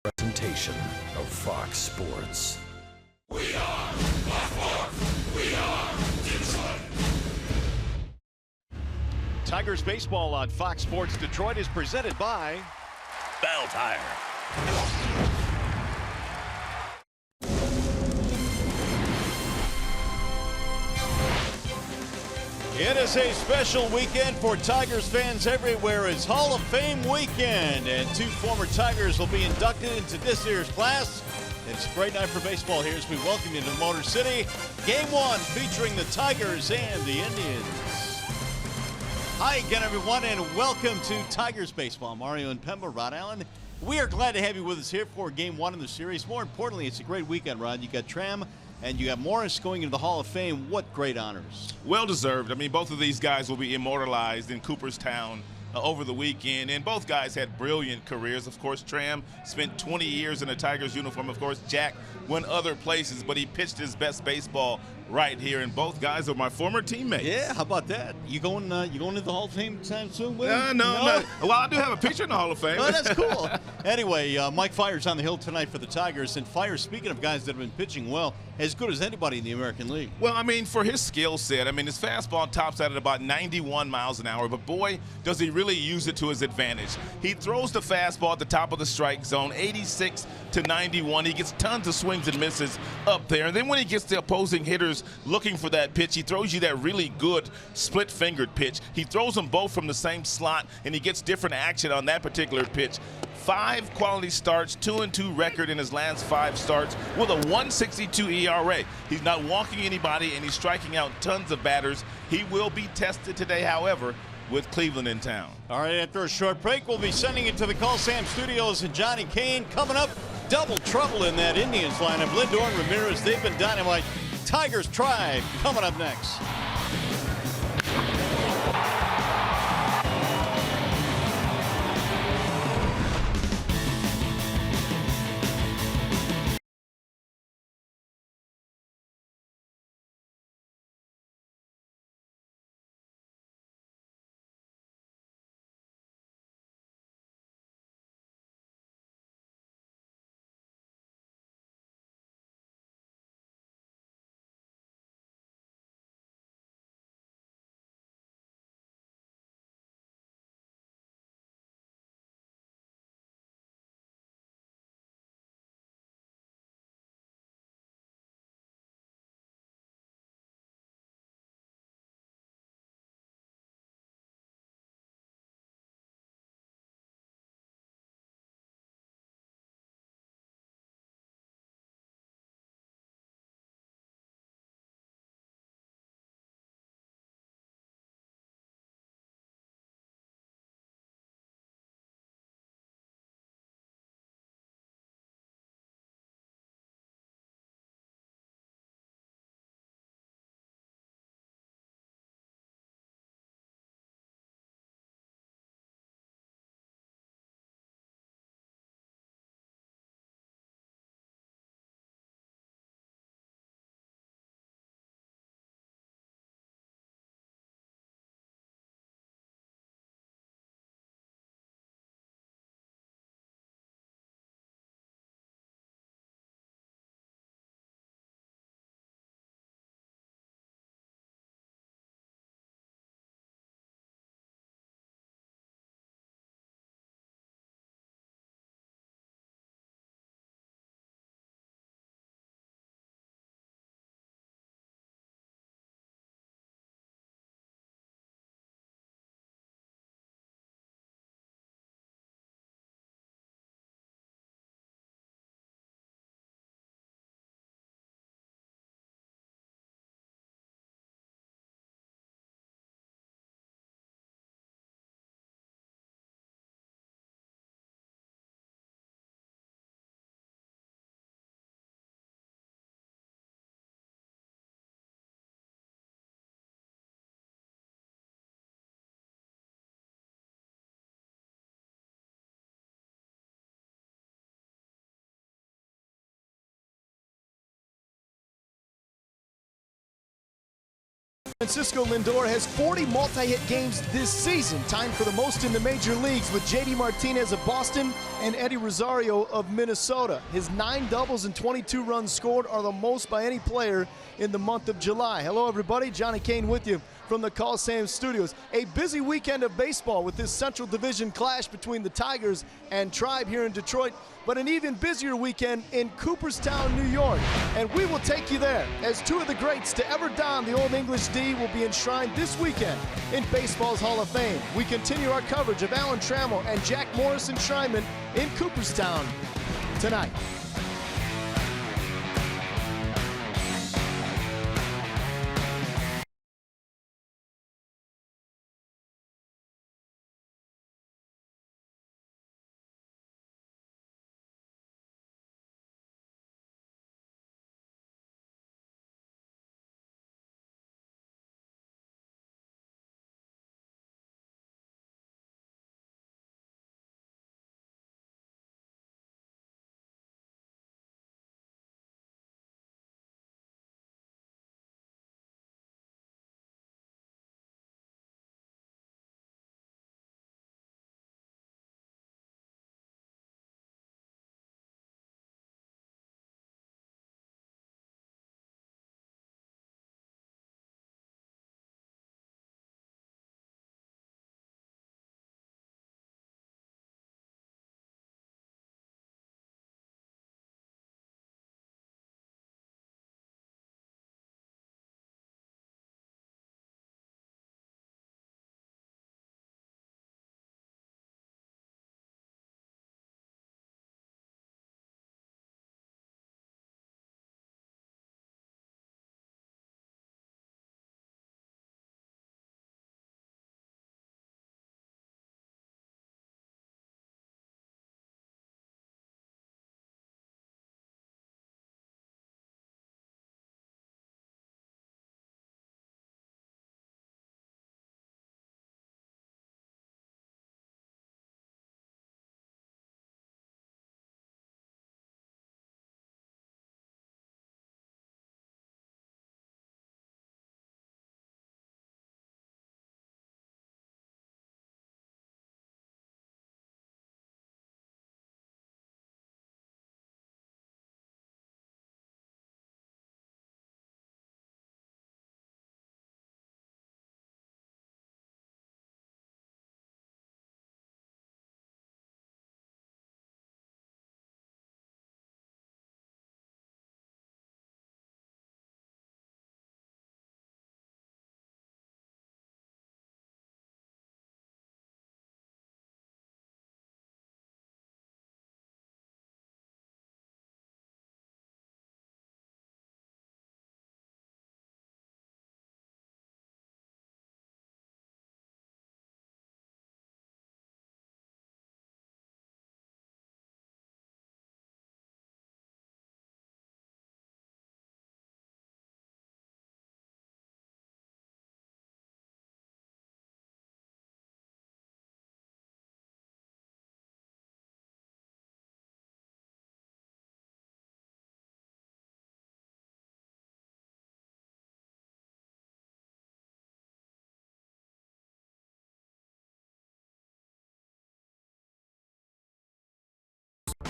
Presentation of Fox Sports. We are Fox. We are Detroit. Tigers baseball on Fox Sports Detroit is presented by Bell Tire. It is a special weekend for Tigers fans everywhere. It's Hall of Fame weekend, and two former Tigers will be inducted into this year's class. It's a great night for baseball here as we welcome you to Motor City. Game one featuring the Tigers and the Indians. Hi again, everyone, and welcome to Tigers baseball. Mario and Pemba, Rod Allen. We are glad to have you with us here for game one in the series. More importantly, it's a great weekend, Rod. You got Tram and you got Morris going into the Hall of Fame. What great honors. Well deserved. I mean, both of these guys will be immortalized in Cooperstown over the weekend, and both guys had brilliant careers. Of course, Tram spent 20 years in a Tigers uniform. Of course, Jack went other places, but he pitched his best baseball right here, and both guys are my former teammates. Yeah, how about that? You going into the Hall of Fame time soon, Will? No. Well, I do have a picture in the Hall of Fame. Oh, that's cool. Anyway, Mike Fire's on the hill tonight for the Tigers, and Fire, speaking of guys that have been pitching well, as good as anybody in the American League. Well, I mean, for his skill set, I mean, his fastball tops out at about 91 miles an hour, but boy, does he really use it to his advantage. He throws the fastball at the top of the strike zone, 86 to 91. He gets tons of swings and misses up there, and then when he gets the opposing hitters looking for that pitch, he throws you that really good split-fingered pitch. He throws them both from the same slot, and he gets different action on that particular pitch. 5 quality starts, 2-2 record in his last 5 starts with a 1.62 ERA. He's not walking anybody, and he's striking out tons of batters. He will be tested today, however, with Cleveland in town. All right, after a short break, we'll be sending it to the Call Sam Studios and Johnny Kane. Coming up, double trouble in that Indians lineup. Lindor and Ramirez, they've been dynamite. Tigers Tribe coming up next. Francisco Lindor has 40 multi-hit games this season, timed for the most in the major leagues with J.D. Martinez of Boston and Eddie Rosario of Minnesota. His 9 doubles and 22 runs scored are the most by any player in the month of July. Hello, everybody. Johnny Kane with you from the Coliseum Studios. A busy weekend of baseball with this Central Division clash between the Tigers and Tribe here in Detroit, but an even busier weekend in Cooperstown, New York. And we will take you there as two of the greats to ever don the Old English D will be enshrined this weekend in baseball's Hall of Fame. We continue our coverage of Alan Trammell and Jack Morris enshrinement in Cooperstown tonight.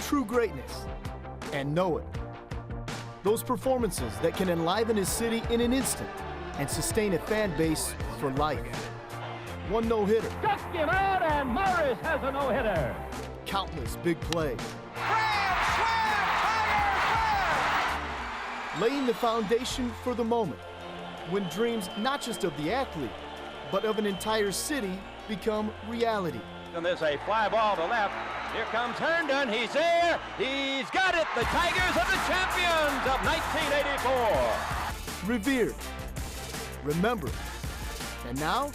True greatness and know it. Those performances that can enliven his city in an instant and sustain a fan base for life. One no-hitter. Struck him out, and Morris has a no-hitter. Countless big plays. Laying the foundation for the moment when dreams not just of the athlete, but of an entire city become reality. And there's a fly ball to left. Here comes Herndon. He's there. He's got it. The Tigers are the champions of 1984. Revered, remembered, and now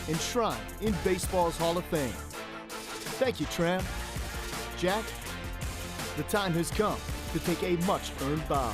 enshrined in baseball's Hall of Fame. Thank you, Tram. Jack, the time has come to take a much-earned bow.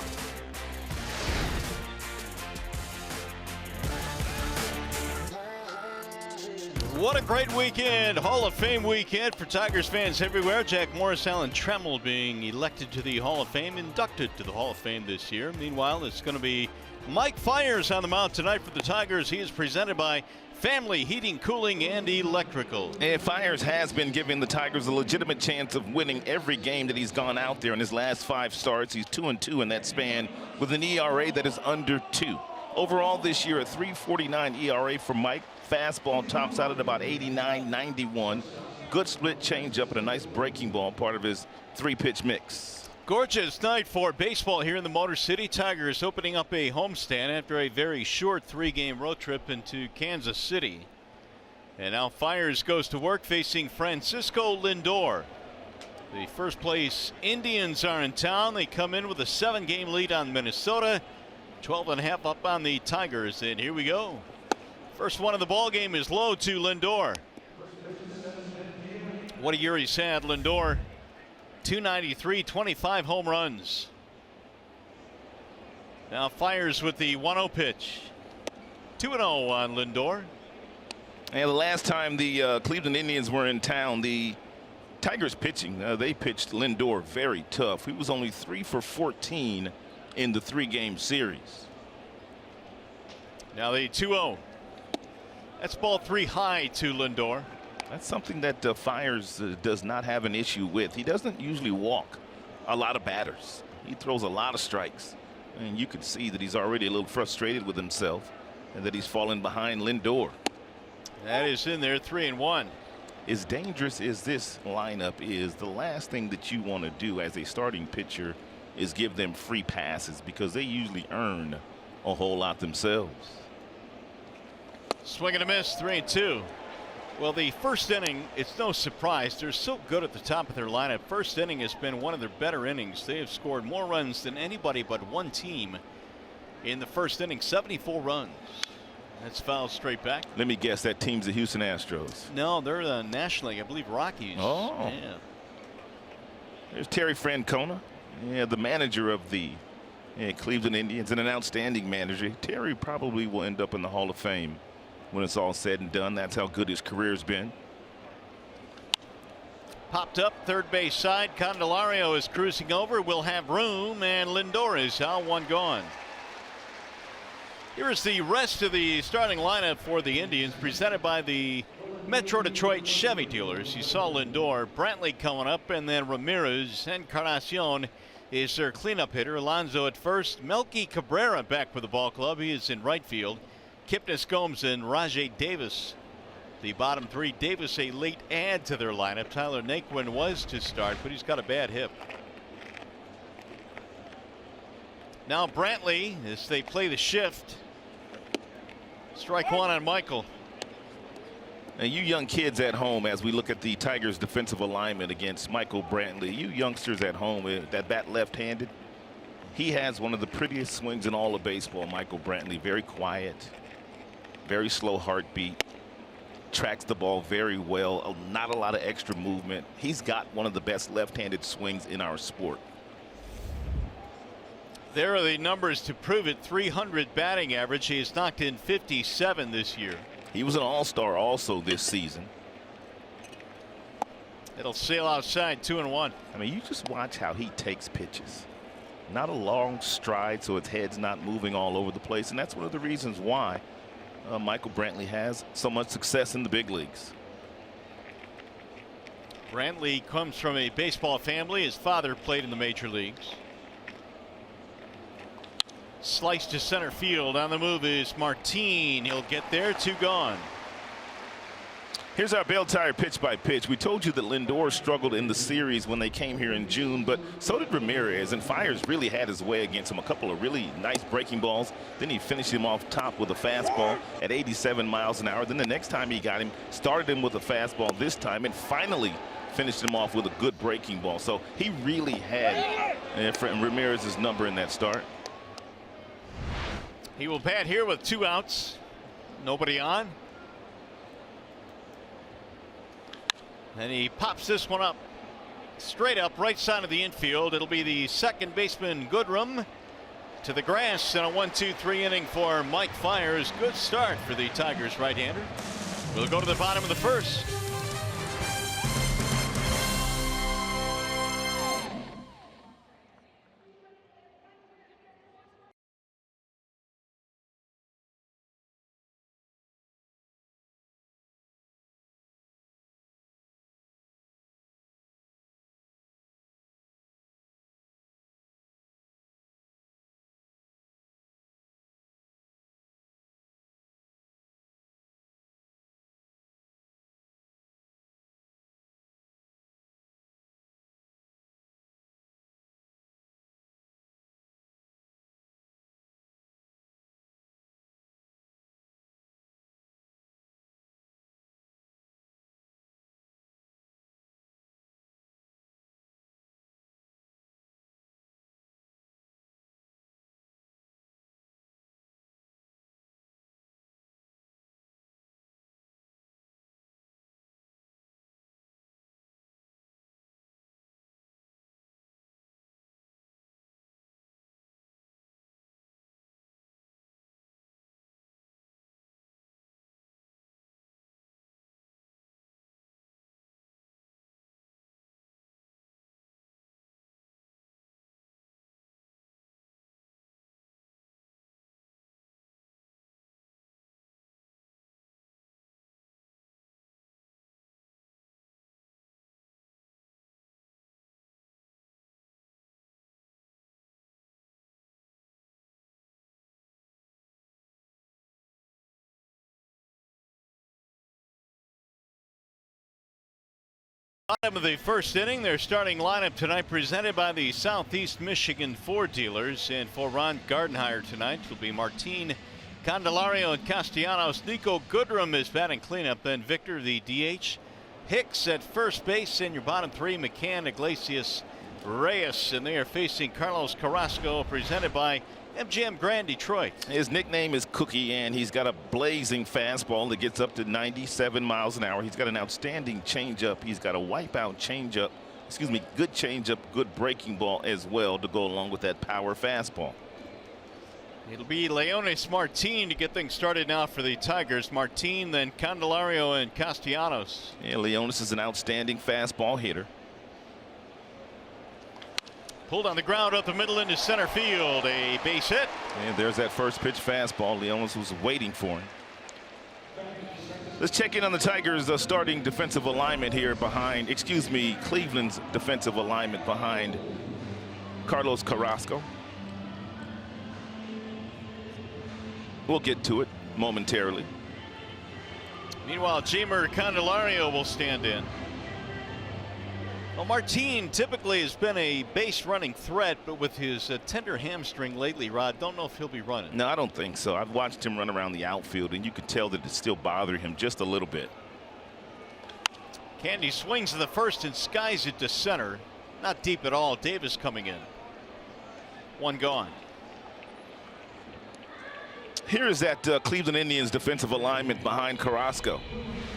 What a great weekend, Hall of Fame weekend for Tigers fans everywhere. Jack Morris, Alan Trammell being elected to the Hall of Fame, inducted to the Hall of Fame this year. Meanwhile, it's going to be Mike Fiers on the mound tonight for the Tigers. He is presented by Family Heating, Cooling, and Electrical. And Fiers has been giving the Tigers a legitimate chance of winning every game that he's gone out there. In his last 5 starts, he's 2-2 in that span with an ERA that is under 2. Overall this year, a 3.49 ERA for Mike. Fastball tops out at about 89-91. Good split changeup and a nice breaking ball, part of his 3-pitch mix. Gorgeous night for baseball here in the Motor City. Tigers opening up a homestand after a very short 3-game road trip into Kansas City. And now Fiers goes to work facing Francisco Lindor. The first place Indians are in town. They come in with a 7-game lead on Minnesota. 12.5 up on the Tigers. And here we go. First one of the ball game is low to Lindor. What a year he's had, Lindor. 293, 25 home runs. Now Fiers with the 1-0 pitch. 2-0 on Lindor. And the last time the Cleveland Indians were in town, the Tigers pitching, they pitched Lindor very tough. He was only 3 for 14 in the 3-game series. Now the 2-0. That's ball 3 high to Lindor. That's something that Fiers does not have an issue with. He doesn't usually walk a lot of batters. He throws a lot of strikes. And you can see that he's already a little frustrated with himself and that he's fallen behind Lindor. That is in there, 3-1. As dangerous as this lineup is, the last thing that you want to do as a starting pitcher is give them free passes, because they usually earn a whole lot themselves. Swing and a miss, 3-2. Well, the first inning, it's no surprise. They're so good at the top of their lineup. First inning has been one of their better innings. They have scored more runs than anybody but one team in the first inning, 74 runs. That's fouled straight back. Let me guess, that team's the Houston Astros. No, they're the National League, I believe, Rockies. Oh. Yeah. There's Terry Francona, the manager of the Cleveland Indians, and an outstanding manager. Terry probably will end up in the Hall of Fame when it's all said and done. That's how good his career's been. Popped up third base side. Candelario is cruising over. Will have room, and Lindor is out, 1 gone. Here is the rest of the starting lineup for the Indians, presented by the Metro Detroit Chevy dealers. You saw Lindor, Brantley coming up, and then Ramirez. Encarnacion is their cleanup hitter. Alonso at first. Melky Cabrera back for the ball club. He is in right field. Kipnis Gomes and Rajai Davis, the bottom 3. Davis a late add to their lineup. Tyler Naquin was to start, but he's got a bad hip. Now Brantley, as they play the shift. Strike 1 on Michael. And you young kids at home, as we look at the Tigers defensive alignment against Michael Brantley, you youngsters at home, that bat left-handed, he has one of the prettiest swings in all of baseball. Michael Brantley, very quiet, very slow heartbeat, tracks the ball very well, not a lot of extra movement. He's got one of the best left-handed swings in our sport. There are the numbers to prove it. 300 batting average. He has knocked in 57 this year. He was an all-star also this season. It'll sail outside, 2-1. I mean, you just watch how he takes pitches. Not a long stride, so his head's not moving all over the place, and that's one of the reasons why Michael Brantley has so much success in the big leagues. Brantley comes from a baseball family. His father played in the major leagues. Slice to center field. On the move is Martin. He'll get there, 2 gone. Here's our bell tire pitch by pitch. We told you that Lindor struggled in the series when they came here in June, but so did Ramirez, and Fiers really had his way against him. A couple of really nice breaking balls. Then he finished him off top with a fastball at 87 miles an hour. Then the next time he got him, started him with a fastball this time, and finally finished him off with a good breaking ball. So he really had Ramirez's number in that start. He will bat here with 2 outs. Nobody on. And he pops this one up. Straight up, right side of the infield. It'll be the second baseman, Goodrum, to the grass. And a 1-2-3 inning for Mike Fiers. Good start for the Tigers right-hander. We'll go to the bottom of the first. Bottom of the first inning, their starting lineup tonight presented by the Southeast Michigan Ford dealers. And for Ron Gardenhire tonight will be Martin, Candelario, and Castellanos. Nico Goodrum is batting cleanup. Then Victor, the DH. Hicks at first base. In your bottom three, Mccann, Iglesias, Reyes. And they are facing Carlos Carrasco, presented by MGM Grand Detroit. His nickname is Cookie, and he's got a blazing fastball that gets up to 97 miles an hour. He's got an outstanding changeup. He's got a wipeout changeup. Excuse me, good changeup, good breaking ball as well to go along with that power fastball. It'll be Leonis Martin to get things started now for the Tigers. Martin, then Candelario and Castellanos. Yeah, Leonis is an outstanding fastball hitter. Pulled on the ground up the middle into center field. A base hit. And there's that first pitch fastball. Leonis was waiting for him. Let's check in on the Tigers' starting defensive alignment here behind, Cleveland's defensive alignment behind Carlos Carrasco. We'll get to it momentarily. Meanwhile, Cimber Candelario will stand in. Well, Martin typically has been a base running threat, but with his tender hamstring lately, Rod, don't know if he'll be running. No, I don't think so. I've watched him run around the outfield, and you can tell that it's still bothering him just a little bit. Candy swings to the first and skies it to center. Not deep at all. Davis coming in. One gone. Here is that Cleveland Indians defensive alignment behind Carrasco.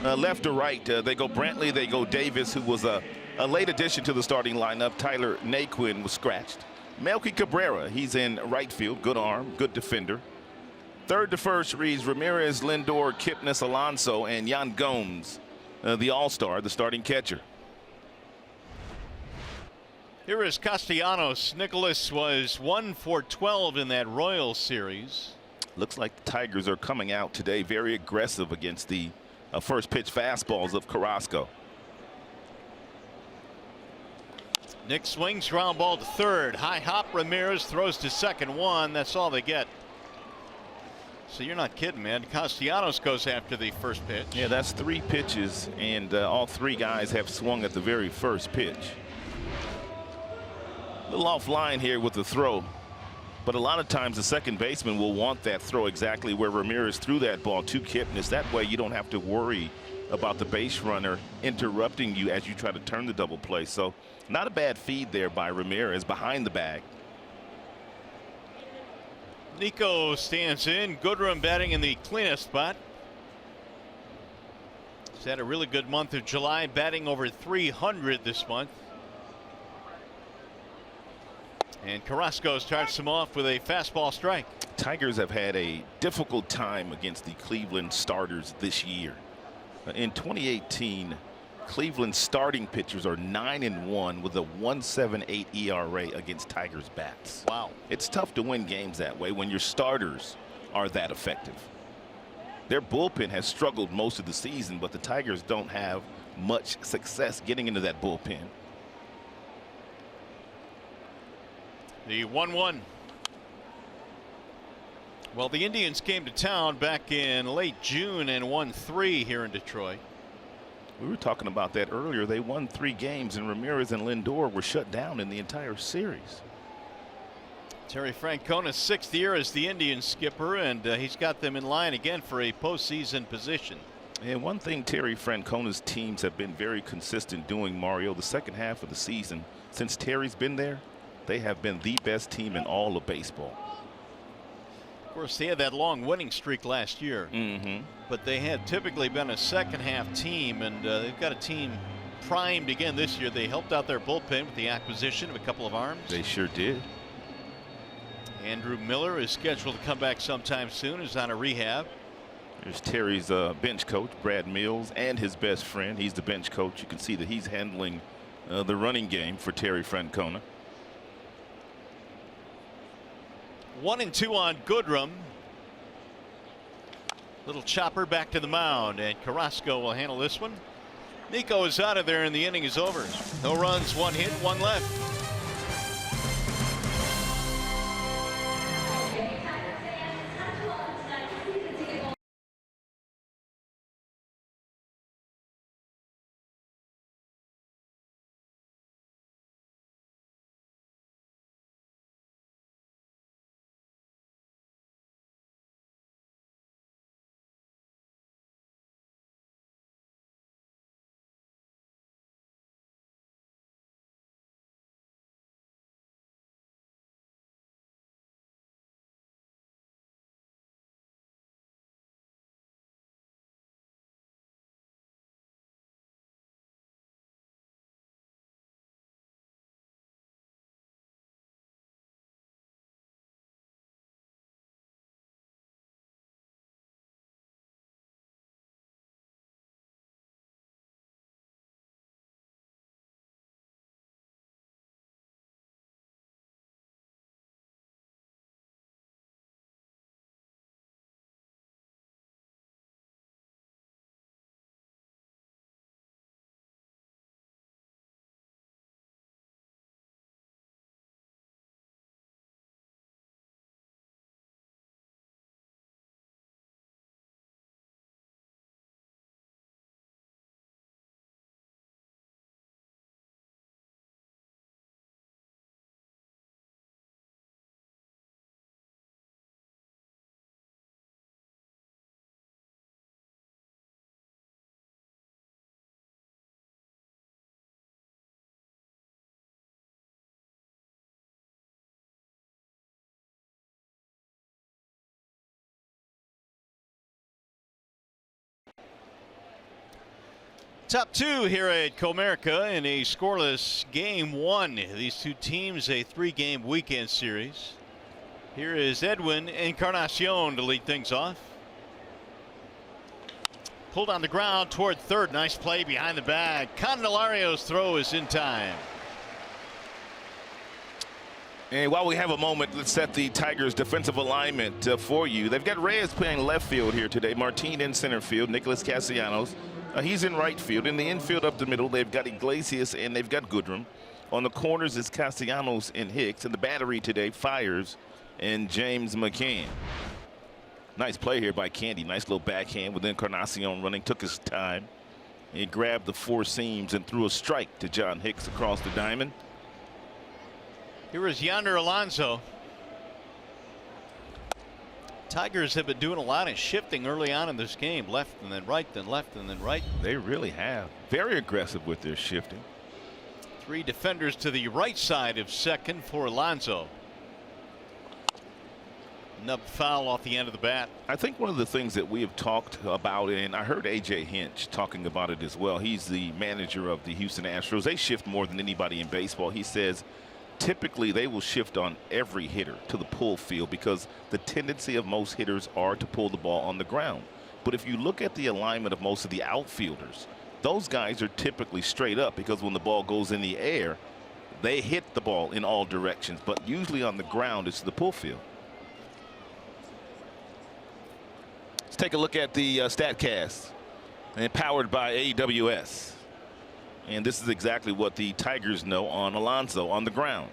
Left to right, they go Brantley, they go Davis, who was a late addition to the starting lineup. Tyler Naquin was scratched. Melky Cabrera, he's in right field. Good arm, good defender. Third to first reads Ramirez, Lindor, Kipnis, Alonso, and Yan Gomes, the all-star, the starting catcher. Here is Castellanos. Nicholas was 1 for 12 in that Royals series. Looks like the Tigers are coming out today very aggressive against the first pitch fastballs of Carrasco. Nick swings, ground ball to third. High hop. Ramirez throws to second. One. That's all they get. So you're not kidding, man. Castellanos goes after the first pitch. Yeah, that's 3 pitches, and all 3 guys have swung at the very first pitch. A little offline here with the throw, but a lot of times the second baseman will want that throw exactly where Ramirez threw that ball to Kipnis. That way you don't have to worry about the base runner interrupting you as you try to turn the double play. So not a bad feed there by Ramirez behind the bag. Nico stands in. Goodrum batting in the cleanest spot. He's had a really good month of July, batting over 300 this month. And Carrasco starts him off with a fastball strike. Tigers have had a difficult time against the Cleveland starters this year. In 2018, Cleveland's starting pitchers are 9-1 with a 1.78 ERA against Tigers bats. Wow. It's tough to win games that way when your starters are that effective. Their bullpen has struggled most of the season, but the Tigers don't have much success getting into that bullpen. The 1-1. Well, the Indians came to town back in late June and won 3 here in Detroit. We were talking about that earlier. They won 3 games, and Ramirez and Lindor were shut down in the entire series. Terry Francona's 6th year as the Indians skipper, and he's got them in line again for a postseason position. And one thing Terry Francona's teams have been very consistent doing, Mario, the second half of the season, since Terry's been there, they have been the best team in all of baseball. Of course, they had that long winning streak last year, but they had typically been a second half team, and they've got a team primed again this year. They helped out their bullpen with the acquisition of a couple of arms. They sure did. Andrew Miller is scheduled to come back sometime soon. He's on a rehab. There's Terry's bench coach, Brad Mills, and his best friend. He's the bench coach. You can see that he's handling the running game for Terry Francona. 1-2 on Goodrum. Little chopper back to the mound, and Carrasco will handle this one. Nico is out of there, and the inning is over. No runs, 1 hit, 1 left. Top two here at Comerica in a scoreless game one. These two teams a 3-game weekend series. Here is Edwin Encarnacion to lead things off. Pulled on the ground toward third. Nice play behind the bag. Candelario's throw is in time. And while we have a moment, let's set the Tigers defensive alignment for you. They've got Reyes playing left field here today. Martinez in center field. Nicholas Castellanos. He's in right field. In the infield up the middle, they've got Iglesias and they've got Goodrum. On the corners is Castellanos and Hicks. And the battery today, Fires and James Mccann. Nice play here by Candy. Nice little backhand with Encarnacion running. Took his time. He grabbed the four seams and threw a strike to John Hicks across the diamond. Here is Yonder Alonso. Tigers have been doing a lot of shifting early on in this game. Left and then right, then left and then right. They really have. Very aggressive with their shifting. 3 defenders to the right side of second for Alonso. Nub foul off the end of the bat. I think one of the things that we have talked about, and I heard A.J. Hinch talking about it as well. He's the manager of the Houston Astros. They shift more than anybody in baseball. He says typically they will shift on every hitter to the pull field because the tendency of most hitters are to pull the ball on the ground. But if you look at the alignment of most of the outfielders, those guys are typically straight up because when the ball goes in the air, they hit the ball in all directions. But usually on the ground, it's the pull field. Let's take a look at the StatCast, and powered by AWS. And this is exactly what the Tigers know on Alonso on the ground.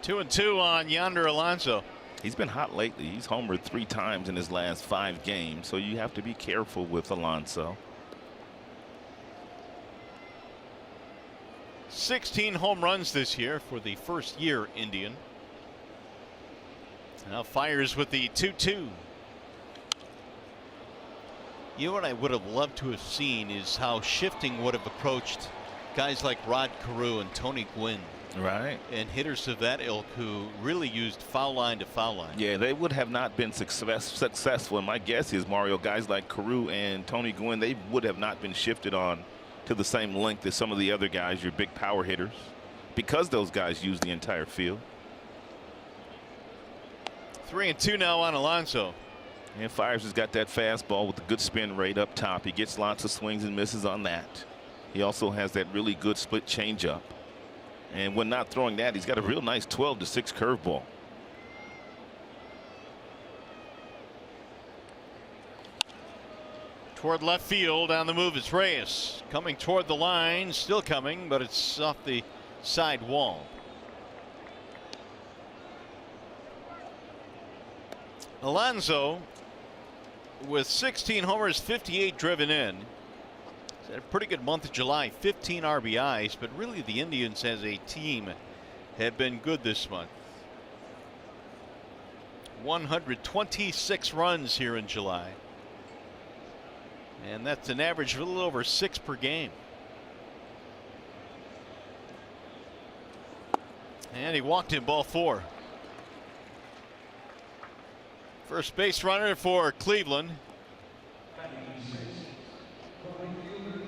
2-2 on Yonder Alonso. He's been hot lately. He's homered 3 times in his last 5 games, so you have to be careful with Alonso. 16 home runs this year for the first year Indian. Now Fires with the 2-2. You know what I would have loved to have seen is how shifting would have approached guys like Rod Carew and Tony Gwynn. Right. And hitters of that ilk who really used foul line to foul line. Yeah, they would have not been successful. And my guess is, Mario, guys like Carew and Tony Gwynn, they would have not been shifted on to the same length as some of the other guys, your big power hitters, because those guys use the entire field. 3-2 now on Alonso. And Fires has got that fastball with a good spin rate up top. He gets lots of swings and misses on that. He also has that really good split changeup. And when not throwing that, he's got a real nice 12-6 curveball. Toward left field on the move is Reyes. Coming toward the line, still coming, but it's off the side wall. Alonso with 16 homers, 58 driven in. He's had a pretty good month of July, 15 RBIs, but really the Indians as a team have been good this month. 126 runs here in July. And that's an average of a little over 6 per game. And he walked in ball 4. First base runner for Cleveland.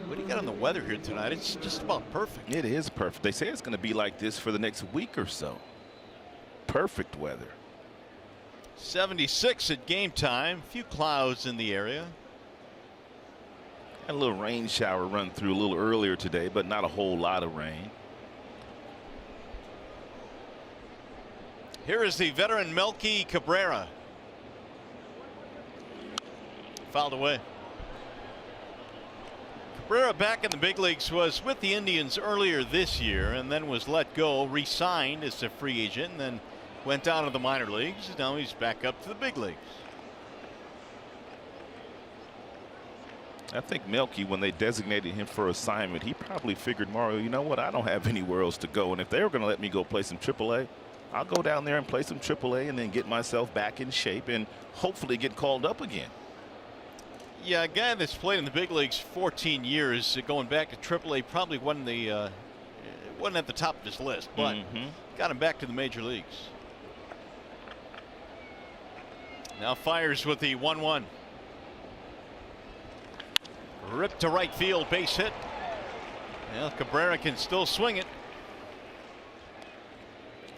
What do you got on the weather here tonight? It's just about perfect. It is perfect. They say it's going to be like this for the next week or so. Perfect weather. 76 at game time. A few clouds in the area. Had a little rain shower run through a little earlier today, but not a whole lot of rain. Here is the veteran Melky Cabrera. Fouled away. Cabrera back in the big leagues, was with the Indians earlier this year and then was let go, re-signed as a free agent, and then went down to the minor leagues. Now he's back up to the big leagues. I think Melky, when they designated him for assignment, he probably figured, Mario, you know what, I don't have anywhere else to go, and if they were going to let me go play some AAA, I'll go down there and play some AAA and then get myself back in shape and hopefully get called up again. Yeah, a guy that's played in the big leagues 14 years, going back to AAA, probably wasn't at the top of his list, but got him back to the major leagues. Now Fires with the 1-1. Ripped to right field, base hit. Well, Cabrera can still swing it.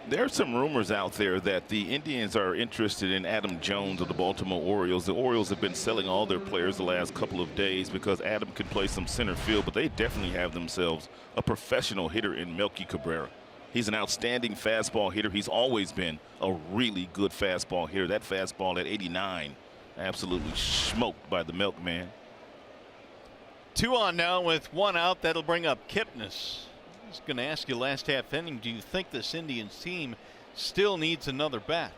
There are some rumors out there that the Indians are interested in Adam Jones of the Baltimore Orioles. The Orioles have been selling all their players the last couple of days because Adam can play some center field, but they definitely have themselves a professional hitter in Melky Cabrera. He's an outstanding fastball hitter. He's always been a really good fastball hitter. That fastball at 89, absolutely smoked by the Milkman. 2 on now with 1 out. That'll bring up Kipnis. I was going to ask you last half inning, do you think this Indians team still needs another bat?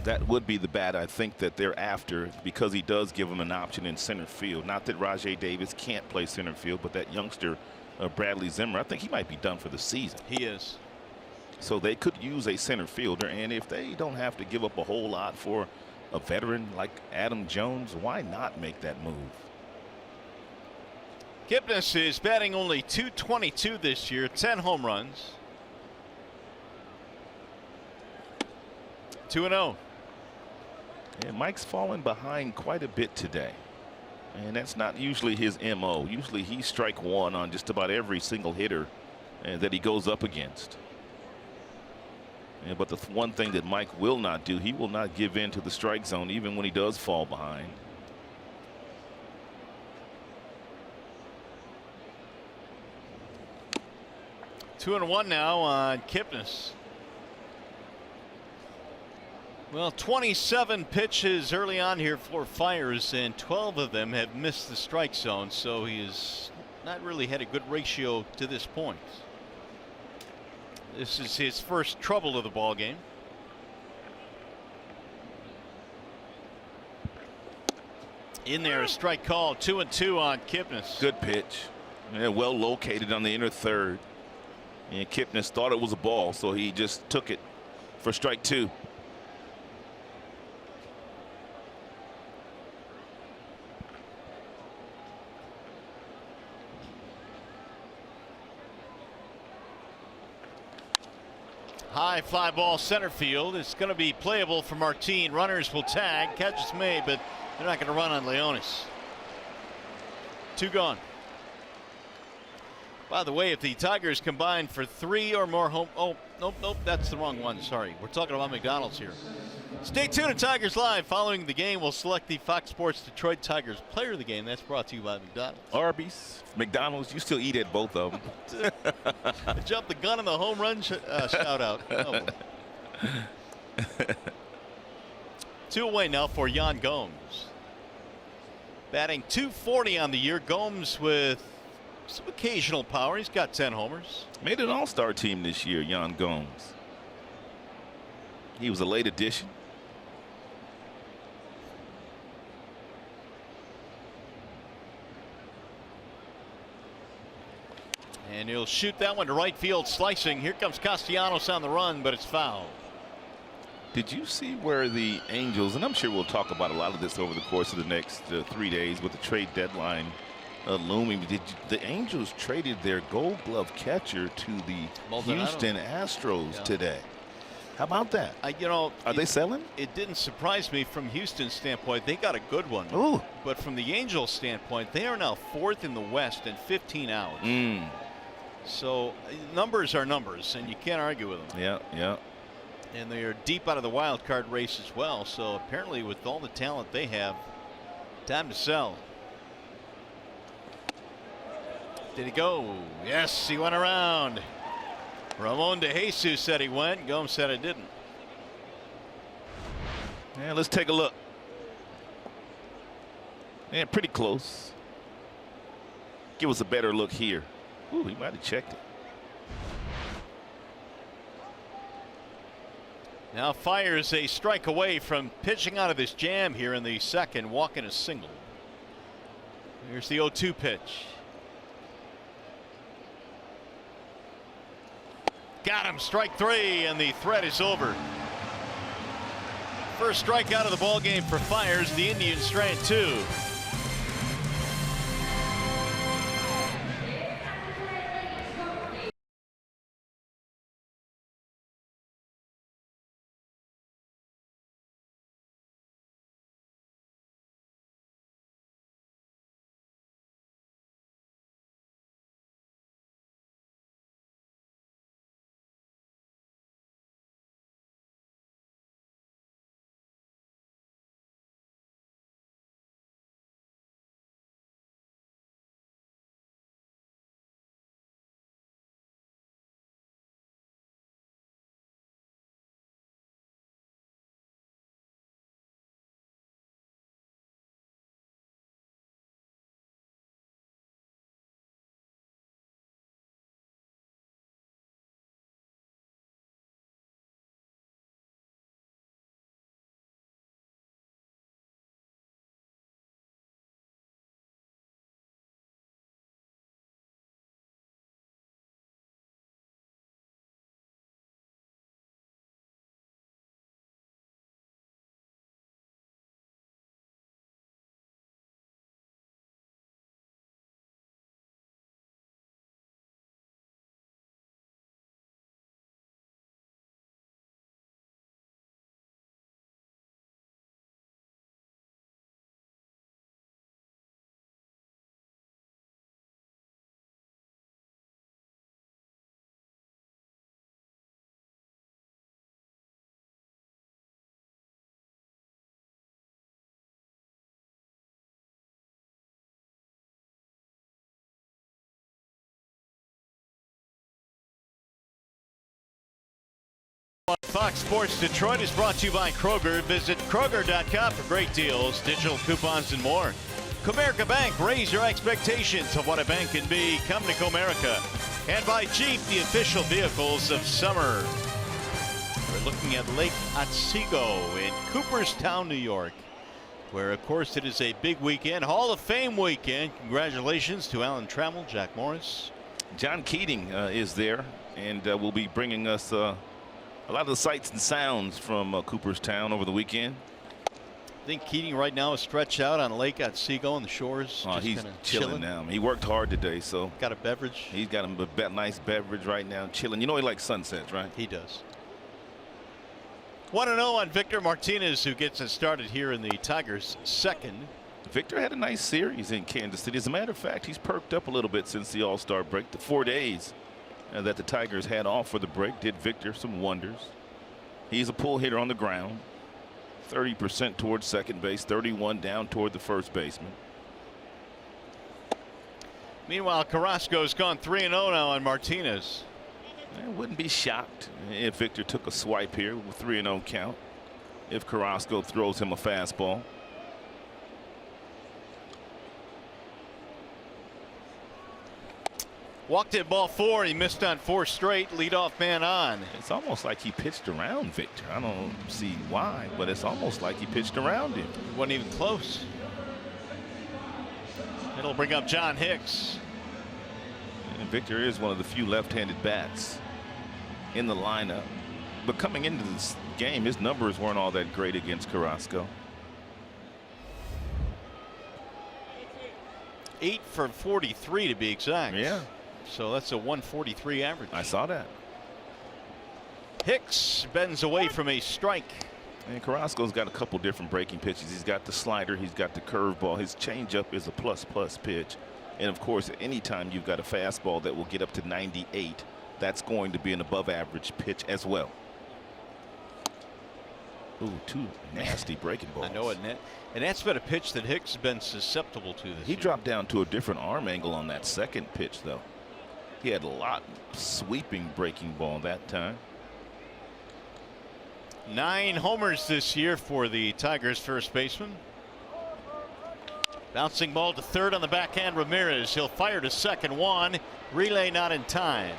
That would be the bat I think that they're after, because he does give them an option in center field. Not that Rajai Davis can't play center field, but that youngster Bradley Cimber, I think he might be done for the season. He is. So they could use a center fielder, and if they don't have to give up a whole lot for a veteran like Adam Jones, why not make that move? Kipnis is batting only .222 this year, 10 home runs. 2-0. And Mike's fallen behind quite a bit today. And that's not usually his MO. Usually he's strike one on just about every single hitter that he goes up against. But the one thing that Mike will not do, he will not give in to the strike zone even when he does fall behind. 2-1 now on Kipnis. Well, 27 pitches early on here for Fiers, and 12 of them have missed the strike zone, so he has not really had a good ratio to this point. This is his first trouble of the ball game. In there, a strike call. 2-2 on Kipnis. Good pitch. Yeah, well located on the inner third. And Kipnis thought it was a ball, so he just took it for strike 2. High fly ball center field. It's going to be playable for Martin. Runners will tag. Catch is made, but they're not going to run on Leonis. 2 gone. By the way, if the Tigers combine for 3 or more home. Oh, nope, that's the wrong one. Sorry. We're talking about McDonald's here. Stay tuned to Tigers Live. Following the game, we'll select the Fox Sports Detroit Tigers player of the game. That's brought to you by McDonald's. Arby's, McDonald's, you still eat at both of them. I jumped the gun on the home run shout out. Oh. 2 away now for Yan Gomes. Batting .240 on the year. Gomes with some occasional power. He's got 10 homers. Made an all-star team this year, Yan Gomes. He was a late addition. And he'll shoot that one to right field, slicing. Here comes Castellanos on the run, but it's foul. Did you see where the Angels, and I'm sure we'll talk about a lot of this over the course of the next 3 days with the trade deadline looming. The Angels traded their Gold Glove catcher to the Houston Astros today. How about that? Are they selling? It didn't surprise me from Houston's standpoint. They got a good one. Ooh. But from the Angels' standpoint, they are now 4th in the West and 15 out. So numbers are numbers, and you can't argue with them. Yeah. And they are deep out of the wild card race as well. So apparently, with all the talent they have, time to sell. Did he go? Yes, he went around. Ramon De Jesus said he went. Gomes said it didn't. Yeah, let's take a look. Yeah, pretty close. Give us a better look here. Ooh, he might have checked it. Now Fiers a strike away from pitching out of this jam here in the second, walking a single. Here's the 0-2 pitch. Got him, strike 3, and the threat is over. First strikeout of the ball game for Fiers. The Indians strand 2. Fox Sports Detroit is brought to you by Kroger. Visit Kroger.com for great deals, digital coupons, and more. Comerica Bank, raise your expectations of what a bank can be. Come to Comerica. And by Jeep, the official vehicles of summer. We're looking at Lake Otsego in Cooperstown, New York, where, of course, it is a big weekend, Hall of Fame weekend. Congratulations to Alan Trammell, Jack Morris. John Keating is there, and will be bringing us a lot of the sights and sounds from Cooperstown over the weekend. I think Keating right now is stretched out on Lake Otsego on the shores. Oh, he's chilling now. He worked hard today, so. Got a beverage? He's got a nice beverage right now, chilling. You know he likes sunsets, right? He does. 1-0 on Victor Martinez, who gets us started here in the Tigers' second. Victor had a nice series in Kansas City. As a matter of fact, he's perked up a little bit since the All-Star break. The 4 days that the Tigers had off for the break did Victor some wonders. He's a pull hitter on the ground. 30% towards second base, 31 down toward the first baseman. Meanwhile, Carrasco's gone 3-0 now on Martinez. I wouldn't be shocked if Victor took a swipe here with 3-0 count. If Carrasco throws him a fastball. Walked at ball 4. He missed on 4 straight. Leadoff man on. It's almost like he pitched around Victor. I don't see why, but it's almost like he pitched around him. Wasn't even close. It'll bring up John Hicks. And Victor is one of the few left-handed bats in the lineup. But coming into this game, his numbers weren't all that great against Carrasco. 8 for 43 to be exact. Yeah. So that's a 143 average. I saw that. Hicks bends away from a strike. And Carrasco's got a couple different breaking pitches. He's got the slider. He's got the curveball. His changeup is a plus pitch. And of course, anytime you've got a fastball that will get up to 98, that's going to be an above average pitch as well. Ooh, 2 nasty breaking balls. I know it, and that's been a pitch that Hicks has been susceptible to this year. He dropped down to a different arm angle on that second pitch, though. He had a lot sweeping breaking ball that time. 9 homers this year for the Tigers first baseman. Bouncing ball to third on the backhand. Ramirez. He'll fire to second. 1. Relay not in time.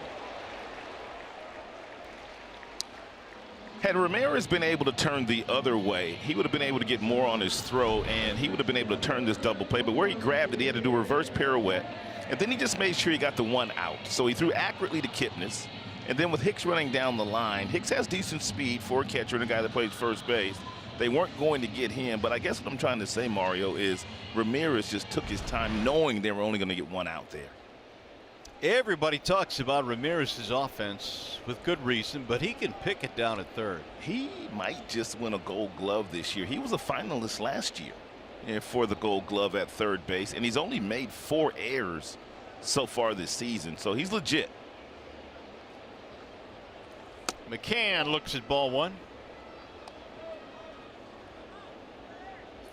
Had Ramirez been able to turn the other way, he would have been able to get more on his throw, and he would have been able to turn this double play. But where he grabbed it, he had to do a reverse pirouette, and then he just made sure he got the 1 out. So he threw accurately to Kipnis, and then with Hicks running down the line, Hicks has decent speed for a catcher and a guy that plays first base. They weren't going to get him, but I guess what I'm trying to say, Mario, is Ramirez just took his time knowing they were only going to get 1 out there. Everybody talks about Ramirez's offense with good reason, but he can pick it down at third. He might just win a Gold Glove this year. He was a finalist last year for the Gold Glove at third base, and he's only made 4 errors so far this season, so he's legit. Mccann looks at ball 1.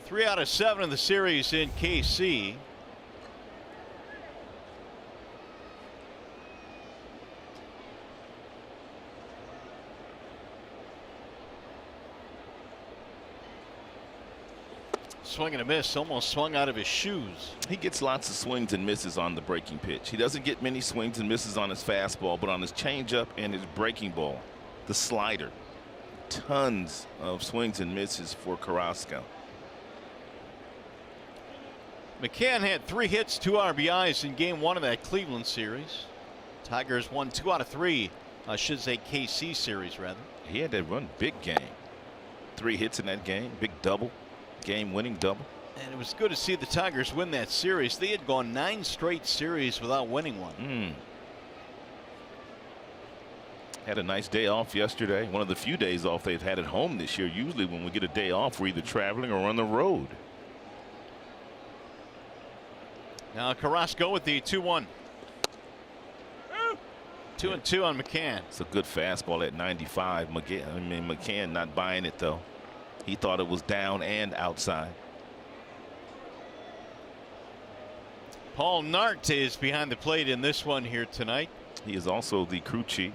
3 out of 7 of the series in KC. Swing and a miss, almost swung out of his shoes. He gets lots of swings and misses on the breaking pitch. He doesn't get many swings and misses on his fastball, but on his changeup and his breaking ball, the slider, tons of swings and misses for Carrasco. Mccann had 3 hits, 2 RBIs in game 1 of that Cleveland series. Tigers won 2 out of 3, I should say KC series rather. He had that run big game. 3 hits in that game, big double. Game-winning double. And it was good to see the Tigers win that series. They had gone 9 straight series without winning one. Had a nice day off yesterday. One of the few days off they've had at home this year. Usually when we get a day off, we're either traveling or on the road. Now Carrasco with the 2-1. 2-2 on Mccann. It's a good fastball at 95. Mccann not buying it though. He thought it was down and outside. Paul Nart is behind the plate in this one here tonight. He is also the crew chief.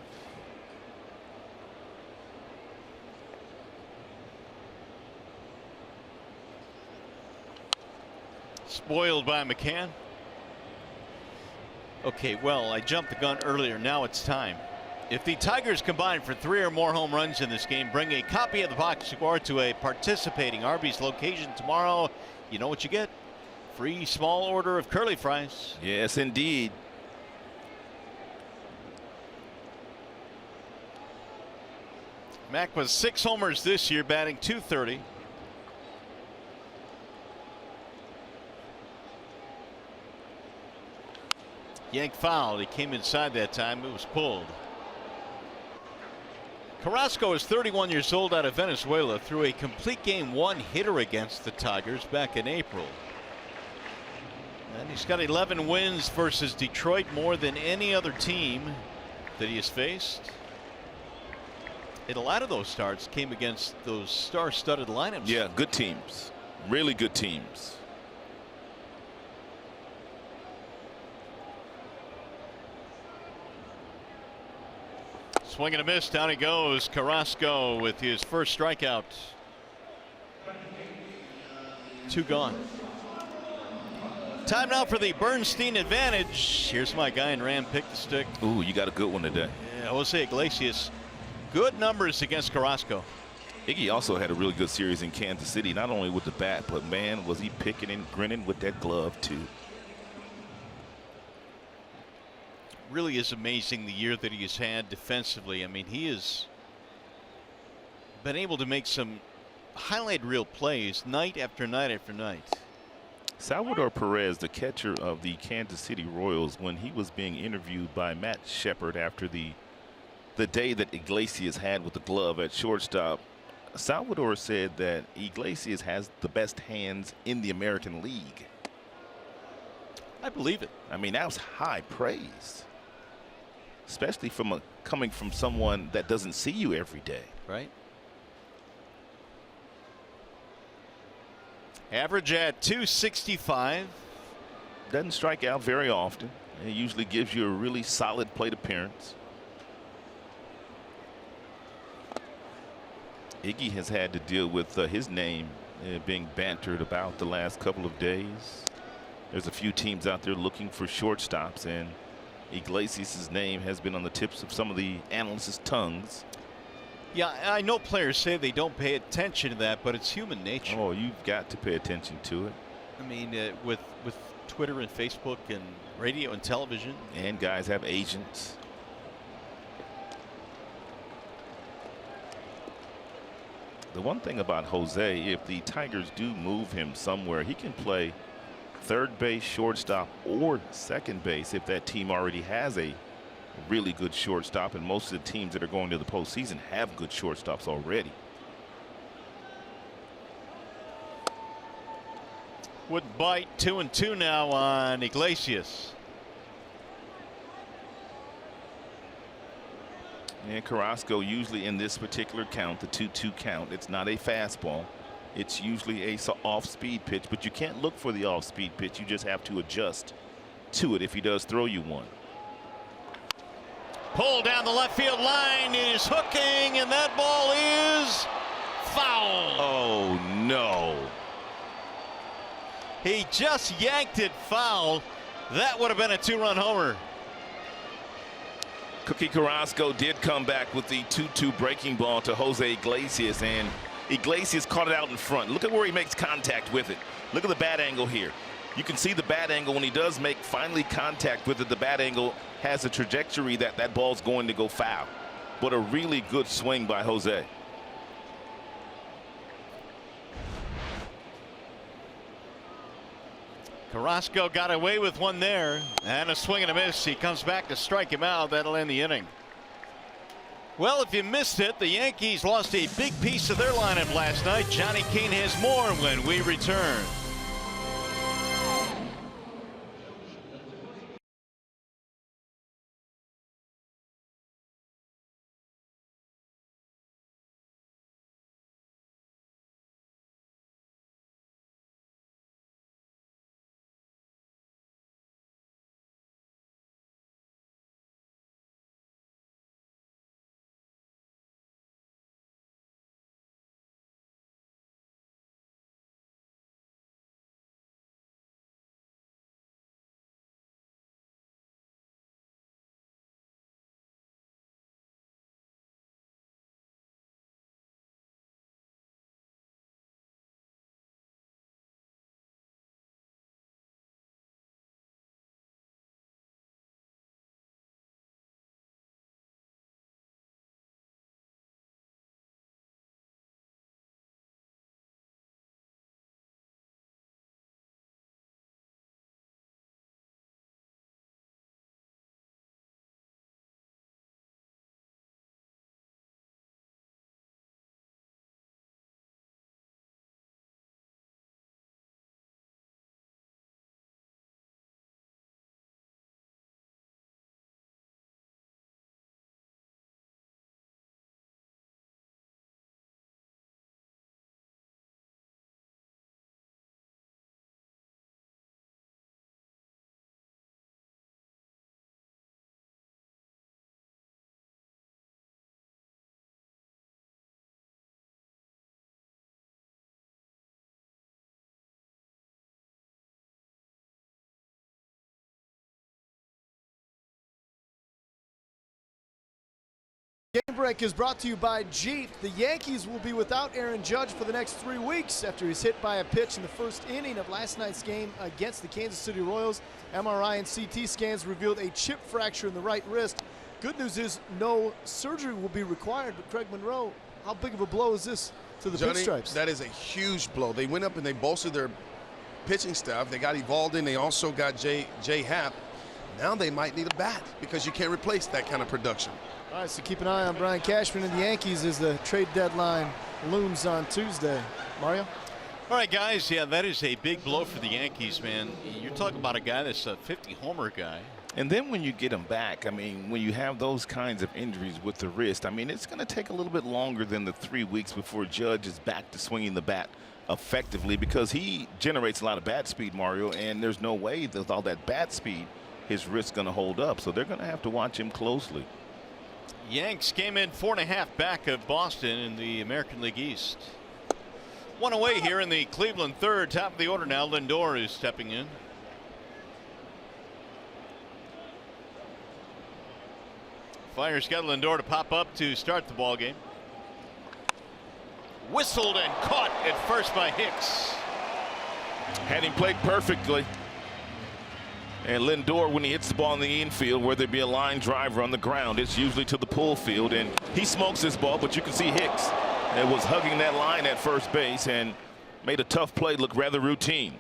Spoiled by Mccann. Okay, well, I jumped the gun earlier. Now it's time. If the Tigers combine for 3 or more home runs in this game, bring a copy of the box score to a participating Arby's location tomorrow. You know what you get? Free small order of curly fries. Yes, indeed. Mac was 6 homers this year, batting .230. Yank fouled. He came inside that time. It was pulled. Carrasco is 31 years old, out of Venezuela, threw a complete game 1 hitter against the Tigers back in April. And he's got 11 wins versus Detroit, more than any other team that he has faced. And a lot of those starts came against those star-studded lineups. Yeah, good teams. Really good teams. Swing and a miss. Down he goes. Carrasco with his first strikeout. 2 gone. Time now for the Bernstein advantage. Here's my guy in Ram. Pick the stick. Ooh, you got a good one today. Yeah, Jose Iglesias. Good numbers against Carrasco. Iggy also had a really good series in Kansas City, not only with the bat, but man, was he picking and grinning with that glove too. Really is amazing the year that he has had defensively. I mean, he has been able to make some highlight reel plays night after night after night. Salvador Perez, the catcher of the Kansas City Royals, when he was being interviewed by Matt Shepard after the day that Iglesias had with the glove at shortstop, Salvador said that Iglesias has the best hands in the American League. I believe it. I mean, that was high praise, especially from coming from someone that doesn't see you every day. Right. Average at .265. Doesn't strike out very often. It usually gives you a really solid plate appearance. Iggy has had to deal with his name being bantered about the last couple of days. There's a few teams out there looking for shortstops, and Iglesias' name has been on the tips of some of the analysts' tongues. Yeah, I know players say they don't pay attention to that, but it's human nature. Oh, you've got to pay attention to it. I mean, with Twitter and Facebook and radio and television. And guys have agents. The one thing about Jose, if the Tigers do move him somewhere, he can play third base, shortstop, or second base if that team already has a really good shortstop, and most of the teams that are going to the postseason have good shortstops already. Wouldn't bite. 2-2 now on Iglesias. And Carrasco, usually in this particular count, the 2-2 count, it's not a fastball. It's usually a off-speed pitch, but you can't look for the off-speed pitch. You just have to adjust to it if he does throw you one. Pull down the left field line, is hooking, and that ball is foul. Oh, no. He just yanked it foul. That would have been a 2-run homer. Cookie Carrasco did come back with the 2-2 breaking ball to Jose Iglesias, and Iglesias caught it out in front. Look at where he makes contact with it. Look at the bat angle here. You can see the bat angle when he does make finally contact with it. The bat angle has a trajectory that ball's going to go foul. But a really good swing by Jose. Carrasco got away with one there, and a swing and a miss. He comes back to strike him out. That'll end the inning. Well, if you missed it, the Yankees lost a big piece of their lineup last night. Johnny Kane has more when we return. break is brought to you by Jeep. The Yankees will be without Aaron Judge for the next 3 weeks after he's hit by a pitch in the first inning of last night's game against the Kansas City Royals. MRI and CT scans revealed a chip fracture in the right wrist. Good news is no surgery will be required, but Craig Monroe, how big of a blow is this to the Pinstripes? That is a huge blow. They went up and they bolstered their pitching staff. They got Evaldi. They also got Jay Happ. Now they might need a bat because you can't replace that kind of production. All right, so keep an eye on Brian Cashman and the Yankees as the trade deadline looms on Tuesday. Mario? All right, guys. Yeah, that is a big blow for the Yankees, man. You're talking about a guy that's a 50-homer guy. And then when you get him back, I mean, when you have those kinds of injuries with the wrist, I mean, it's going to take a little bit longer than the 3 weeks before Judge is back to swinging the bat effectively, because he generates a lot of bat speed, Mario, and there's no way with all that bat speed his wrist's going to hold up. So they're going to have to watch him closely. Yanks came in 4.5 back of Boston in the American League East. One away here in the Cleveland third. Top of the order now. Lindor is stepping in. Fires got Lindor to pop up to start the ball game. Whistled and caught at first by Hicks. Had him played perfectly. And Lindor, when he hits the ball in the infield, where there be a line driver on the ground, it's usually to the pull field, and he smokes this ball. But you can see Hicks was hugging that line at first base and made a tough play look rather routine.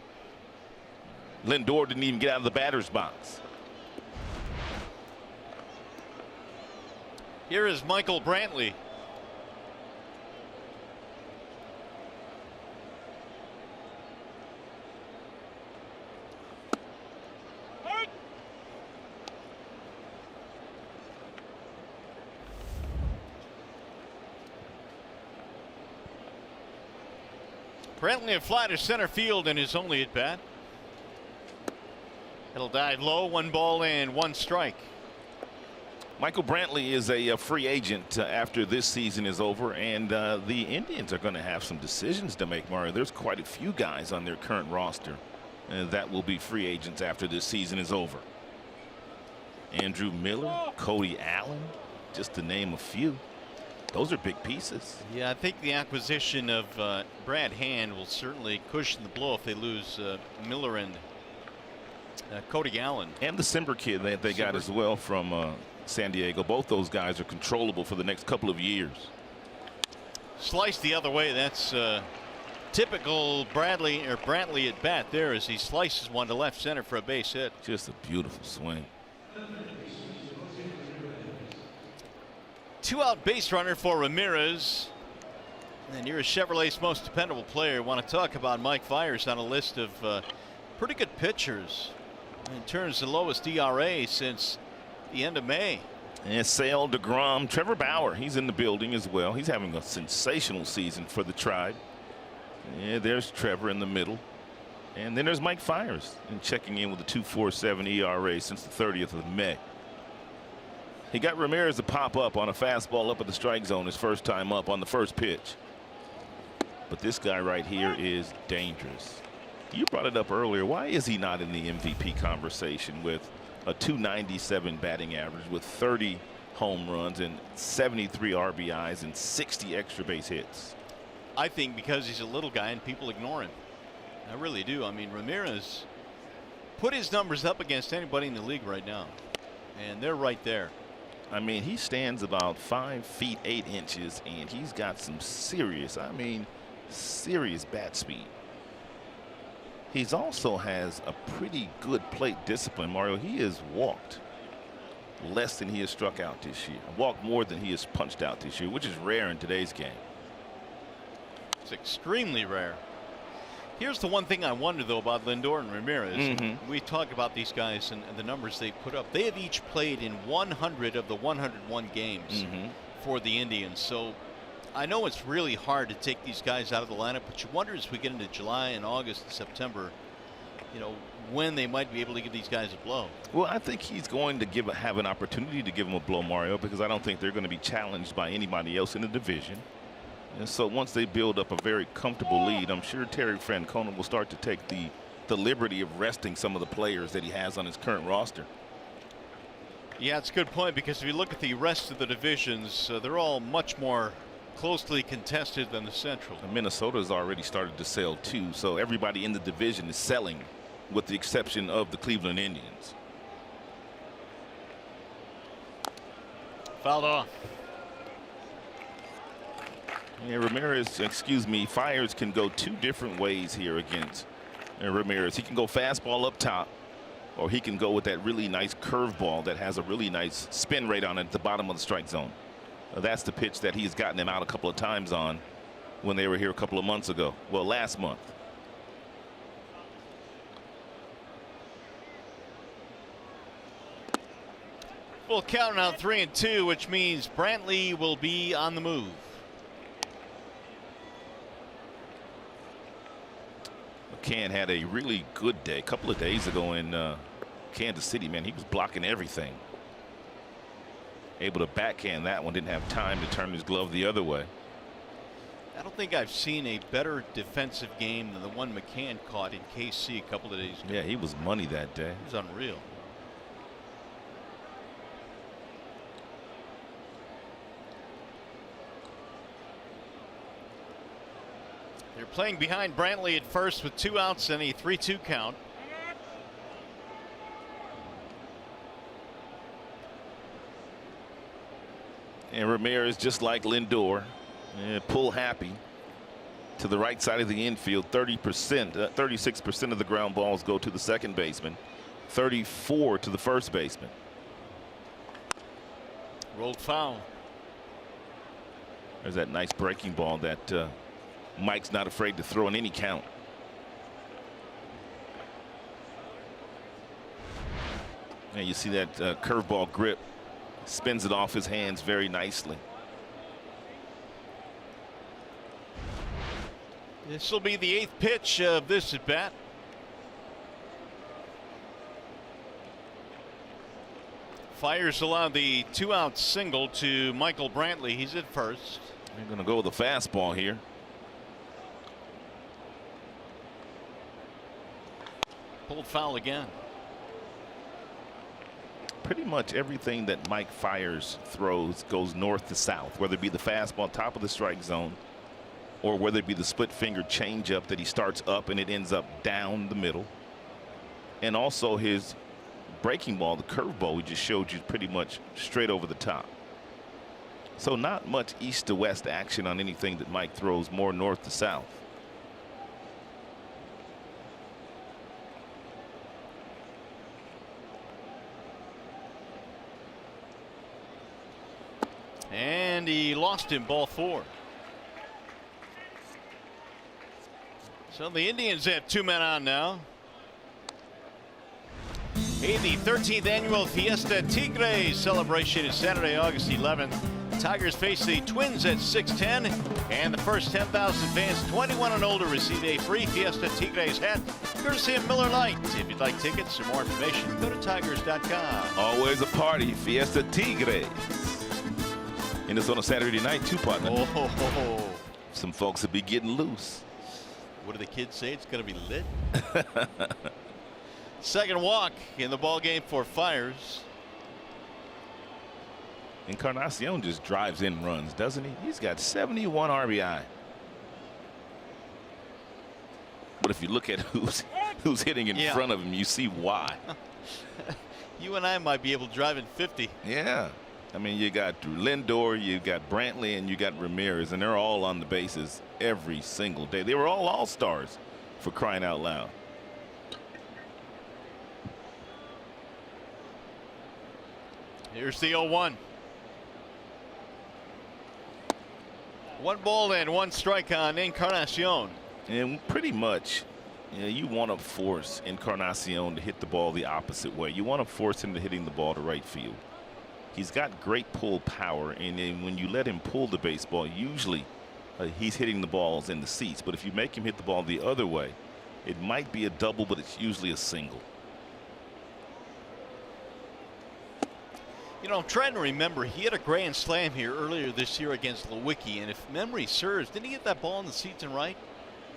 Lindor didn't even get out of the batter's box. Here is Michael Brantley. Brantley a fly to center field in his only at bat. It'll dive low. 1 ball and 1 strike. Michael Brantley is a free agent after this season is over, and the Indians are going to have some decisions to make, Mario. There's quite a few guys on their current roster that will be free agents after this season is over. Andrew Miller, Cody Allen, just to name a few. Those are big pieces. Yeah, I think the acquisition of Brad Hand will certainly cushion the blow if they lose Miller and Cody Allen. And the Cimber kid that they got as well from San Diego. Both those guys are controllable for the next couple of years. Sliced the other way. That's typical Brantley at bat there as he slices one to left center for a base hit. Just a beautiful swing. 2-out base runner for Ramirez. And you're a Chevrolet's most dependable player. I want to talk about Mike Fiers on a list of pretty good pitchers in terms of the lowest ERA since the end of May. And Sale, DeGrom, Trevor Bauer, he's in the building as well. He's having a sensational season for the Tribe. Yeah, there's Trevor in the middle. And then there's Mike Fiers and checking in with a 2.47 ERA since the 30th of May. He got Ramirez to pop up on a fastball up at the strike zone his first time up on the first pitch. But this guy right here is dangerous. You brought it up earlier. Why is he not in the MVP conversation with a .297 batting average with 30 home runs and 73 RBIs and 60 extra base hits? I think because he's a little guy and people ignore him. I really do. I mean, Ramirez put his numbers up against anybody in the league right now, and they're right there. I mean, he stands about 5 feet 8 inches, and he's got some serious, serious bat speed. He's also has a pretty good plate discipline, Mario. He has walked less than he has struck out this year. Walked more than he has punched out this year, which is rare in today's game. It's extremely rare. Here's the one thing I wonder, though, about Lindor and Ramirez. We talk about these guys and the numbers they put up. They have each played in 100 of the 101 games for the Indians. So I know it's really hard to take these guys out of the lineup, but you wonder as we get into July and August and September, you know, when they might be able to give these guys a blow. Well, I think he's going to have an opportunity to give them a blow, Mario, because I don't think they're going to be challenged by anybody else in the division. And so once they build up a very comfortable lead, I'm sure Terry Francona will start to take the liberty of resting some of the players that he has on his current roster. Yeah, it's a good point, because if you look at the rest of the divisions, they're all much more closely contested than the Central. And Minnesota's already started to sell too, so everybody in the division is selling, with the exception of the Cleveland Indians. Fouled off. Yeah, Ramirez, excuse me, Fires can go two different ways here against Ramirez. He can go fastball up top, or he can go with that really nice curveball that has a really nice spin rate on it at the bottom of the strike zone. That's the pitch that he's gotten him out a couple of times on when they were here a couple of months ago. Well, last month. Full count now, 3-2, which means Brantley will be on the move. Mccann had a really good day a couple of days ago in Kansas City. Man, he was blocking everything. Able to backhand that one. Didn't have time to turn his glove the other way. I don't think I've seen a better defensive game than the one Mccann caught in KC a couple of days ago. Yeah, he was money that day. It was unreal. They're playing behind Brantley at first with 2 outs and a 3-2 count. And Ramirez, just like Lindor, pull happy to the right side of the infield. 36% of the ground balls go to the second baseman, 34 to the first baseman. Rolled foul. There's that nice breaking ball that Mike's not afraid to throw in any count. And you see that curveball grip, spins it off his hands very nicely. This will be the 8th pitch of this at bat. Fires allowed the 2-out single to Michael Brantley. He's at first. They're going to go with a fastball here. Pulled foul again. Pretty much everything that Mike Fires throws goes north to south, whether it be the fastball top of the strike zone, or whether it be the split finger changeup that he starts up and it ends up down the middle. And also his breaking ball, the curveball we just showed you, pretty much straight over the top. So not much east to west action on anything that Mike throws, more north to south. And he lost him, ball 4. So the Indians have 2 men on now. Hey, the 13th annual Fiesta Tigres celebration is Saturday, August 11th. Tigers face the Twins at 6:10, and the first 10,000 fans 21 and older receive a free Fiesta Tigres hat, courtesy of Miller Lite. If you'd like tickets or more information, go to tigers.com. Always a party, Fiesta Tigres. And it's on a Saturday night too, partner. Oh. Some folks will be getting loose. What do the kids say? It's going to be lit. Second walk in the ball game for Fires. Encarnacion just drives in runs, doesn't he? He's got 71 RBI. But if you look at who's hitting in front of him, you see why. You and I might be able to drive in 50. Yeah. I mean, you got Lindor, you got Brantley, and you got Ramirez, and they're all on the bases every single day. They were all stars, for crying out loud. Here's the 0-1. 1 ball and 1 strike on Encarnacion. And pretty much, you want to force Encarnacion to hit the ball the opposite way. You want to force him to hitting the ball to right field. He's got great pull power, and then when you let him pull the baseball, usually he's hitting the balls in the seats. But if you make him hit the ball the other way, it might be a double, but it's usually a single. You know, I'm trying to remember. He had a grand slam here earlier this year against Lewicki, and if memory serves, didn't he get that ball in the seats and right?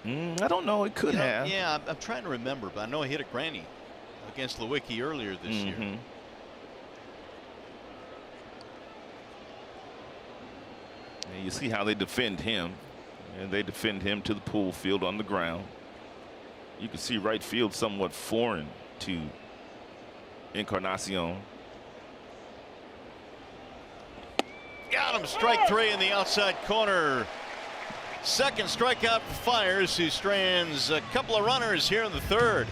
I don't know. It could have. Yeah, I'm trying to remember, but I know he hit a granny against Lewicki earlier this year. And you see how they defend him, and they defend him to the pool field on the ground. You can see right field somewhat foreign to Encarnacion. Got him, strike 3 in the outside corner. Second strikeout for Fiers, who strands a couple of runners here in the third.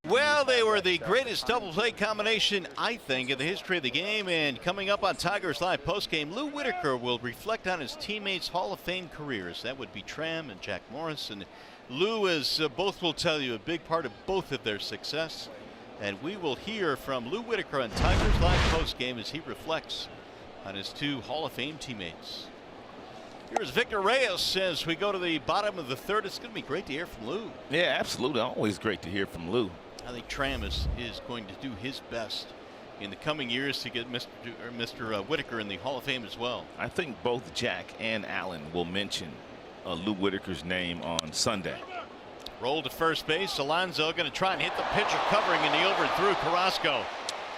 Well, they were the greatest double play combination, I think, in the history of the game. And coming up on Tigers Live postgame, Lou Whitaker will reflect on his teammates' Hall of Fame careers. That would be Tram and Jack Morris. And Lou, as both will tell you, a big part of both of their success. And we will hear from Lou Whitaker on Tigers Live postgame as he reflects on his two Hall of Fame teammates. Here's Victor Reyes as we go to the bottom of the third. It's going to be great to hear from Lou. Yeah, absolutely. Always great to hear from Lou. I think Tram is going to do his best in the coming years to get Mr. Whitaker in the Hall of Fame as well. I think both Jack and Allen will mention Lou Whitaker's name on Sunday. Roll to first base. Alonso going to try and hit the pitcher covering, and he overthrew Carrasco.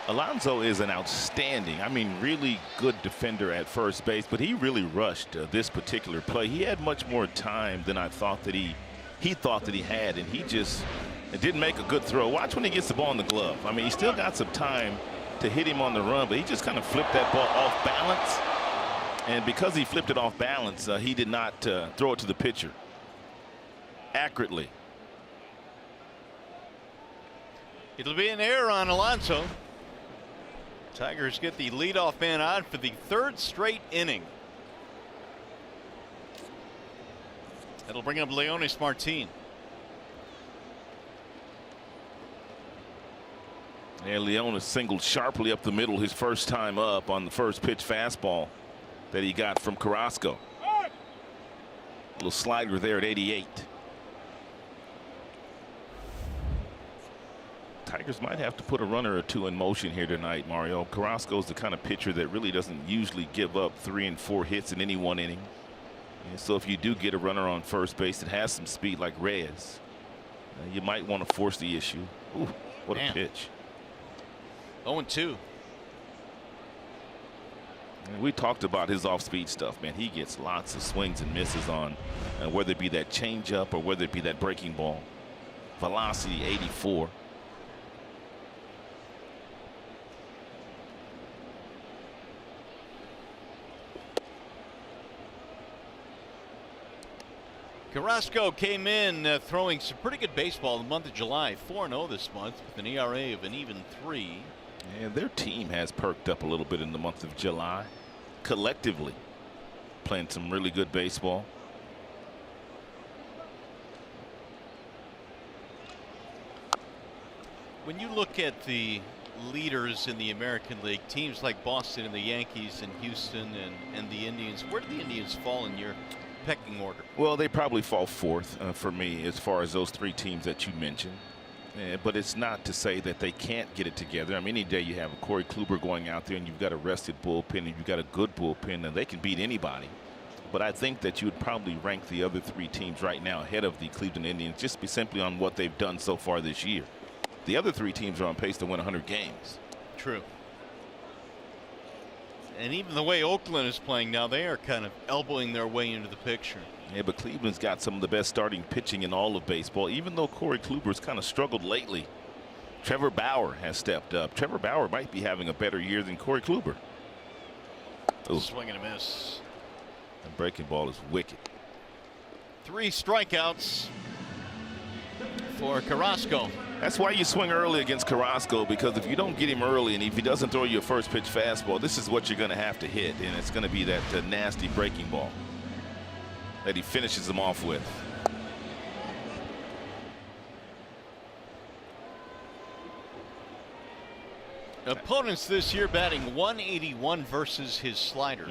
Alonso is an outstanding, really good defender at first base, but he really rushed this particular play. He had much more time than I thought that he thought that he had, and he just didn't make a good throw. Watch when he gets the ball in the glove. He still got some time to hit him on the run, but he just kind of flipped that ball off balance. And because he flipped it off balance, he did not throw it to the pitcher accurately. It'll be an error on Alonso. Tigers get the leadoff man on for the third straight inning. That'll bring up Leonis Martin. And Leonis singled sharply up the middle his first time up on the first pitch fastball that he got from Carrasco. Little slider there at 88. Tigers might have to put a runner or two in motion here tonight, Mario. Carrasco's the kind of pitcher that really doesn't usually give up 3 and 4 hits in any one inning. And so if you do get a runner on first base that has some speed like Reyes, you might want to force the issue. Ooh, what a pitch. 0-2. And we talked about his off-speed stuff, man. He gets lots of swings and misses on, whether it be that changeup or whether it be that breaking ball. Velocity 84. Carrasco came in throwing some pretty good baseball in the month of July. 4-0 this month with an ERA of an even 3. And their team has perked up a little bit in the month of July. Collectively playing some really good baseball. When you look at the leaders in the American League, teams like Boston and the Yankees and Houston and the Indians, where do the Indians fall in your pecking order? Well, they probably fall fourth for me as far as those three teams that you mentioned. But it's not to say that they can't get it together. I mean, any day you have a Corey Kluber going out there and you've got a rested bullpen and you've got a good bullpen, and they can beat anybody. But I think that you would probably rank the other three teams right now ahead of the Cleveland Indians, just simply on what they've done so far this year. The other three teams are on pace to win 100 games. True. And even the way Oakland is playing now, they are kind of elbowing their way into the picture. Yeah, but Cleveland's got some of the best starting pitching in all of baseball, even though Corey Kluber's kind of struggled lately. Trevor Bauer has stepped up. Trevor Bauer might be having a better year than Corey Kluber. Ooh. Swing and a miss. The breaking ball is wicked. 3 strikeouts for Carrasco. That's why you swing early against Carrasco, because if you don't get him early and if he doesn't throw you a first pitch fastball, this is what you're going to have to hit, and it's going to be that nasty breaking ball that he finishes them off with. Opponents this year batting 181 versus his slider.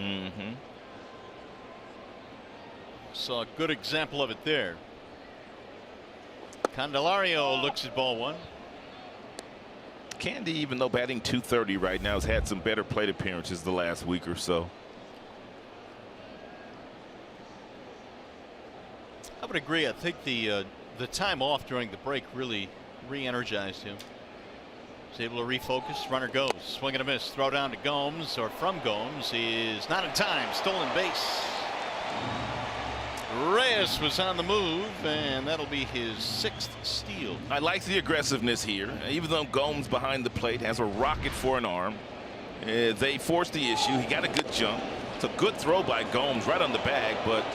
Saw a good example of it there. Candelario looks at ball 1. Candy, even though batting .230 right now, has had some better plate appearances the last week or so. I would agree. I think the time off during the break really re-energized him. He's able to refocus. Runner goes. Swing and a miss. Throw down to Gomes, or from Gomes. He is not in time. Stolen base. Reyes was on the move, and that'll be his 6th steal. I like the aggressiveness here. Even though Gomes behind the plate has a rocket for an arm, they forced the issue. He got a good jump. It's a good throw by Gomes right on the bag, but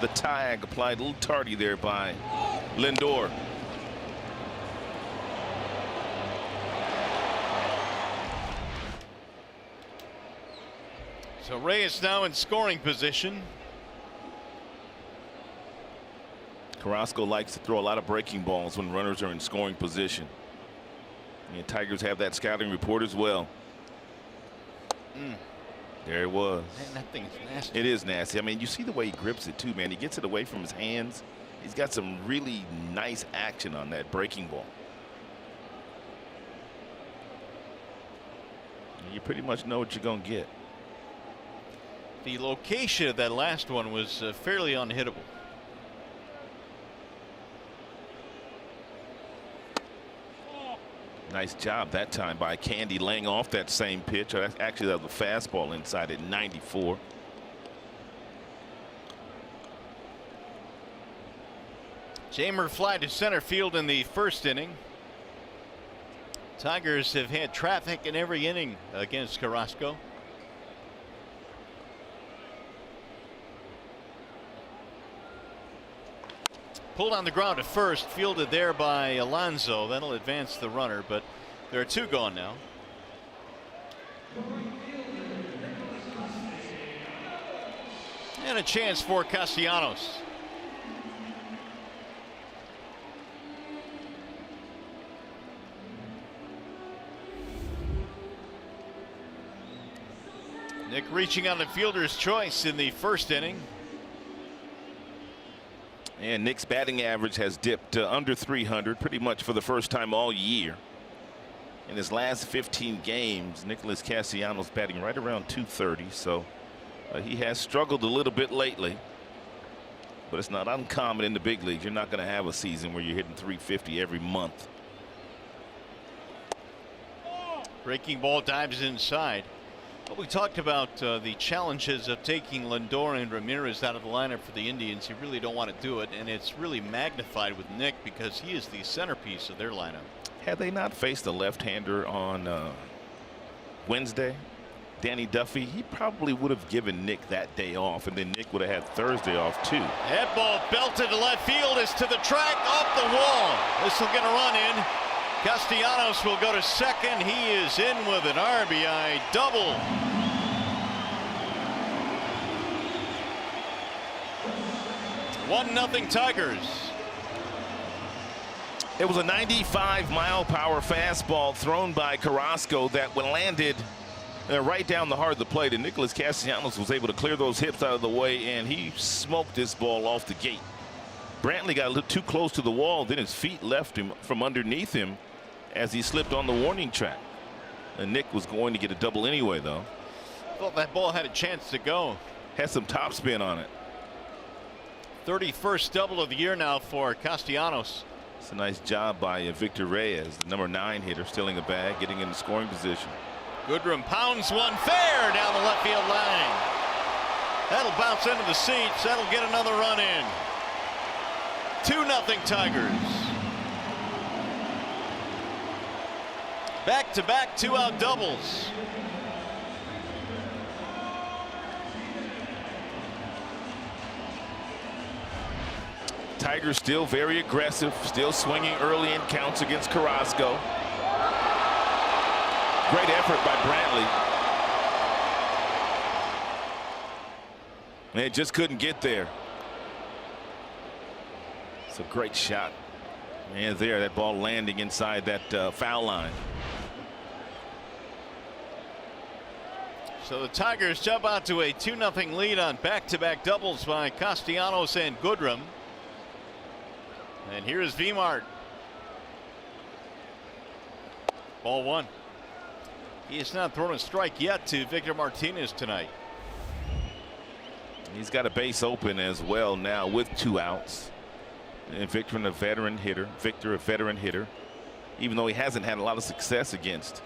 the tag applied a little tardy there by Lindor. So Reyes now in scoring position. Carrasco likes to throw a lot of breaking balls when runners are in scoring position. And Tigers have that scouting report as well. There it was. Man, that thing's nasty. It is nasty. I mean, you see the way he grips it too, man. He gets it away from his hands. He's got some really nice action on that breaking ball. You pretty much know what you're going to get. The location of that last one was fairly unhittable. Nice job that time by Candy laying off that same pitch. Actually, that was a fastball inside at 94. Cimber fly to center field in the 1st inning. Tigers have had traffic in every inning against Carrasco. Pulled on the ground to first, fielded there by Alonso. That'll advance the runner, but there are 2 gone now. And a chance for Castellanos. Nick reaching on the fielder's choice in the 1st inning. And Nick's batting average has dipped under 300 pretty much for the first time all year. In his last 15 games, Nicholas Castellanos batting right around 230. So he has struggled a little bit lately. But it's not uncommon in the big leagues. You're not going to have a season where you're hitting 350 every month. Breaking ball dives inside. Well, we talked about the challenges of taking Lindor and Ramirez out of the lineup for the Indians. You really don't want to do it, and it's really magnified with Nick because he is the centerpiece of their lineup. Had they not faced a left-hander on Wednesday, Danny Duffy, he probably would have given Nick that day off, and then Nick would have had Thursday off too. That ball belted to left field, is to the track, off the wall. This will get a run in. Castellanos will go to second. He is in with an RBI double. It was a 95-mile-per-hour fastball thrown by Carrasco that landed right down the heart of the plate, and Nicholas Castellanos was able to clear those hips out of the way, and he smoked this ball off the gate. Brantley got a little too close to the wall, then his feet left him from underneath him as he slipped on the warning track. And Nick was going to get a double anyway, though. Thought that ball had a chance to go. Had some topspin on it. 31st double of the year now for Castellanos. It's a nice job by Victor Reyes, the number 9 hitter, stealing a bag, getting in the scoring position. Goodrum pounds one fair down the left field line. That'll bounce into the seats. That'll get another run in. 2-0 Tigers. Back-to-back 2-out doubles. Tigers still very aggressive, still swinging early in counts against Carrasco. Great effort by Brantley. And it just couldn't get there. It's a great shot. And there, that ball landing inside that foul line. So the Tigers jump out to a 2-0 lead on back-to-back doubles by Castellanos and Goodrum. And here's Vmart. Ball 1. He has not thrown a strike yet to Victor Martinez tonight. He's got a base open as well now with 2 outs. And Victor, a veteran hitter. Victor, a veteran hitter. Even though he hasn't had a lot of success against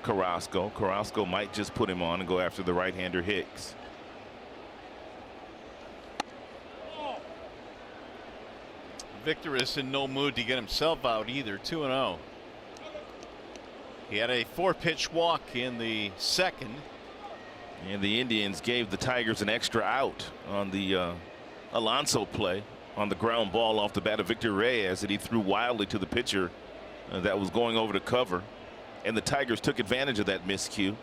Carrasco. Carrasco might just put him on and go after the right-hander Hicks. Victor is in no mood to get himself out either. 2-0. He had a 4-pitch walk in the second. And the Indians gave the Tigers an extra out on the Alonso play on the ground ball off the bat of Victor Reyes that he threw wildly to the pitcher that was going over to cover. And the Tigers took advantage of that miscue.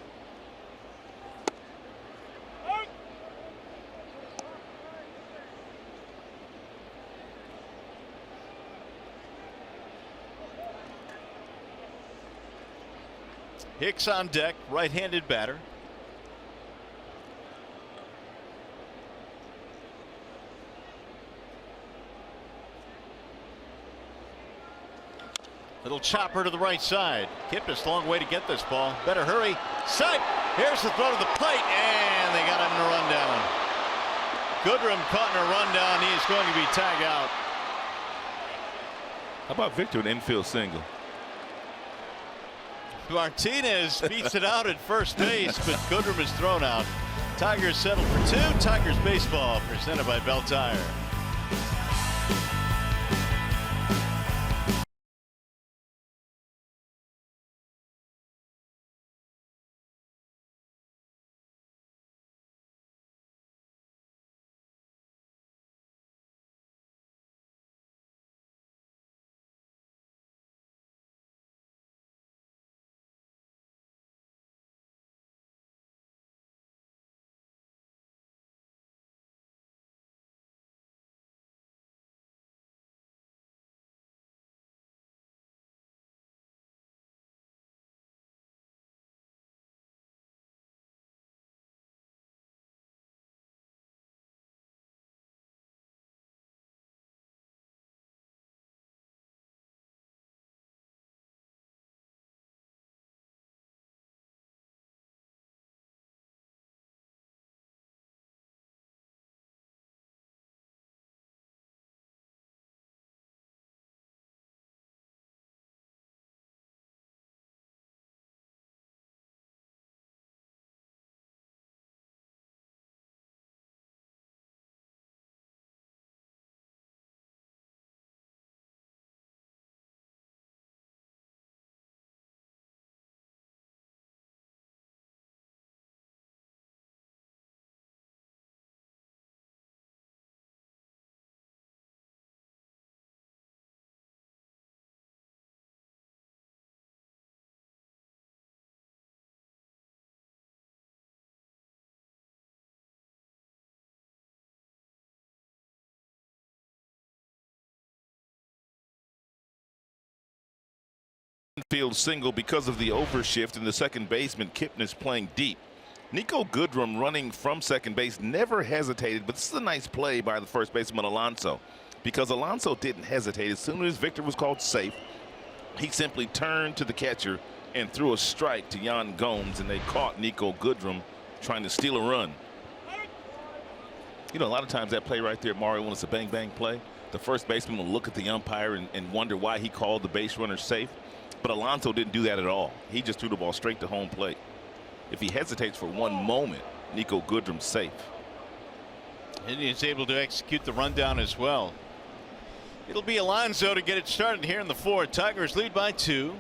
Hicks on deck, right-handed batter. Little chopper to the right side. Kipnis, long way to get this ball. Better hurry. Sight. Here's the throw to the plate, and they got him in a rundown. Goodrum caught in a rundown. He is going to be tagged out. How about Victor, an infield single? Martinez beats it out at first base, but Goodrum is thrown out. Tigers settled for 2. Tigers baseball presented by Bell Tire. field single because of the overshift and the second baseman Kipnis playing deep. Nico Goodrum running from second base never hesitated, but this is a nice play by the first baseman Alonso, because Alonso didn't hesitate. As soon as Victor was called safe, he simply turned to the catcher and threw a strike to Yan Gomes, and they caught Nico Goodrum trying to steal a run. You know, a lot of times that play right there, Mario, when it's a bang-bang play, the first baseman will look at the umpire and wonder why he called the base runner safe. But Alonso didn't do that at all. He just threw the ball straight to home plate. If he hesitates for one moment, Nico Goodrum's safe. And he's able to execute the rundown as well. It'll be Alonso to get it started here in the fourth. Tigers lead by 2.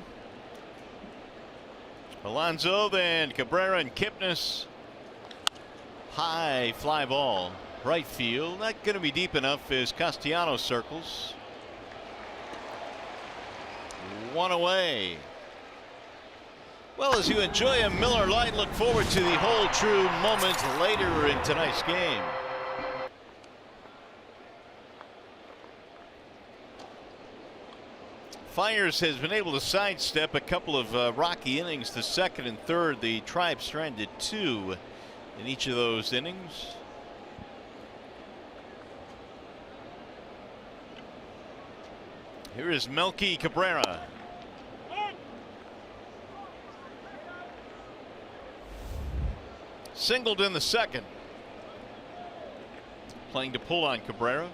Alonso, then Cabrera and Kipnis. High fly ball. Right field. Not going to be deep enough as Castellanos circles. 1 away. Well, as you enjoy a Miller Lite, look forward to the whole true moment later in tonight's game. Fires has been able to sidestep a couple of rocky innings. The second and third, the Tribe stranded 2 in each of those innings. Here is Melky Cabrera. Singled in the second. Playing to pull on Cabrera.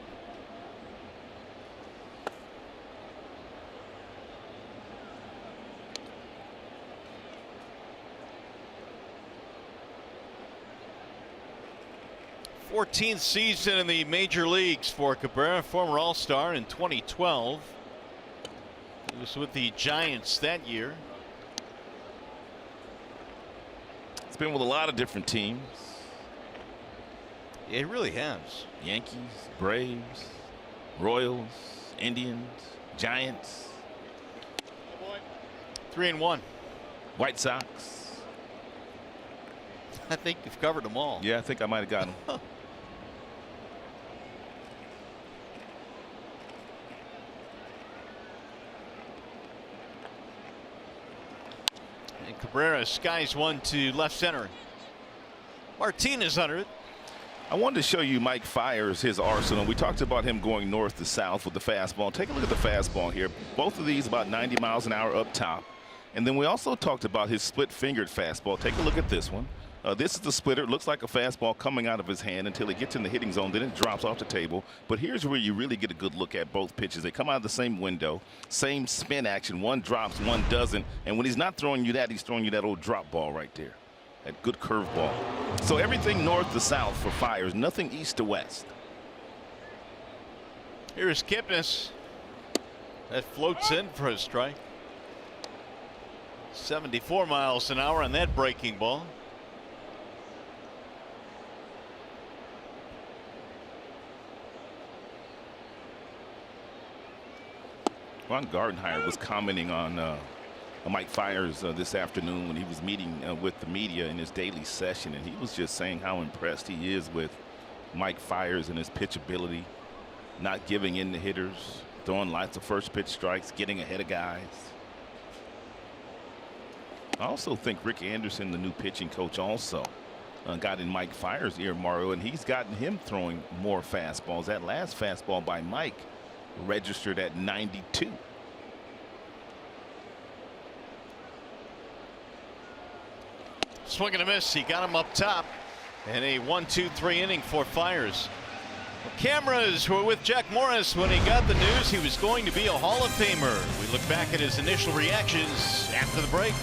th season in the major leagues for Cabrera, former All-Star in 2012. He was with the Giants that year. It's been with a lot of different teams. It really has. Yankees, Braves, Royals, Indians, Giants. 3-1. White Sox. I think you've covered them all. Yeah, I think I might have gotten them. And Cabrera skies one to left center. Martinez under it. I wanted to show you Mike Fiers, his arsenal. We talked about him going north to south with the fastball. Take a look at the fastball here. Both of these about 90 miles an hour up top. And then we also talked about his split-fingered fastball. Take a look at this one. This is the splitter. It looks like a fastball coming out of his hand until it gets in the hitting zone. Then it drops off the table. But here's where you really get a good look at both pitches. They come out of the same window, same spin action. One drops, one doesn't. And when he's not throwing you that, he's throwing you that old drop ball right there. That good curveball. So everything north to south for Fiers, nothing east to west. Here's Kipnis. That floats in for a strike. 74 miles an hour on that breaking ball. Ron Gardenhire was commenting on Mike Fiers this afternoon when he was meeting with the media in his daily session, and he was just saying how impressed he is with Mike Fiers and his pitchability, not giving in to hitters, throwing lots of first pitch strikes, getting ahead of guys. I also think Rick Anderson, the new pitching coach, also got in Mike Fiers' ear, Mario, and he's gotten him throwing more fastballs. That last fastball by Mike registered at 92. Swing and a miss. He got him up top. And a 1-2-3 inning for Fiers. Cameras were with Jack Morris when he got the news he was going to be a Hall of Famer. We look back at his initial reactions after the break.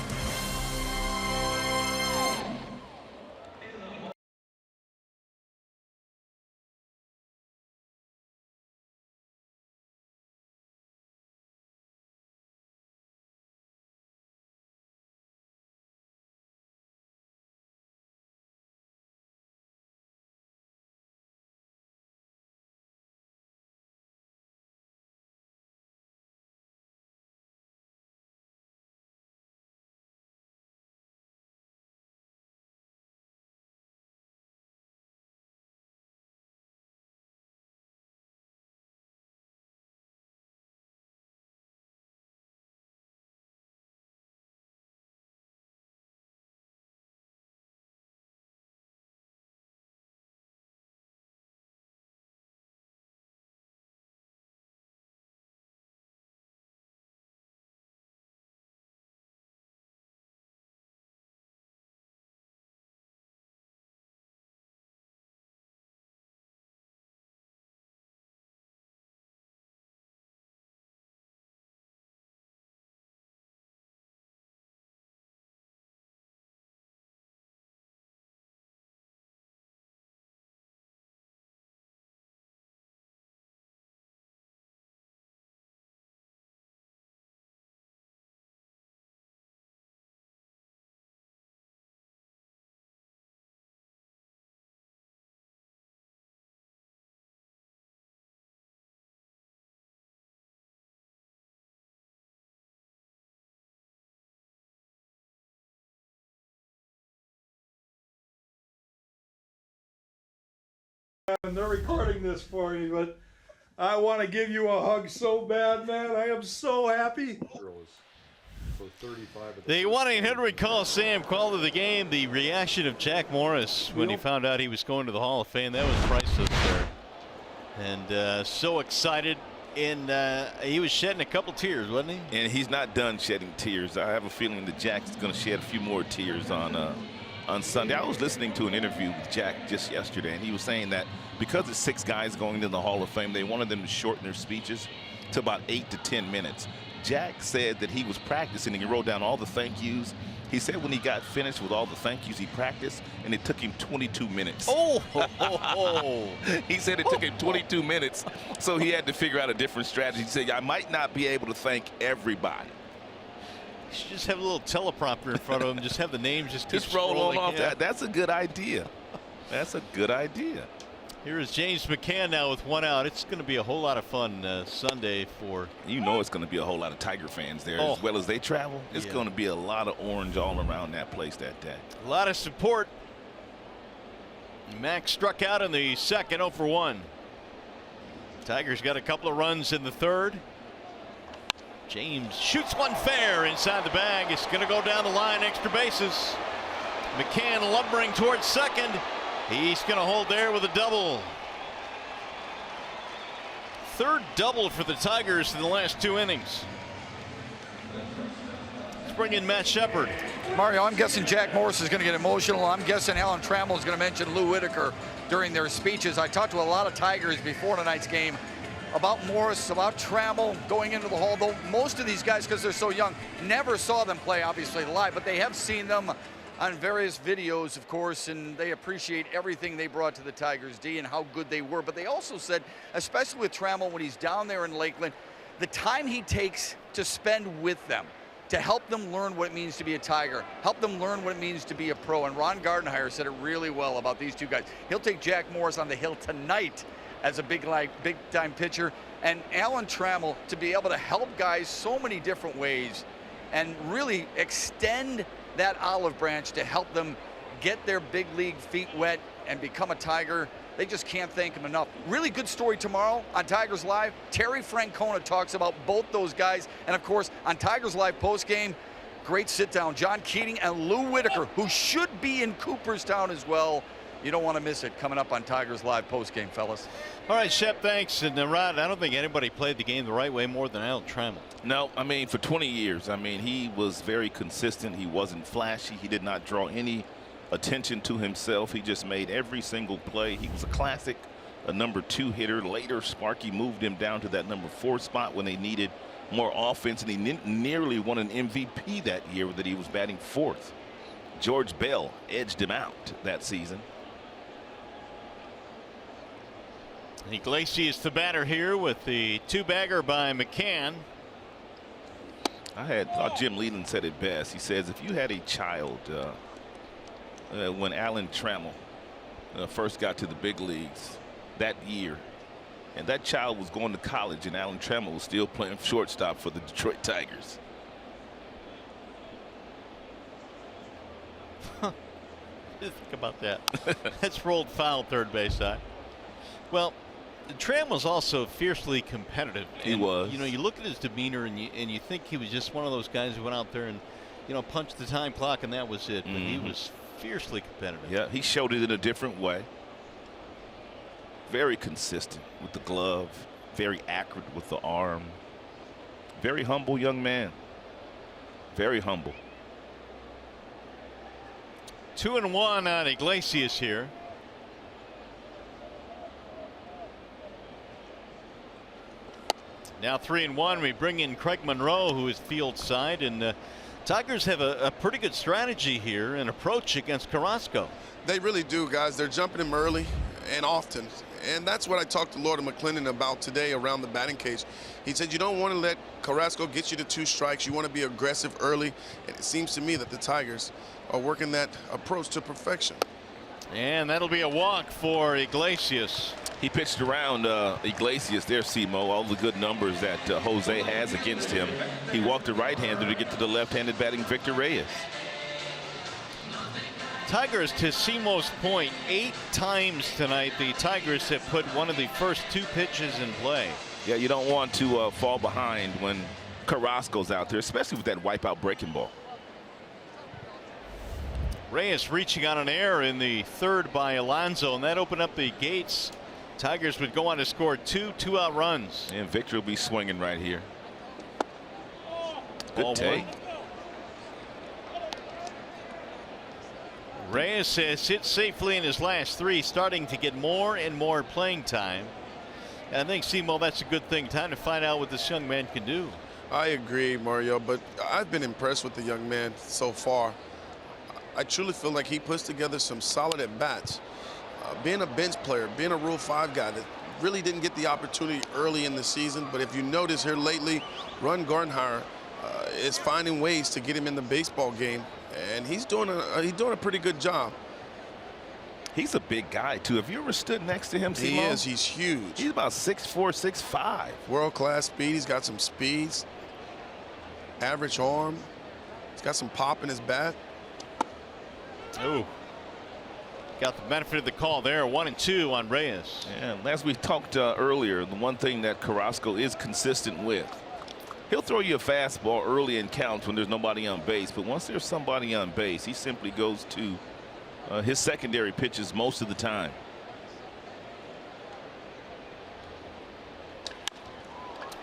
and they're recording this for me, but I want to give you a hug so bad, man. I am so happy. The 1-800 Coliseum call of the game. The reaction of Jack Morris when he found out he was going to the Hall of Fame, that was priceless there. And so excited. And he was shedding a couple tears, wasn't he? And he's not done shedding tears. I have a feeling that Jack's going to shed a few more tears on Sunday. I was listening to an interview with Jack just yesterday, and he was saying that because it's 6 guys going into the Hall of Fame, they wanted them to shorten their speeches to about 8 to 10 minutes. Jack said that he was practicing and he wrote down all the thank yous. He said when he got finished with all the thank yous, he practiced, and it took him 22 minutes. Oh! He said it took him 22 minutes, so he had to figure out a different strategy. He said, I might not be able to thank everybody. You should just have a little teleprompter in front of him. Just have the names just roll on off. Yeah. That's a good idea. That's a good idea. Here is James Mccann now with 1 out. It's going to be a whole lot of fun Sunday for. You know it's going to be a whole lot of Tiger fans there as well as they travel. It's going to be a lot of orange all around that place that day. A lot of support. Max struck out in the second, 0 for 1. Tigers got a couple of runs in the third. James shoots one fair inside the bag. It's going to go down the line, extra bases. Mccann lumbering towards second. He's going to hold there with a double. Third double for the Tigers in the last 2 innings. Let's bring in Matt Shepard. Mario, I'm guessing Jack Morris is going to get emotional. I'm guessing Alan Trammell is going to mention Lou Whitaker during their speeches. I talked to a lot of Tigers before tonight's game about Morris, about Trammell going into the Hall, though most of these guys, because they're so young, never saw them play, obviously, live, but they have seen them on various videos, of course, and they appreciate everything they brought to the Tigers D and how good they were. But they also said, especially with Trammell when he's down there in Lakeland, the time he takes to spend with them, to help them learn what it means to be a Tiger, help them learn what it means to be a pro. And Ron Gardenhire said it really well about these 2 guys. He'll take Jack Morris on the hill tonight as a big-time pitcher, and Alan Trammell to be able to help guys so many different ways and really extend that olive branch to help them get their big league feet wet and become a Tiger. They just can't thank him enough. Really good story tomorrow on Tigers Live. Terry Francona talks about both those guys. And of course, on Tigers Live postgame, great sit down. John Keating and Lou Whitaker, who should be in Cooperstown as well. You don't want to miss it coming up on Tigers Live postgame, fellas. All right, Shep, thanks. And Rod, I don't think anybody played the game the right way more than Alan Trammell. No, I mean, for 20 years, I mean, he was very consistent. He wasn't flashy. He did not draw any attention to himself. He just made every single play. He was a classic, a number 2 hitter. Later, Sparky moved him down to that number 4 spot when they needed more offense, and he nearly won an MVP that year that he was batting 4th. George Bell edged him out that season. Iglesias the batter here with the 2-bagger by Mccann. I thought Jim Leland said it best. He says if you had a child when Alan Trammell first got to the big leagues that year, and that child was going to college and Alan Trammell was still playing shortstop for the Detroit Tigers. Think about that. That's rolled foul third base side. Well, Trammell's also fiercely competitive. He was. You know, you look at his demeanor and you think he was just one of those guys who went out there and, you know, punched the time clock and that was it. But he was fiercely competitive. Yeah, he showed it in a different way. Very consistent with the glove, very accurate with the arm. Very humble young man. Very humble. 2-1 on Iglesias here. Now 3-1. We bring in Craig Monroe, who is field side, and Tigers have a pretty good strategy here and approach against Carrasco. They really do, guys. They're jumping him early and often. And that's what I talked to Lord McClendon about today around the batting cage. He said you don't want to let Carrasco get you to 2 strikes. You want to be aggressive early. And it seems to me that the Tigers are working that approach to perfection. And that'll be a walk for Iglesias. He pitched around Iglesias there, Simo, all the good numbers that Jose has against him. He walked the right-hander to get to the left-handed batting Victor Reyes. Tigers, to Simo's point, 8 times tonight the Tigers have put one of the first 2 pitches in play. Yeah, you don't want to fall behind when Carrasco's out there, especially with that wipeout breaking ball. Reyes reaching on an error in the 3rd by Alonso, and that opened up the gates. Tigers would go on to score 2 2-out runs. And Victor will be swinging right here. Good take. Reyes has hit safely in his last 3, starting to get more and more playing time. And I think, Simo, that's a good thing. Time to find out what this young man can do. I agree, Mario, but I've been impressed with the young man so far. I truly feel like he puts together some solid at-bats. Being a bench player, being a Rule 5 guy that really didn't get the opportunity early in the season, but if you notice here lately, Ron Gardenhire is finding ways to get him in the baseball game, and he's doing a pretty good job. He's a big guy, too. Have you ever stood next to him, Simo? He is. He's huge. He's about 6'4", 6'5". World-class speed. He's got some speeds. Average arm. He's got some pop in his bat. Oh. Got the benefit of the call there. 1-2 on Reyes. Yeah, as we talked earlier, the one thing that Carrasco is consistent with, he'll throw you a fastball early in counts when there's nobody on base, but once there's somebody on base, he simply goes to his secondary pitches most of the time.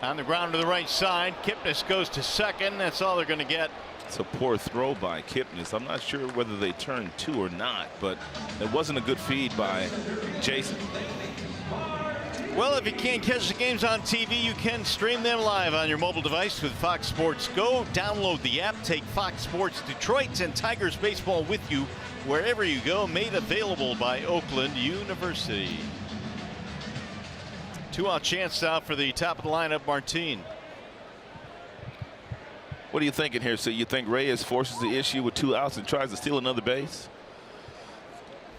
On the ground to the right side, Kipnis goes to second. That's all they're going to get. It's a poor throw by Kipnis. I'm not sure whether they turned 2 or not, but it wasn't a good feed by Jason. Well, if you can't catch the games on TV, you can stream them live on your mobile device with Fox Sports Go. Download the app, take Fox Sports Detroit and Tigers baseball with you wherever you go. Made available by Oakland University. 2-out chance now for the top of the lineup, Martin. What are you thinking here? So you think Reyes forces the issue with 2 outs and tries to steal another base?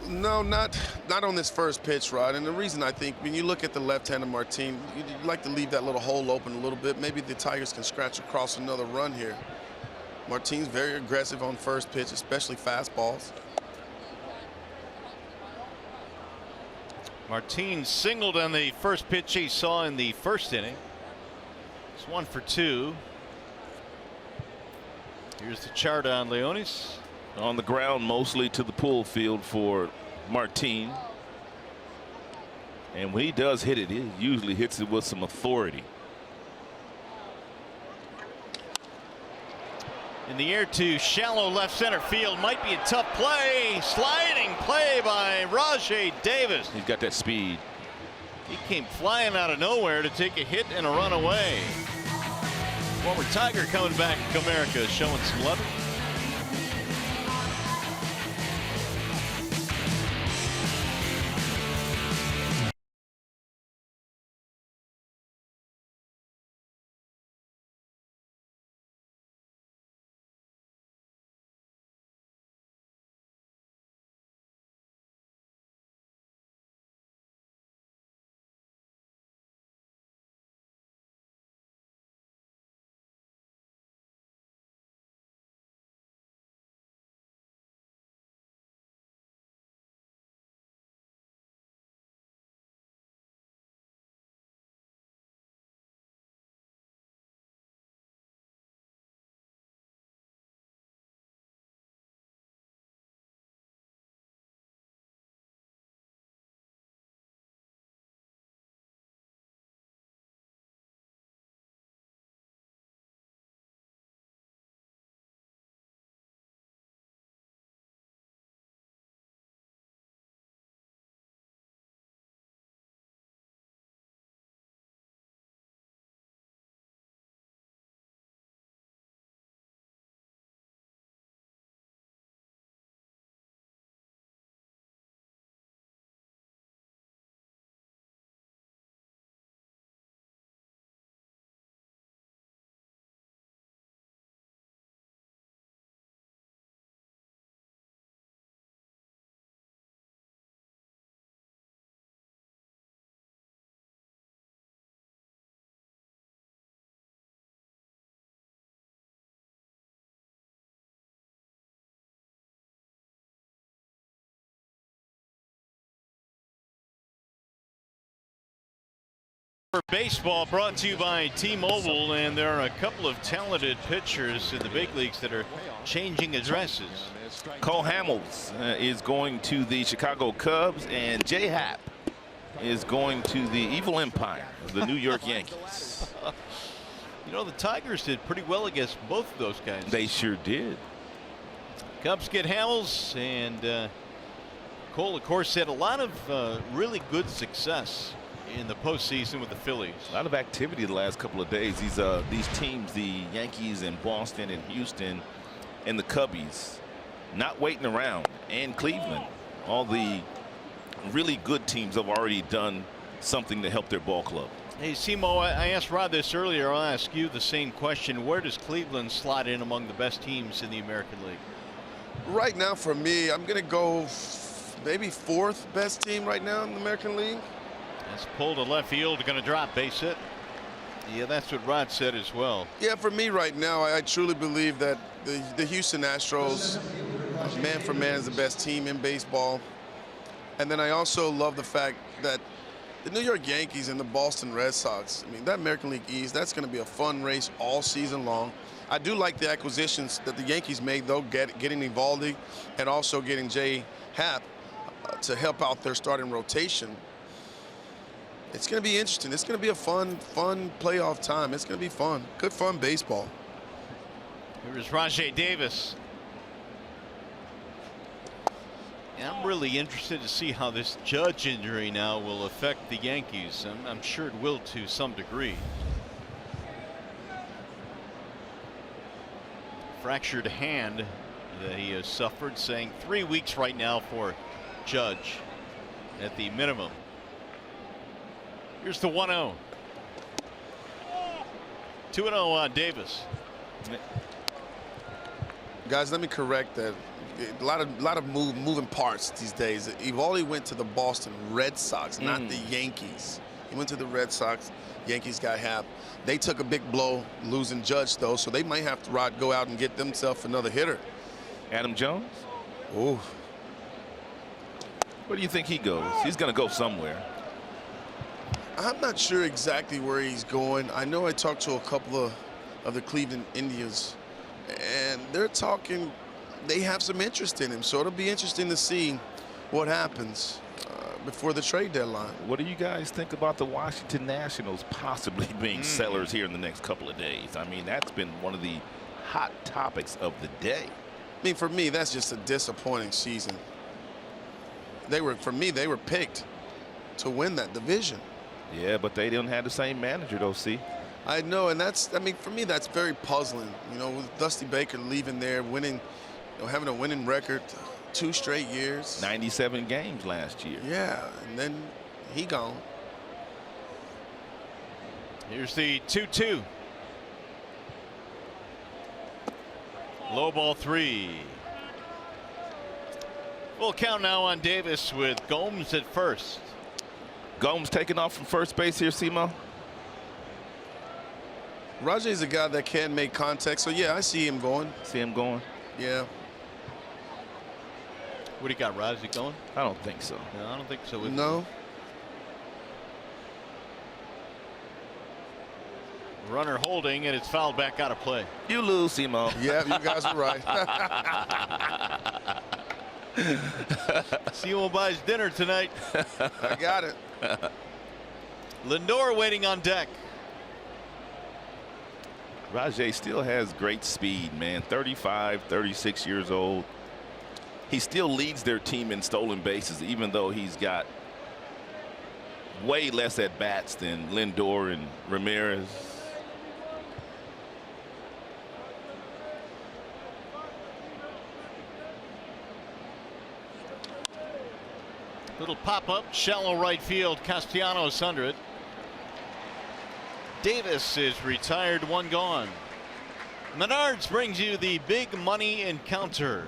No, not on this first pitch, Rod. And the reason I think, when you look at the left-handed Martin, you'd like to leave that little hole open a little bit. Maybe the Tigers can scratch across another run here. Martin's very aggressive on first pitch, especially fastballs. Martin singled on the first pitch he saw in the 1st inning. It's 1 for 2. Here's the chart on Leonis. On the ground, mostly to the pull field for Martin. And when he does hit it, he usually hits it with some authority. In the air to shallow left center field. Might be a tough play. Sliding play by Rajai Davis. He's got that speed. He came flying out of nowhere to take a hit and a run away. Former Tiger coming back to America, showing some love. Baseball brought to you by T-Mobile, and there are a couple of talented pitchers in the big leagues that are changing addresses. Cole Hamels is going to the Chicago Cubs, and J. Happ is going to the evil empire of the New York Yankees. You know, the Tigers did pretty well against both of those guys. They sure did. Cubs get Hamels, and Cole, of course, had a lot of really good success in the postseason with the Phillies. A lot of activity the last couple of days. These teams, the Yankees and Boston and Houston and the Cubbies, not waiting around, and Cleveland. All the really good teams have already done something to help their ball club. Hey, Simo, I asked Rod this earlier. I'll ask you the same question. Where does Cleveland slot in among the best teams in the American League? Right now, for me, I'm going to go maybe fourth best team right now in the American League. That's pulled to left field, going to drop, base hit. Yeah, that's what Rod said as well. Yeah, for me right now, I truly believe that the Houston Astros, man for man, is the best team in baseball. And then I also love the fact that the New York Yankees and the Boston Red Sox, I mean, that American League East, that's going to be a fun race all season long. I do like the acquisitions that the Yankees made, though, getting Evaldi and also getting J. Happ to help out their starting rotation. It's going to be interesting. It's going to be a fun playoff time. It's going to be fun. Good fun baseball. Here's Rajai Davis. And I'm really interested to see how this Judge injury now will affect the Yankees. I'm sure it will to some degree. Fractured hand that he has suffered, saying 3 weeks right now for Judge at the minimum. Here's the 1-0. 2-0 on Davis. Guys, let me correct that. A lot of moving parts these days. Evaldi went to the Boston Red Sox, not the Yankees. He went to the Red Sox. Yankees got Happ. They took a big blow losing Judge, though, so they might have to go out and get themselves another hitter. Adam Jones? Ooh. Where do you think he goes? He's going to go somewhere. I'm not sure exactly where he's going. I know I talked to a couple of the Cleveland Indians, and they're talking, they have some interest in him. So it'll be interesting to see what happens before the trade deadline. What do you guys think about the Washington Nationals possibly being sellers here in the next couple of days? I mean, that's been one of the hot topics of the day. I mean, for me, that's just a disappointing season. For me, they were picked to win that division. Yeah, but they didn't have the same manager, though, see? I know, and I mean, for me, that's very puzzling. You know, with Dusty Baker leaving there, winning, having a winning record 2 straight years. 97 games last year. Yeah, and then he gone. Here's the 2-2. Low ball 3. Full count now on Davis with Gomes at first. Gomes taking off from first base here, Simo. Rajai's a guy that can make contact, so yeah, I see him going. See him going? Yeah. What do you got, Raj? Is he going? I don't think so. No, I don't think so. No. Runner holding, and it's fouled back out of play. You lose, Simo. Yeah, you guys are right. Simo buys dinner tonight. I got it. Lindor waiting on deck. Rajai still has great speed, man. 35, 36 years old. He still leads their team in stolen bases, even though he's got way less at bats than Lindor and Ramirez. Little pop-up, shallow right field. Castellanos under it. Davis is retired, 1 gone. Menards brings you the big money encounter.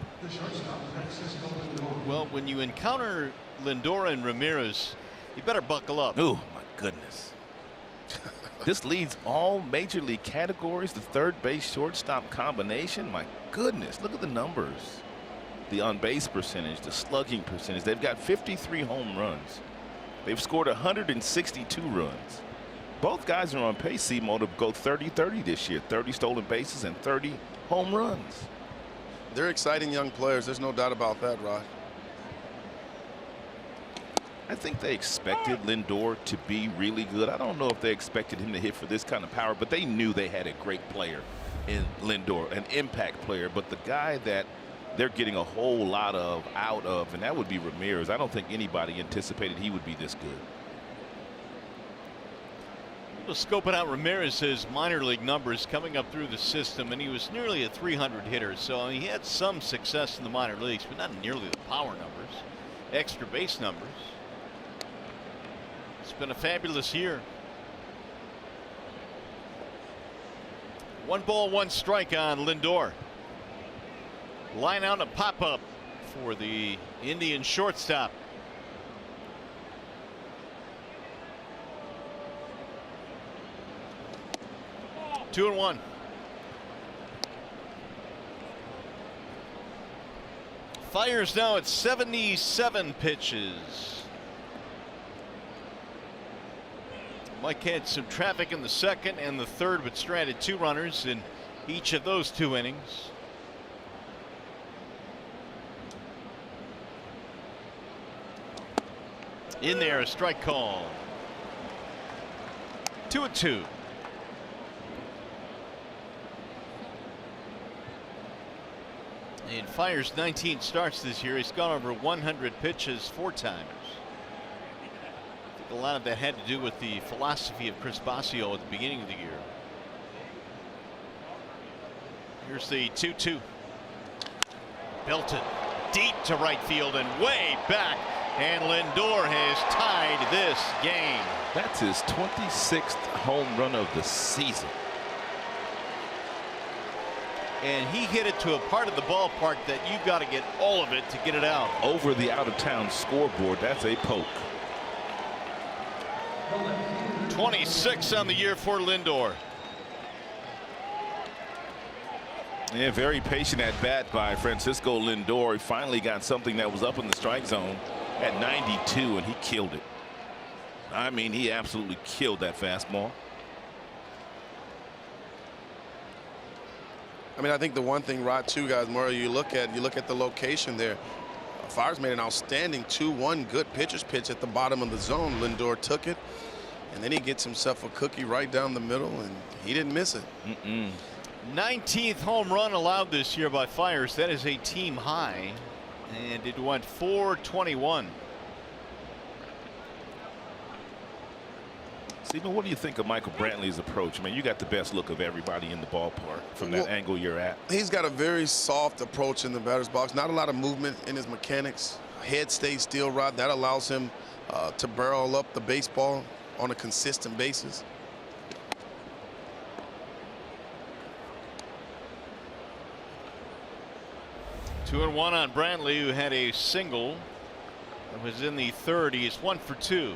Well, when you encounter Lindor and Ramirez, you better buckle up. Oh, my goodness. This leads all major league categories. The third base shortstop combination. My goodness, look at the numbers. The on-base percentage, the slugging percentage. They've got 53 home runs. They've scored 162 runs. Both guys are on pace, Simo, to go 30-30 this year. 30 stolen bases and 30 home runs. They're exciting young players. There's no doubt about that, Rod. I think they expected Lindor to be really good. I don't know if they expected him to hit for this kind of power, but they knew they had a great player in Lindor, an impact player. But the guy that they're getting a whole lot out of, and that would be Ramirez. I don't think anybody anticipated he would be this good. Well, scoping out Ramirez's minor league numbers coming up through the system, and he was nearly a 300 hitter. So I mean, he had some success in the minor leagues, but not nearly the power numbers, extra base numbers. It's been a fabulous year. 1 ball, 1 strike on Lindor. Line out and a pop up for the Indian shortstop. Two and one. Fires now at 77 pitches. Mike had some traffic in the second and the third, but stranded 2 runners in each of those 2 innings. In there, a strike call. 2-2. And Fires 19 starts this year. He's gone over 100 pitches 4 times. I think a lot of that had to do with the philosophy of Chris Basio at the beginning of the year. Here's the 2-2. Belted deep to right field and way back. And Lindor has tied this game. That's his 26th home run of the season. And he hit it to a part of the ballpark that you've got to get all of it to get it out. Over the out-of-town scoreboard. That's a poke. 26 on the year for Lindor. Yeah, very patient at bat by Francisco Lindor. He finally got something that was up in the strike zone at 92, and he killed it. I mean, he absolutely killed that fastball. I mean, I think the one thing, Rod, too, guys, Monroe, you look at the location there. Fires made an outstanding 2-1 good pitcher's pitch at the bottom of the zone. Lindor took it, and then he gets himself a cookie right down the middle, and he didn't miss it. 19th home run allowed this year by Fires. That is a team high, and it went 421. Stephen, what do you think of Michael Brantley's approach? I mean, you got the best look of everybody in the ballpark from that angle you're at. He's got a very soft approach in the batter's box. Not a lot of movement in his mechanics. Head stays still, Rod. That allows him to barrel up the baseball on a consistent basis. Two and one on Brantley, who had a single. It was in the third. He's 1 for 2.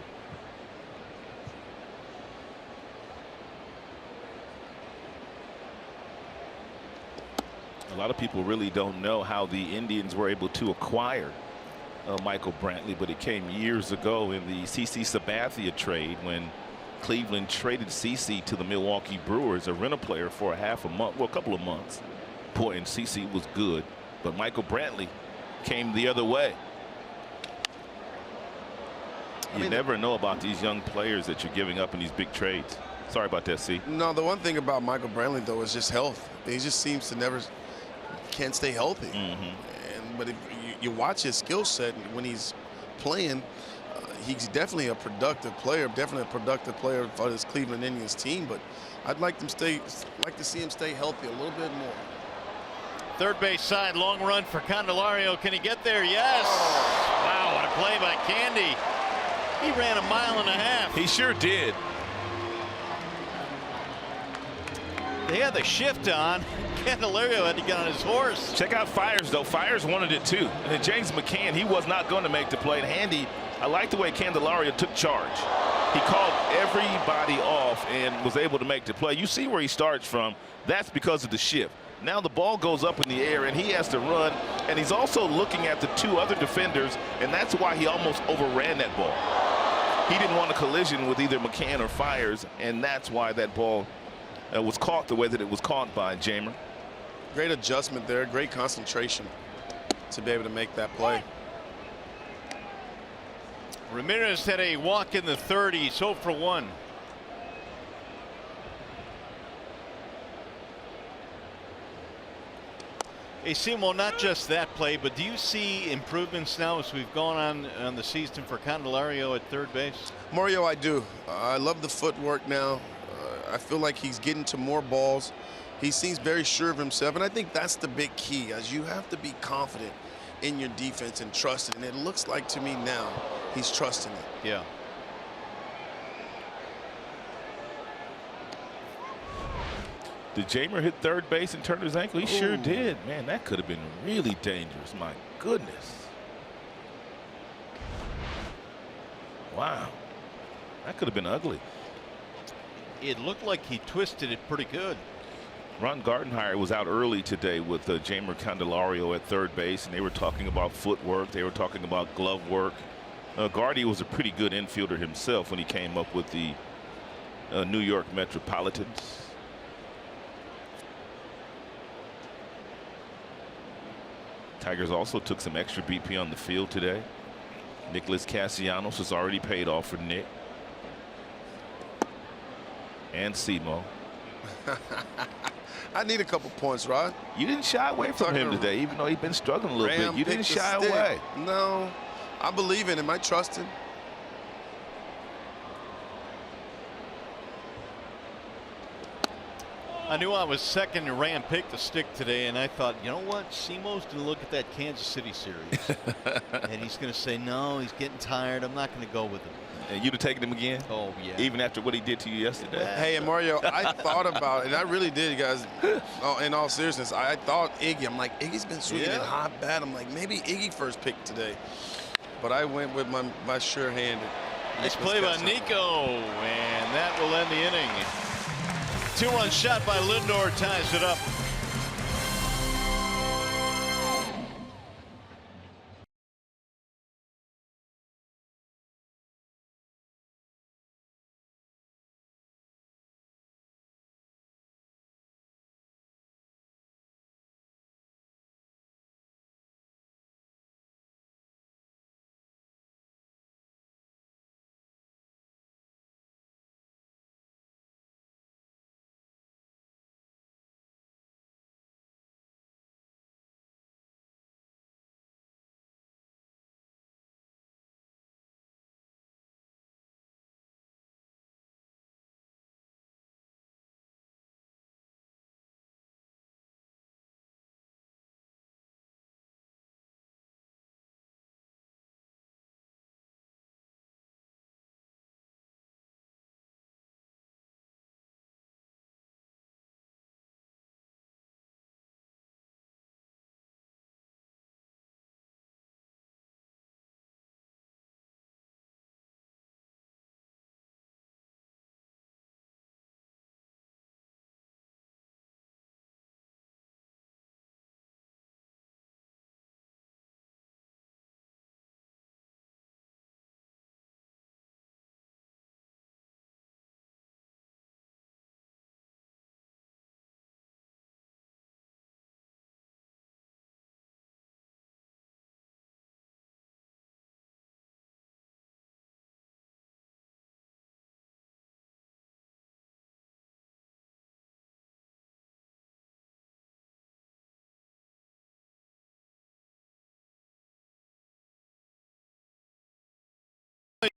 A lot of people really don't know how the Indians were able to acquire Michael Brantley, but it came years ago in the CC Sabathia trade when Cleveland traded CC to the Milwaukee Brewers, a rental player, for a couple of months. Boy, and CC was good, but Michael Brantley came the other way. You never know about these young players that you're giving up in these big trades. Sorry about that, C. No, the one thing about Michael Brantley, though, is just health. He just seems to can't stay healthy. But if you watch his skill set when he's playing, he's definitely a productive player, for this Cleveland Indians team. But I'd like to see him stay healthy a little bit more. Third base side, long run for Candelario. Can he get there? Yes. Wow, what a play by Candy. He ran 1.5 miles. He sure did. They had the shift on. Candelario had to get on his horse. Check out Fires, though. Fires wanted it too. And James Mccann, he was not going to make the play. And Handy, I like the way Candelario took charge. He called everybody off and was able to make the play. You see where he starts from. That's because of the shift. Now the ball goes up in the air and he has to run, and he's also looking at the 2 other defenders, and that's why he almost overran that ball. he didn't want a collision with either Mccann or Fires, and that's why that ball was caught the way that it was caught by Jamer. Great adjustment there, great concentration to be able to make that play. Ramirez had a walk in the third. He's 0 for 1. Hey, Simo, not just that play, but do you see improvements now as we've gone on the season for Candelario at third base? Mario, I do. I love the footwork now. I feel like he's getting to more balls. He seems very sure of himself, and I think that's the big key, as you have to be confident in your defense and trust it. And it looks like to me now he's trusting it. Yeah. Did Jamer hit third base and turn his ankle? He sure did. Man, that could have been really dangerous. My goodness. Wow. That could have been ugly. It looked like he twisted it pretty good. Ron Gardenhire was out early today with Jamer Candelario at third base, and they were talking about footwork. They were talking about glove work. Gardy was a pretty good infielder himself when he came up with the New York Metropolitans. Tigers also took some extra BP on the field today. Nicholas Castellanos has already paid off for Nick. And Simo. I need a couple points, Rod. You didn't shy away from him today, even though he's been struggling a little bit. You didn't shy away. No, I believe in him. I trust him. I knew I was second, and Ram picked the stick today, and I thought, you know what? Simo's going to look at that Kansas City series, and he's going to say, no, he's getting tired. I'm not going to go with him. And you'd have taken him again? Oh, yeah. Even after what he did to you yesterday? Hey, and Mario, I thought about it, and I really did, guys. In all seriousness, I thought Iggy. I'm like, Iggy's been swinging it hot bad. I'm like, maybe Iggy first pick today. But I went with my sure-handed. Nice play by Nico, and that will end the inning. 2-run shot by Lindor ties it up.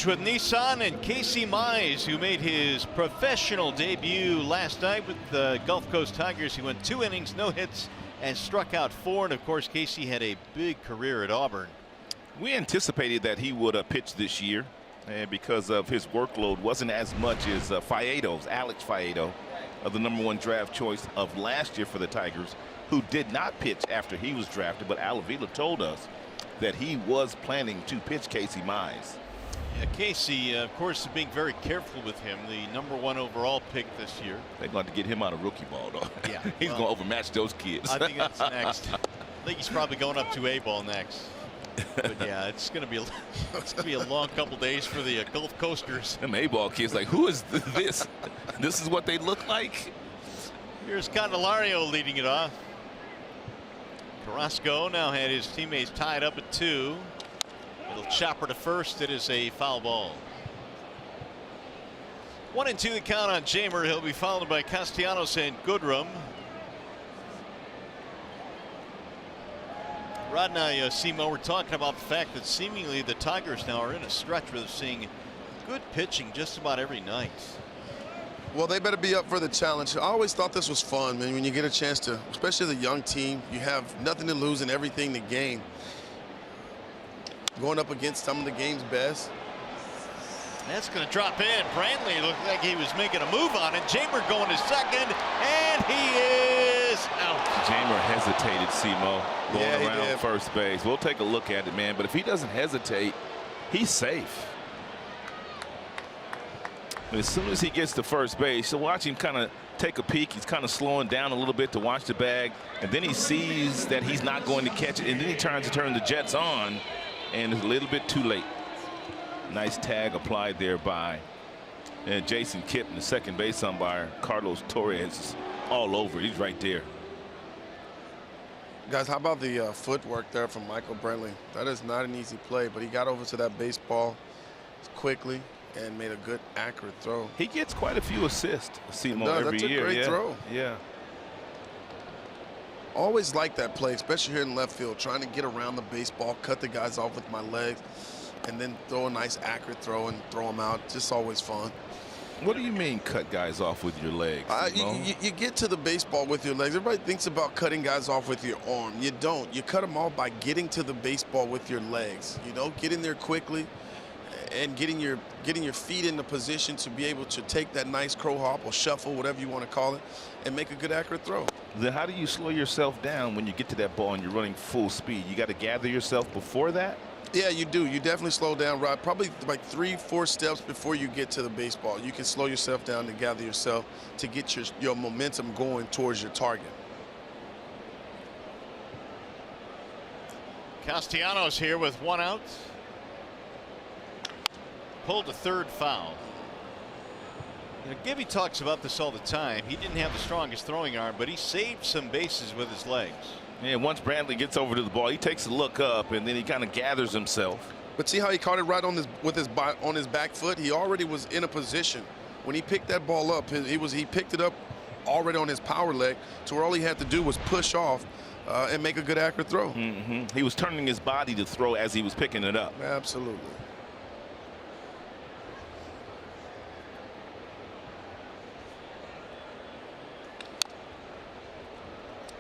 With Nissan and Casey Mize, who made his professional debut last night with the Gulf Coast Tigers. He went 2 innings, no hits, and struck out 4. And of course, Casey had a big career at Auburn. We anticipated that he would pitch this year, and because of his workload wasn't as much as Alex Faedo, the #1 draft choice of last year for the Tigers, who did not pitch after he was drafted. But Al Avila told us that he was planning to pitch Casey Mize. Yeah, Casey, of course, being very careful with him, the #1 overall pick this year. They're going to get him out of rookie ball, though. Yeah, he's going to overmatch those kids. I think that's next. I think he's probably going up to A ball next. But yeah, it's gonna be a long couple days for the Gulf Coasters. Them A-ball kids like, who is this? This is what they look like. Here's Candelario leading it off. Carrasco now had his teammates tied up at 2. It'll chopper to first. It is a foul ball. 1-2 the count on Cimber. He'll be followed by Castellanos and Goodrum. Rodney, Simo, we're talking about the fact that seemingly the Tigers now are in a stretch where they're seeing good pitching just about every night. Well, they better be up for the challenge. I always thought this was fun, man, when you get a chance to, especially the young team, you have nothing to lose and everything to gain. Going up against some of the game's best. That's going to drop in. Brantley looked like he was making a move on it. Cimber going to second, and he is out. Cimber hesitated, Simo, going around first base. We'll take a look at it, man. But if he doesn't hesitate, he's safe. And as soon as he gets to first base, so watch him kind of take a peek. He's kind of slowing down a little bit to watch the bag, and then he sees that he's not going to catch it, and then he tries to turn the Jets on, and it's a little bit too late. Nice tag applied there by Jason Kipp, and the second base umpire Carlos Torres, all over. He's right there. Guys, how about the footwork there from Michael Brantley? That is not an easy play, but he got over to that baseball quickly and made a good, accurate throw. He gets quite a few assists, Simo, every year. That's a great throw. Yeah. Always like that play, especially here in left field, trying to get around the baseball, cut the guys off with my legs, and then throw a nice, accurate throw and throw them out. Just always fun. What do you mean cut guys off with your legs? You get to the baseball with your legs. Everybody thinks about cutting guys off with your arm. You don't. You cut them off by getting to the baseball with your legs. You know, get in there quickly and getting your feet in the position to be able to take that nice crow hop or shuffle, whatever you want to call it, and make a good, accurate throw. Then how do you slow yourself down when you get to that ball and you're running full speed? You got to gather yourself before that? Yeah, you do. You definitely slow down, Rod. Probably like 3-4 steps before you get to the baseball. You can slow yourself down to gather yourself to get your momentum going towards your target. Castellanos here with 1 out. Pulled a third foul. You know, Gibby talks about this all the time. He didn't have the strongest throwing arm, but he saved some bases with his legs. Yeah, once Brantley gets over to the ball, he takes a look up and then he kind of gathers himself. But see how he caught it right on his back foot? He already was in a position when he picked that ball up. He picked it up already on his power leg, to where all he had to do was push off and make a good, accurate throw. He was turning his body to throw as he was picking it up. Absolutely.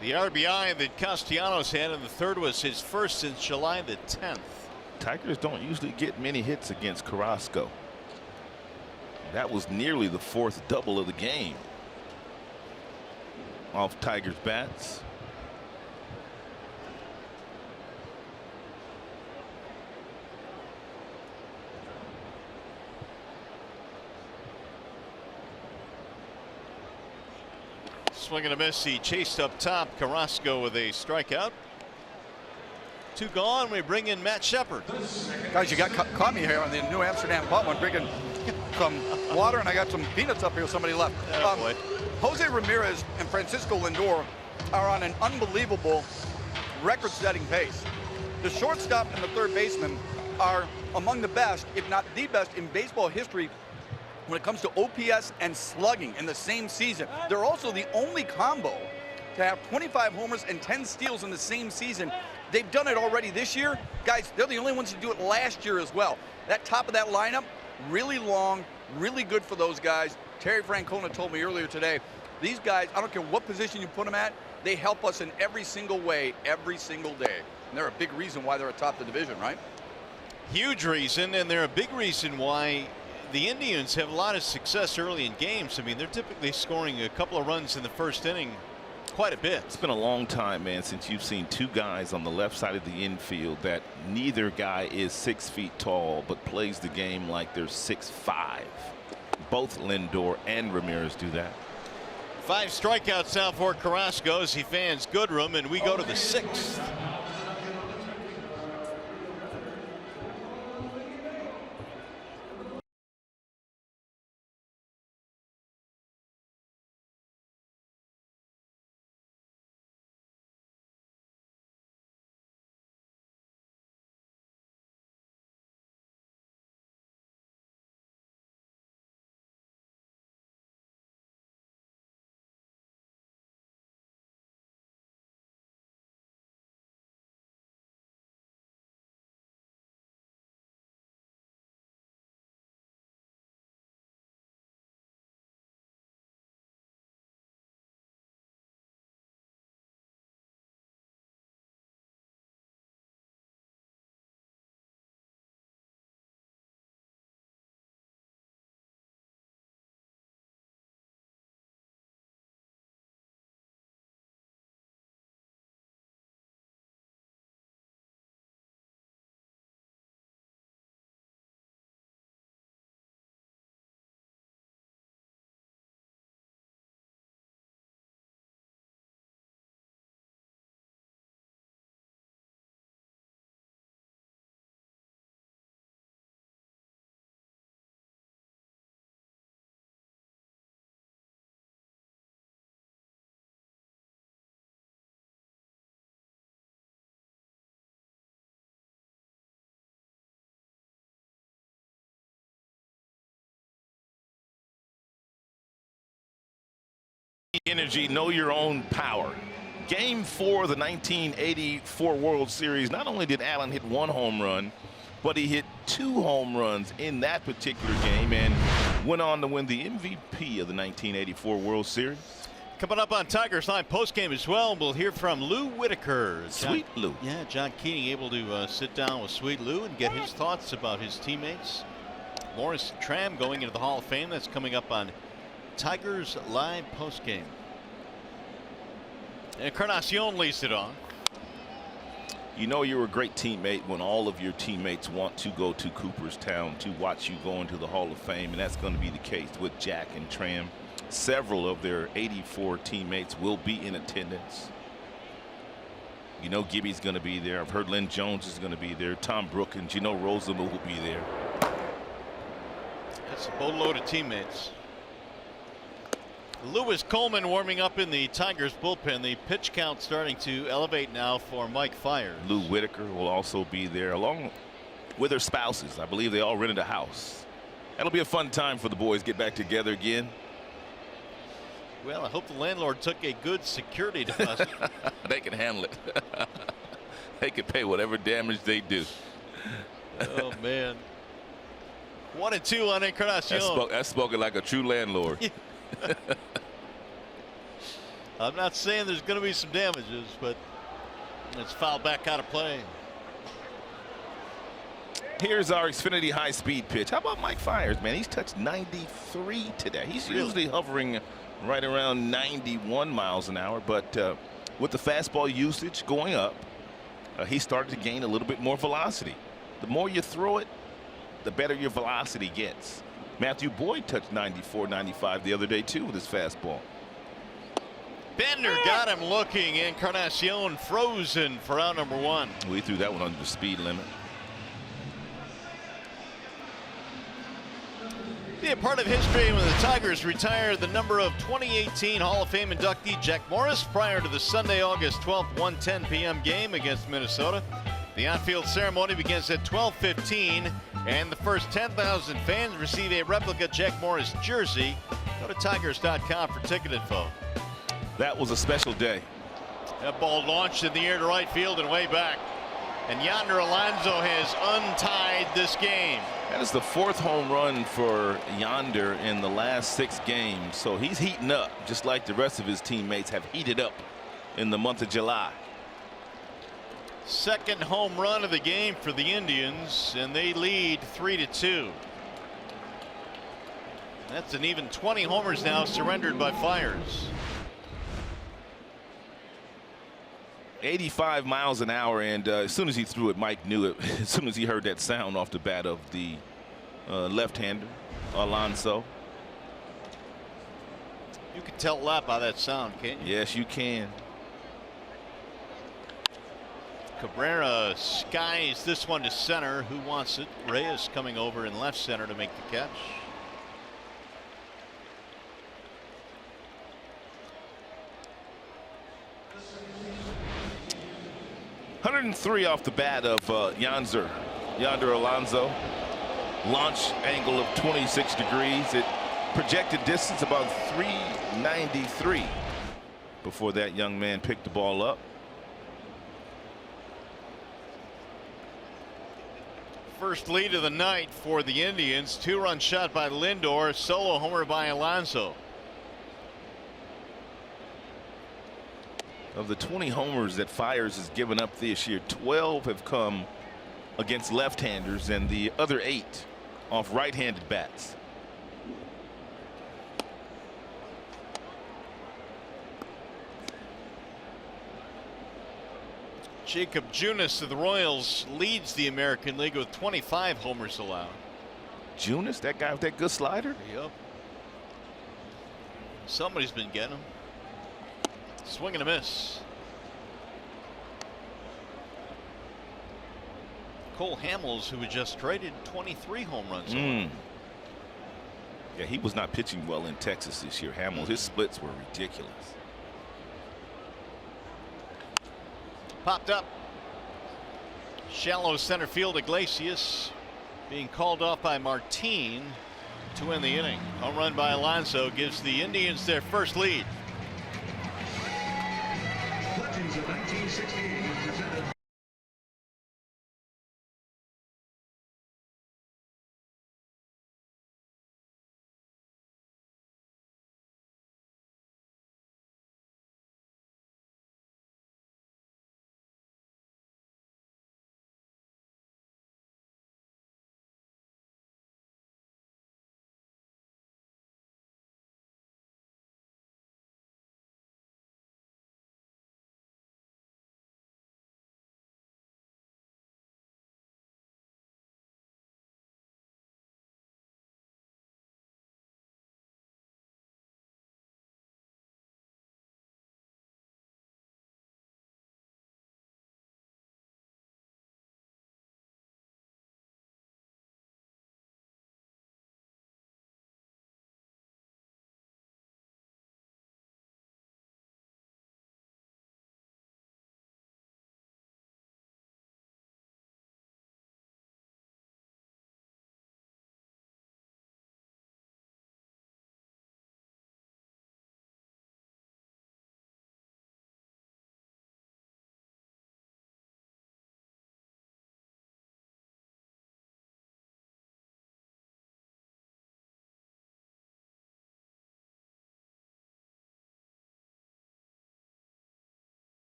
The RBI that Castellanos had in the third was his first since July the 10th. Tigers don't usually get many hits against Carrasco. That was nearly the 4th double of the game off Tigers bats. Swing and a miss. He chased up top. Carrasco with a strikeout. 2 gone. We bring in Matt Shepard. Guys, you caught me here on the New Amsterdam pub. I'm drinking some water, and I got some peanuts up here. Somebody left. Oh, Jose Ramirez and Francisco Lindor are on an unbelievable record-setting pace. The shortstop and the third baseman are among the best, if not the best, in baseball history when it comes to OPS and slugging in the same season. They're also the only combo to have 25 homers and 10 steals in the same season. They've done it already this year. Guys, they're the only ones to do it last year as well. That top of that lineup, really long, really good for those guys. Terry Francona told me earlier today, these guys, I don't care what position you put them at, they help us in every single way, every single day. And they're a big reason why they're atop the division, right? Huge reason, and they're a big reason why the Indians have a lot of success early in games. I mean, they're typically scoring a couple of runs in the first inning quite a bit. It's been a long time, man, since you've seen 2 guys on the left side of the infield that neither guy is 6 feet tall but plays the game like they're 6'5". Both Lindor and Ramirez do that. 5 strikeouts now for Carrasco as he fans Goodrum, and we go to the 6th. energy, know your own power. Game 4 of the 1984 World Series, not only did Allen hit 1 home run, but he hit 2 home runs in that particular game and went on to win the MVP of the 1984 World Series. Coming up on Tigers Line postgame as well, we'll hear from Lou Whitaker. Sweet Lou. Yeah, John Keating able to sit down with Sweet Lou and get his thoughts about his teammates. Morris Tram going into the Hall of Fame. That's coming up on Tigers Live postgame. And Encarnacion leads it on. You know you're a great teammate when all of your teammates want to go to Cooperstown to watch you go into the Hall of Fame, and that's going to be the case with Jack and Tram. Several of their 84 teammates will be in attendance. You know Gibby's going to be there. I've heard Lynn Jones is going to be there. Tom Brookins, you know Rosenthal will be there. That's a boatload of teammates. Lewis Coleman warming up in the Tigers bullpen. The pitch count starting to elevate now for Mike Fiers. Lou Whitaker will also be there along with their spouses. I believe they all rented a house. That'll be a fun time for the boys. Get back together again. Well, I hope the landlord took a good security deposit. They can handle it. They can pay whatever damage they do. Oh man. 1-2 on Encarnacion. That's spoken like a true landlord. I'm not saying there's going to be some damages, but it's fouled back out of play. Here's our Xfinity high-speed pitch. How about Mike Fiers, man? He's touched 93 today. He's usually hovering right around 91 miles an hour, but with the fastball usage going up, he started to gain a little bit more velocity. The more you throw it, the better your velocity gets. Matthew Boyd touched 94, 95 the other day too with his fastball. Bender got him looking. Encarnacion frozen for out number 1. We threw that one under the speed limit. Be a part of history when the Tigers retired the number of 2018 Hall of Fame inductee Jack Morris prior to the Sunday, August 12th, 1:10 p.m. game against Minnesota. The on-field ceremony begins at 12:15, and the first 10,000 fans receive a replica Jack Morris jersey. Go to Tigers.com for ticket info. That was a special day. That ball launched in the air to right field and way back. And Yonder Alonso has untied this game. That is the 4th home run for Yonder in the last 6 games. So he's heating up just like the rest of his teammates have heated up in the month of July. 2nd home run of the game for the Indians, and they lead 3-2. That's an even 20 homers now surrendered by Fiers. 85 miles an hour, and as soon as he threw it, Mike knew it. As soon as he heard that sound off the bat of the left-hander, Alonso. You can tell a lot by that sound, can't you? Yes, you can. Cabrera skies this one to center. Who wants it? Reyes coming over in left center to make the catch. .103 off the bat of Yonder Alonso. Launch angle of 26 degrees. It projected distance about 393 before that young man picked the ball up. First lead of the night for the Indians. 2-run shot by Lindor. Solo homer by Alonso. Of the 20 homers that Fiers has given up this year, 12 have come against left-handers and the other 8 off right-handed bats. Jacob Junis of the Royals leads the American League with 25 homers allowed. Junis, that guy with that good slider? Yep. Somebody's been getting him. Swing and a miss. Cole Hamels, who was just traded, 23 home runs. Yeah, he was not pitching well in Texas this year. Hamels, his splits were ridiculous. Popped up. Shallow center field. Iglesias being called off by Martin to win the inning. Home run by Alonso gives the Indians their first lead.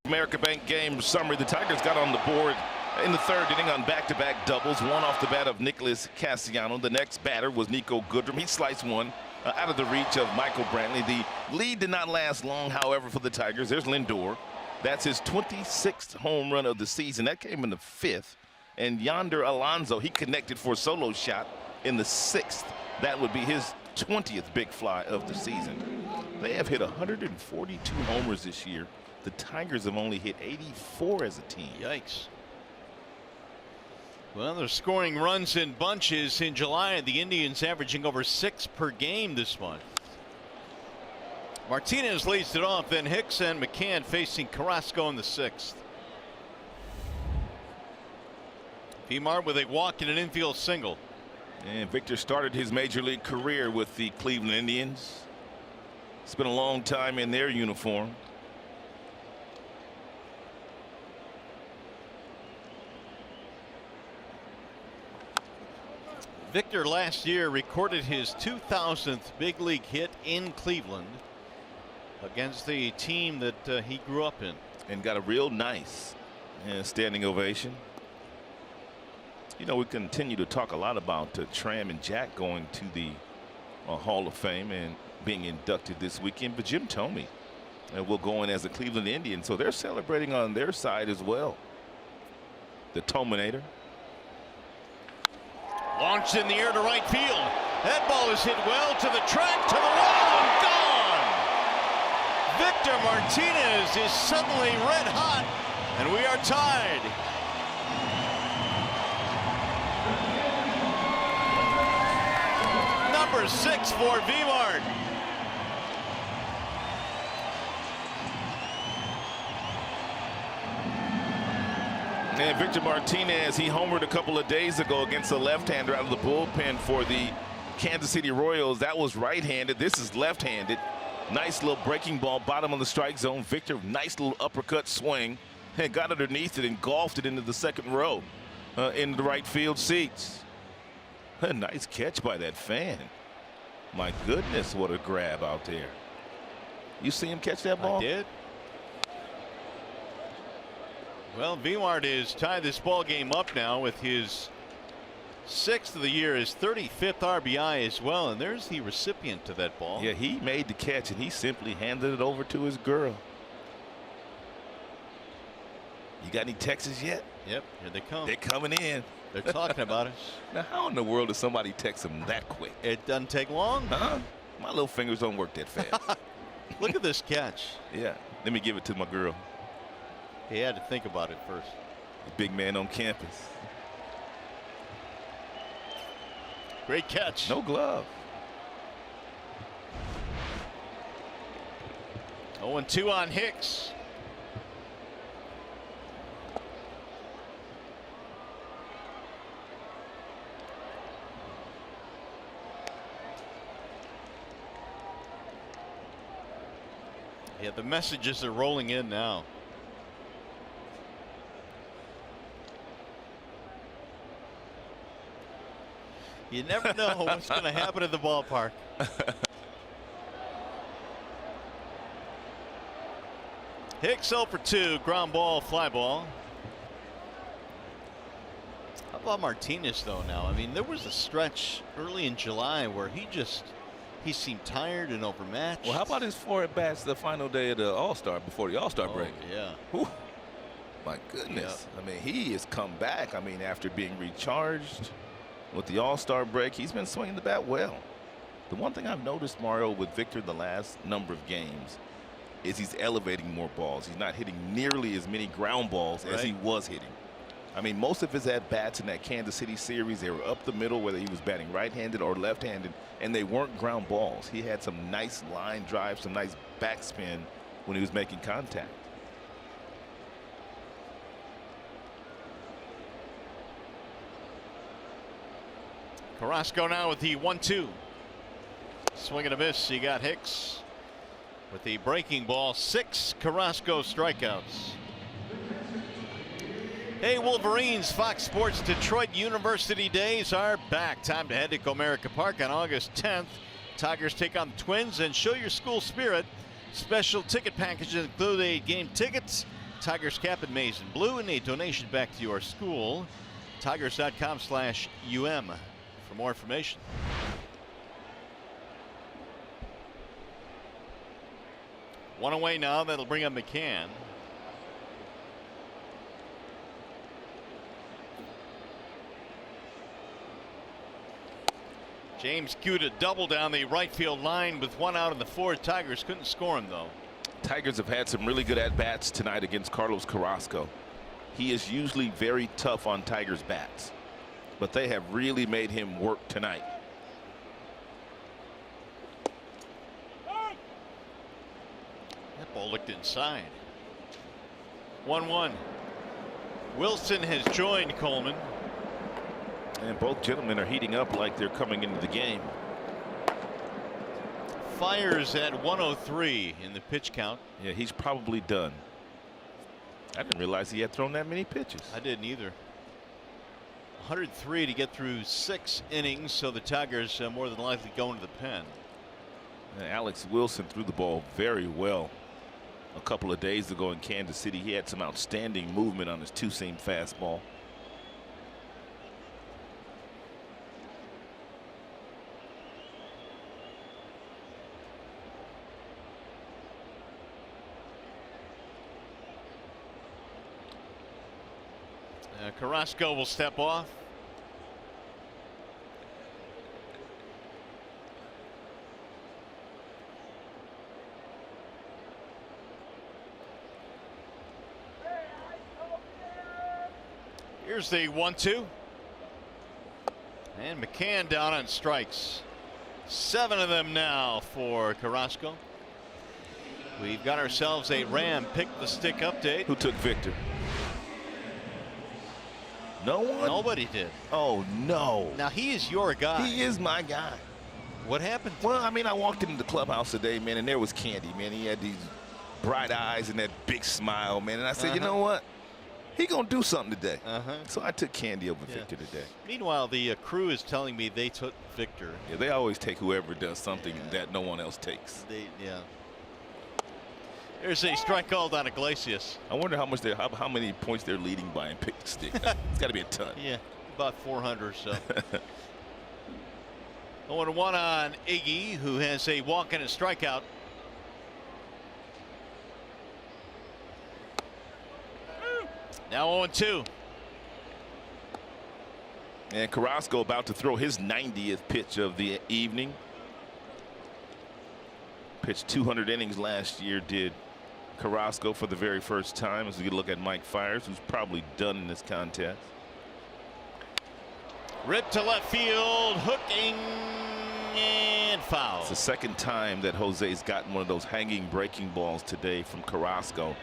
America Bank game summary. The Tigers got on the board in the third inning on back-to-back doubles. One off the bat of Nicholas Cassiano. The next batter was Nico Goodrum. He sliced one out of the reach of Michael Brantley. The lead did not last long, however, for the Tigers. There's Lindor. That's his 26th home run of the season. That came in the 5th. And Yonder Alonso, he connected for a solo shot in the 6th. That would be his 20th big fly of the season. They have hit 142 homers this year. The Tigers have only hit 84 as a team. Yikes. Well, they're scoring runs in bunches in July. The Indians averaging over 6 per game this month. Martinez leads it off, then Hicks and Mccann facing Carrasco in the 6th. Vimar with a walk and an infield single. And Victor started his major league career with the Cleveland Indians. Spent a long time in their uniform. Victor last year recorded his 2000th big league hit in Cleveland against the team that he grew up in. And got a real nice standing ovation. You know, we continue to talk a lot about Tram and Jack going to the Hall of Fame and being inducted this weekend. But Jim Thome will go in as a Cleveland Indian. So they're celebrating on their side as well. The Tominator. Launched in the air to right field. That ball is hit well to the track, to the wall, and gone. Victor Martinez is suddenly red hot, and we are tied. Number 6 for Vimart. And Victor Martinez, he homered a couple of days ago against a left-hander out of the bullpen for the Kansas City Royals. That was right-handed. This is left-handed. Nice little breaking ball, bottom of the strike zone. Victor, nice little uppercut swing, and got underneath it and golfed it into the second row in the right field seats. A nice catch by that fan. My goodness, what a grab out there. You see him catch that ball? I did. Well, Vimart is tied this ball game up now with his 6th of the year, his 35th RBI as well, and there's the recipient to that ball. Yeah, he made the catch and he simply handed it over to his girl. You got any texts yet? Yep, here they come. They're coming in. They're talking about us. Now, how in the world does somebody text him that quick? It doesn't take long. Huh? My little fingers don't work that fast. Look at this catch. Yeah, let me give it to my girl. He had to think about it first. The big man on campus. Great catch. No glove. 0-2 on Hicks. Yeah, the messages are rolling in now. You never know what's going to happen at the ballpark. Hicks 0 for 2, ground ball, fly ball. How about Martinez though now? I mean, there was a stretch early in July where he seemed tired and overmatched. Well, how about his 4 at-bats the final day of the All-Star, before the All-Star break? Yeah. Whew. My goodness. Yep. I mean, he has come back. I mean, after being recharged with the All-Star break, he's been swinging the bat well. The one thing I've noticed, Mario, with Victor the last number of games is he's elevating more balls. He's not hitting nearly as many ground balls as he was hitting. I mean, most of his at-bats in that Kansas City series, they were up the middle, whether he was batting right-handed or left-handed, and they weren't ground balls. He had some nice line drive, some nice backspin when he was making contact. Carrasco now with the 1-2. Swing and a miss. You got Hicks with the breaking ball. 6 Carrasco strikeouts. Hey, Wolverines, Fox Sports Detroit University days are back. Time to head to Comerica Park on August 10th. Tigers take on the Twins and show your school spirit. Special ticket packages include a game tickets, Tigers cap in maize and blue, and a donation back to your school. Tigers.com/UM for more information. One away now. That'll bring up Mccann. James Guda double down the right field line with 1 out in the 4th. Tigers couldn't score him though. Tigers have had some really good at-bats tonight against Carlos Carrasco. He is usually very tough on Tigers bats, but they have really made him work tonight. That ball looked inside. 1-1. Wilson has joined Coleman. And both gentlemen are heating up like they're coming into the game. Fires at 103 in the pitch count. Yeah, he's probably done. I didn't realize he had thrown that many pitches. I didn't either. 103 to get through 6 innings, so the Tigers more than likely go into the pen. And Alex Wilson threw the ball very well a couple of days ago in Kansas City. He had some outstanding movement on his 2-seam fastball. Carrasco will step off. Here's the 1-2. And Mccann down on strikes. 7 of them now for Carrasco. We've got ourselves a Ram pick the stick update. Who took Victor? No one? Nobody did. Oh, no. Now, he is your guy. He is my guy. What happened? Well, I mean, I walked into the clubhouse today, man, and there was Candy, man. He had these bright eyes and that big smile, man. And I said, you know what? He going to do something today. So I took Candy over Victor today. Meanwhile, the crew is telling me they took Victor. Yeah, they always take whoever does something that no one else takes. There's a strike called on Iglesias. I wonder how many points they're leading by in pick the stick. It's got to be a ton. Yeah, about 400 or so. 0-1 on Iggy, who has a walk and a strikeout. Now 0-2. And Carrasco about to throw his 90th pitch of the evening. Pitched 200 innings last year, did Carrasco, for the very first time, as we look at Mike Fiers, who's probably done in this contest. Ripped to left field, hooking and foul. It's the second time that Jose's gotten one of those hanging breaking balls today from Carrasco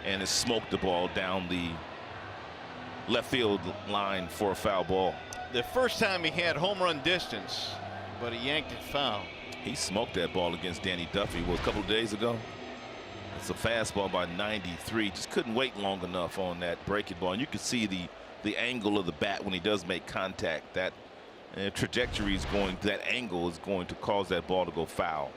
and has smoked the ball down the left field line for a foul ball. The first time he had home run distance, but he yanked it foul. He smoked that ball against Danny Duffy a couple of days ago. It's a fastball by 93. Just couldn't wait long enough on that breaking ball. And you can see the angle of the bat when he does make contact. That trajectory is going, that angle is going to cause that ball to go foul.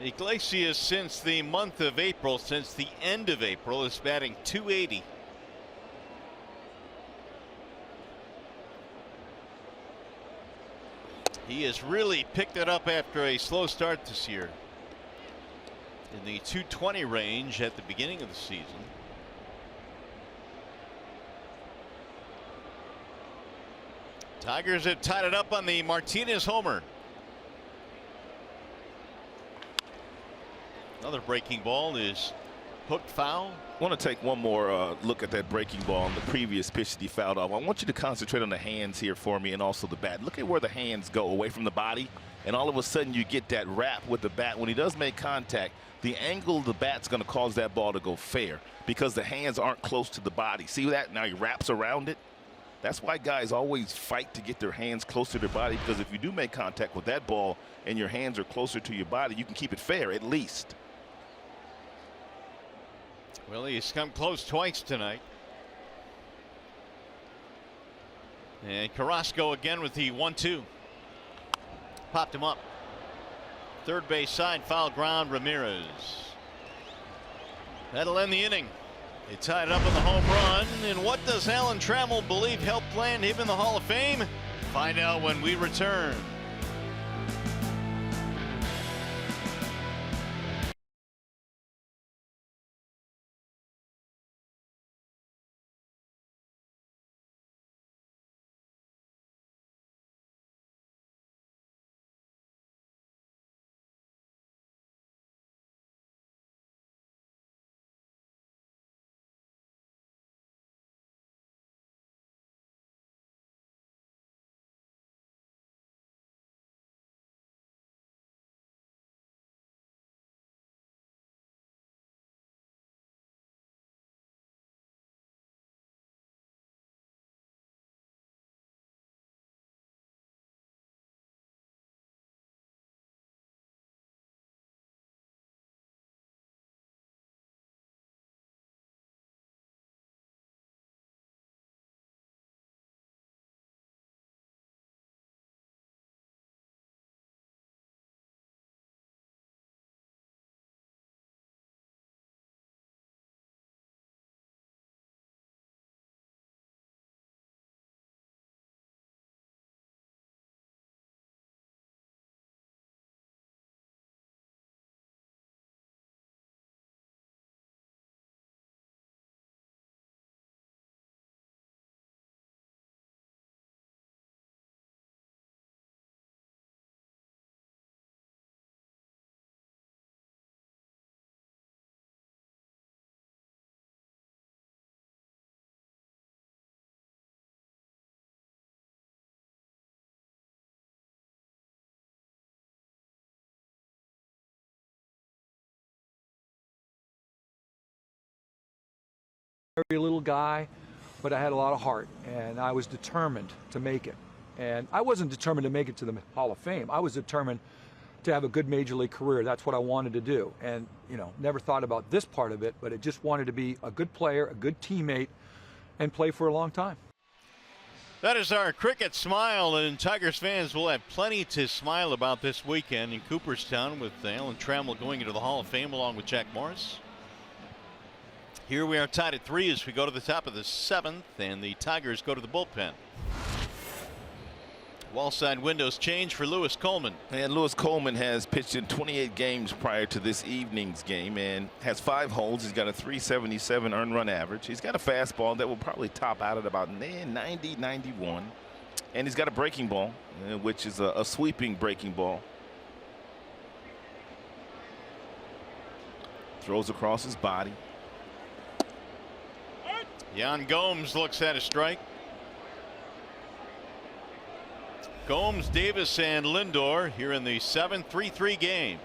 Iglesias, since the month of April, since the end of April, is batting .280. He has really picked it up after a slow start this year. In the .220 range at the beginning of the season. Tigers have tied it up on the Martinez homer. Another breaking ball is hooked foul. I want to take one more look at that breaking ball on the previous pitch that he fouled off. I want you to concentrate on the hands here for me and also the bat. Look at where the hands go away from the body, and all of a sudden you get that wrap with the bat. When he does make contact, the angle of the bat's going to cause that ball to go fair because the hands aren't close to the body. See that? Now he wraps around it. That's why guys always fight to get their hands closer to their body, because if you do make contact with that ball and your hands are closer to your body, you can keep it fair at least. Well, he's come close twice tonight. And Carrasco again with the 1-2. Popped him up. Third base side, foul ground, Ramirez. That'll end the inning. They tied it up on the home run. And what does Alan Trammell believe helped land him in the Hall of Fame? Find out when we return. Very little guy, but I had a lot of heart, and I was determined to make it. And I wasn't determined to make it to the Hall of Fame. I was determined to have a good major league career. That's what I wanted to do. And, you know, never thought about this part of it, but it just wanted to be a good player, a good teammate, and play for a long time. That is our cricket smile, and Tigers fans will have plenty to smile about this weekend in Cooperstown with Alan Trammell going into the Hall of Fame along with Jack Morris. Here we are tied at 3 as we go to the top of the 7th, and the Tigers go to the bullpen. Wallside windows change for Lewis Coleman. And Lewis Coleman has pitched in 28 games prior to this evening's game and has 5 holds. He's got a .377 earned run average. He's got a fastball that will probably top out at about 90, 91. And he's got a breaking ball, which is a sweeping breaking ball. Throws across his body. Yan Gomes looks at a strike. Gomes, Davis, and Lindor here in the 7-3-3 game.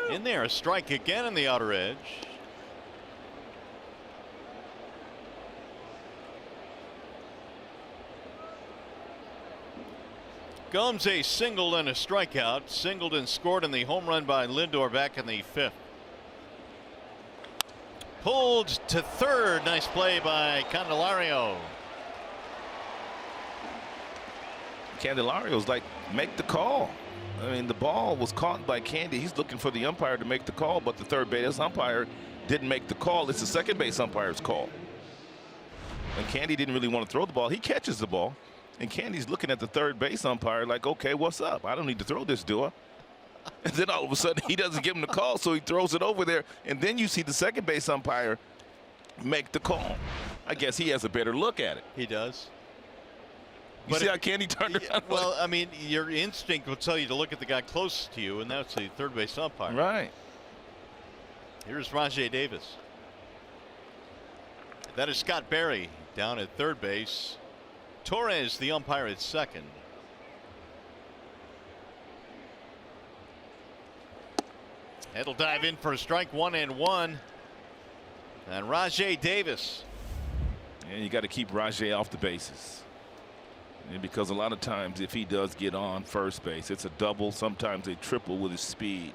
In there, a strike again in the outer edge. Gomes a single and a strikeout. Singled and scored in the home run by Lindor back in the 5th. Pulled to third. Nice play by Candelario. Candelario's like, make the call. I mean, the ball was caught by Candy. He's looking for the umpire to make the call, but the third base umpire didn't make the call. It's the second base umpire's call. And Candy didn't really want to throw the ball. He catches the ball, and Candy's looking at the third base umpire like, okay, what's up? I don't need to throw this, do I? And then all of a sudden, he doesn't give him the call, so he throws it over there. And then you see the second base umpire make the call. I guess he has a better look at it. He does. You see how Candy turned around? Well, I mean, your instinct will tell you to look at the guy closest to you, and that's the third base umpire. Right. Here's Rajai Davis. That is Scott Berry down at third base. Torres, the umpire, at second. It'll dive in for a strike, 1-1. And Rajai Davis. And you got to keep Rajai off the bases. And because a lot of times if he does get on first base, it's a double, sometimes a triple with his speed.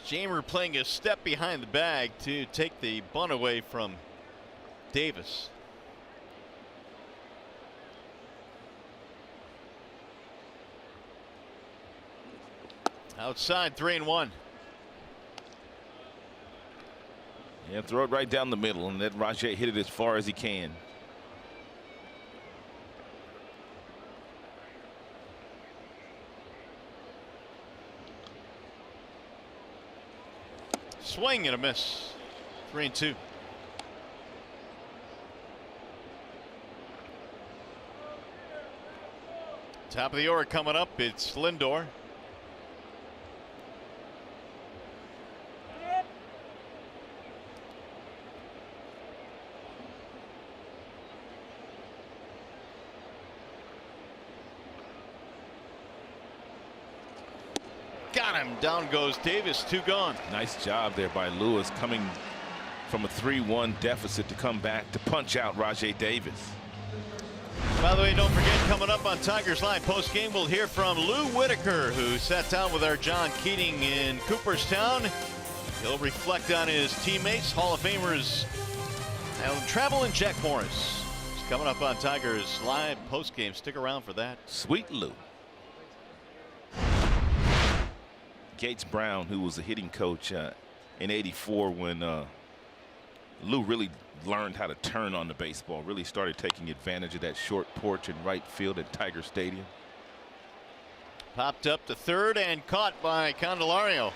Cimber playing a step behind the bag to take the bunt away from Davis. Outside, 3-1. Yeah, throw it right down the middle and let Rajai hit it as far as he can. Swing and a miss. 3-2. Top of the order coming up. It's Lindor. Got him. Down goes Davis. 2 gone. Nice job there by Lewis, coming from a 3-1 deficit to come back to punch out Rajai Davis. By the way, don't forget, coming up on Tigers Live post game, we'll hear from Lou Whitaker, who sat down with our John Keating in Cooperstown. He'll reflect on his teammates, Hall of Famers Alan Trammell and Jack Morris. It's coming up on Tigers Live post game. Stick around for that. Sweet Lou. Gates Brown, who was a hitting coach in '84 when Lou really learned how to turn on the baseball, really started taking advantage of that short porch in right field at Tiger Stadium. Popped up to third and caught by Candelario.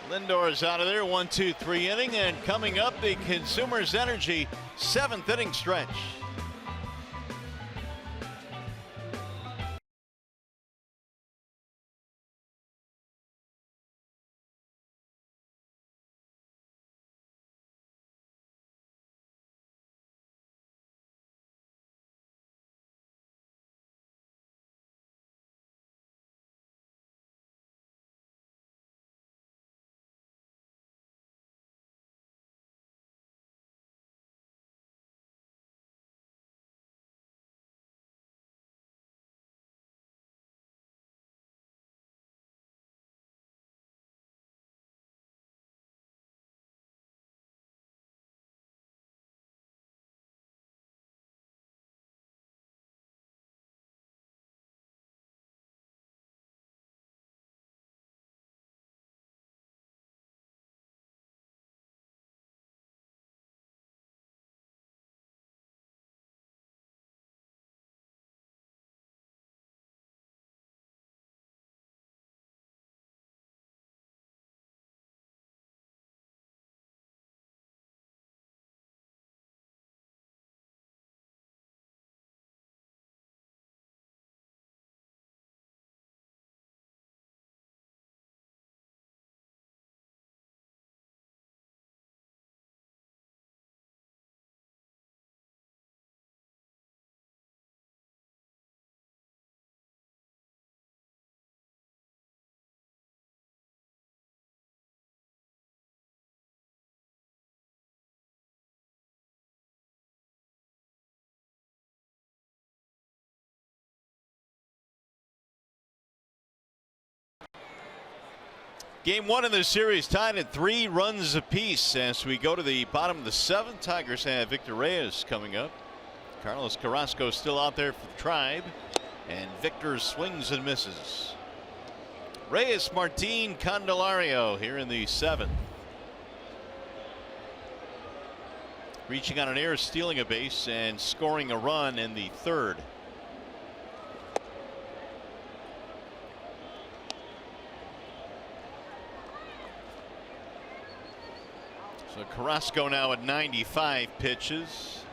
Lindor is out of there. 1-2-3 inning, and coming up, the Consumers Energy 7th inning stretch. Game one of this series tied at 3 runs apiece as we go to the bottom of the 7th. Tigers have Victor Reyes coming up. Carlos Carrasco still out there for the Tribe, and Victor swings and misses. Reyes, Martin, Candelario here in the 7th. Reaching on an error, stealing a base, and scoring a run in the 3rd. So Carrasco now at 95 pitches.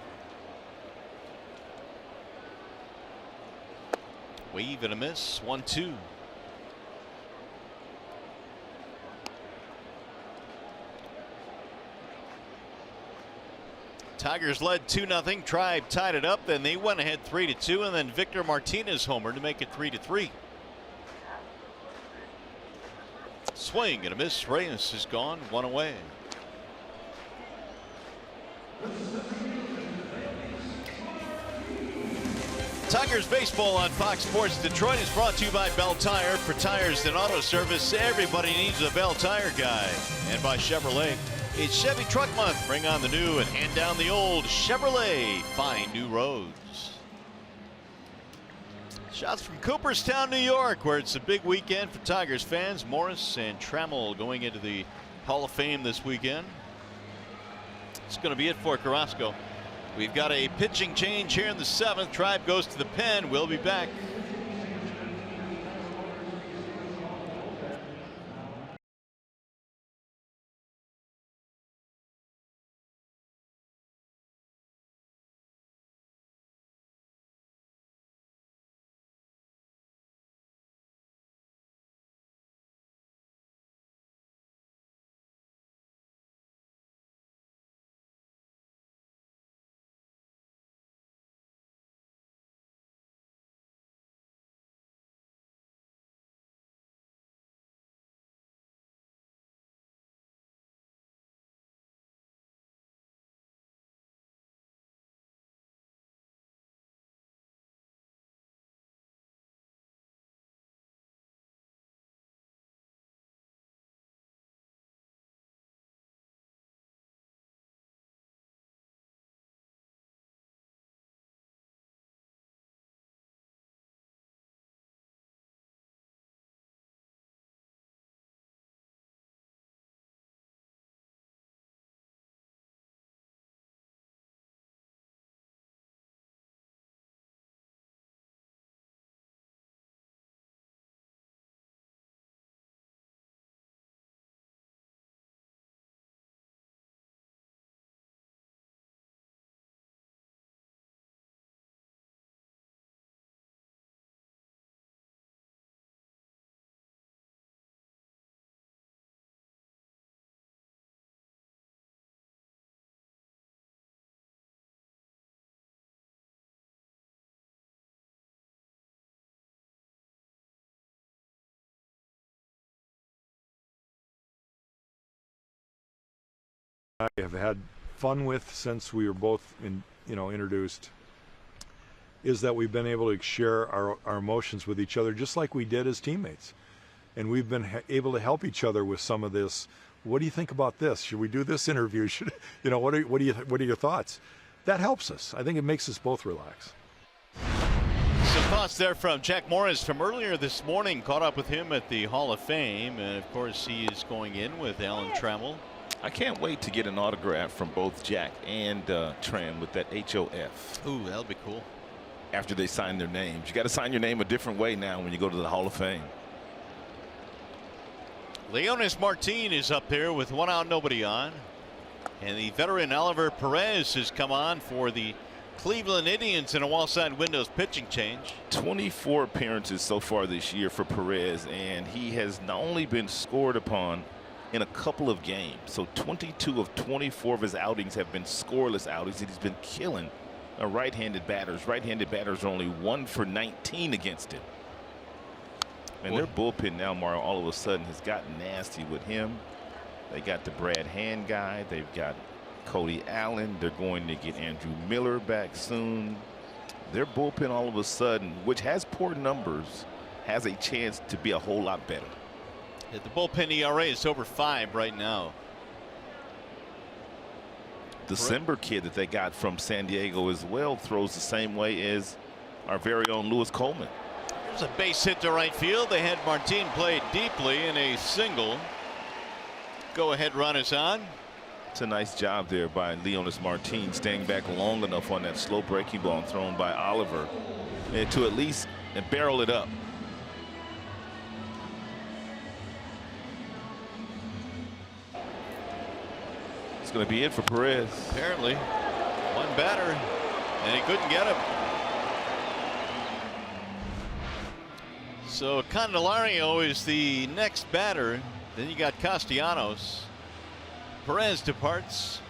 Wave and a miss, 1-2. Tigers led 2-0. Tribe tied it up. Then they went ahead 3-2, and then Victor Martinez homered to make it 3-3. Swing and a miss. Reyes is gone. 1 away. Tigers baseball on Fox Sports Detroit is brought to you by Bell Tire. For tires and auto service, everybody needs a Bell Tire guy. And by Chevrolet. It's Chevy Truck Month. Bring on the new and hand down the old. Chevrolet. Find new roads. Shots from Cooperstown, New York, where it's a big weekend for Tigers fans. Morris and Trammell going into the Hall of Fame this weekend. It's going to be it for Carrasco. We've got a pitching change here in the 7th. Tribe goes to the pen. We'll be back. I have had fun with since we were both introduced is that we've been able to share our emotions with each other just like we did as teammates, and we've been able to help each other with some of this. What do you think about this? Should we do this interview? Should what are your thoughts? That helps us. I think it makes us both relax. Some thoughts there from Jack Morris from earlier this morning. Caught up with him at the Hall of Fame, and of course he is going in with Alan Trammell. I can't wait to get an autograph from both Jack and Tram with that HOF. Ooh, that'll be cool. After they sign their names. You got to sign your name a different way now when you go to the Hall of Fame. Leonis Martin is up there with 1 out, nobody on. And the veteran Oliver Perez has come on for the Cleveland Indians in a wall-side windows pitching change. 24 appearances so far this year for Perez, and he has not only been scored upon in a couple of games. So 22 of 24 of his outings have been scoreless outings, and he's been killing right-handed batters. Right-handed batters are only 1 for 19 against him. And their bullpen now, Mario, all of a sudden has gotten nasty with him. They got the Brad Hand guy. They've got Cody Allen. They're going to get Andrew Miller back soon. Their bullpen all of a sudden, which has poor numbers, has a chance to be a whole lot better. The bullpen ERA is over 5 right now. The Cimber kid that they got from San Diego as well throws the same way as our very own Lewis Coleman. There's a base hit to right field. They had Martin play deeply in a single. Go ahead run is on. It's a nice job there by Leonis Martin, staying back long enough on that slow breaking ball thrown by Oliver and to at least barrel it up. It's going to be it for Perez. Apparently, one batter, and he couldn't get him. So Candelario is the next batter. Then you got Castellanos. Perez departs.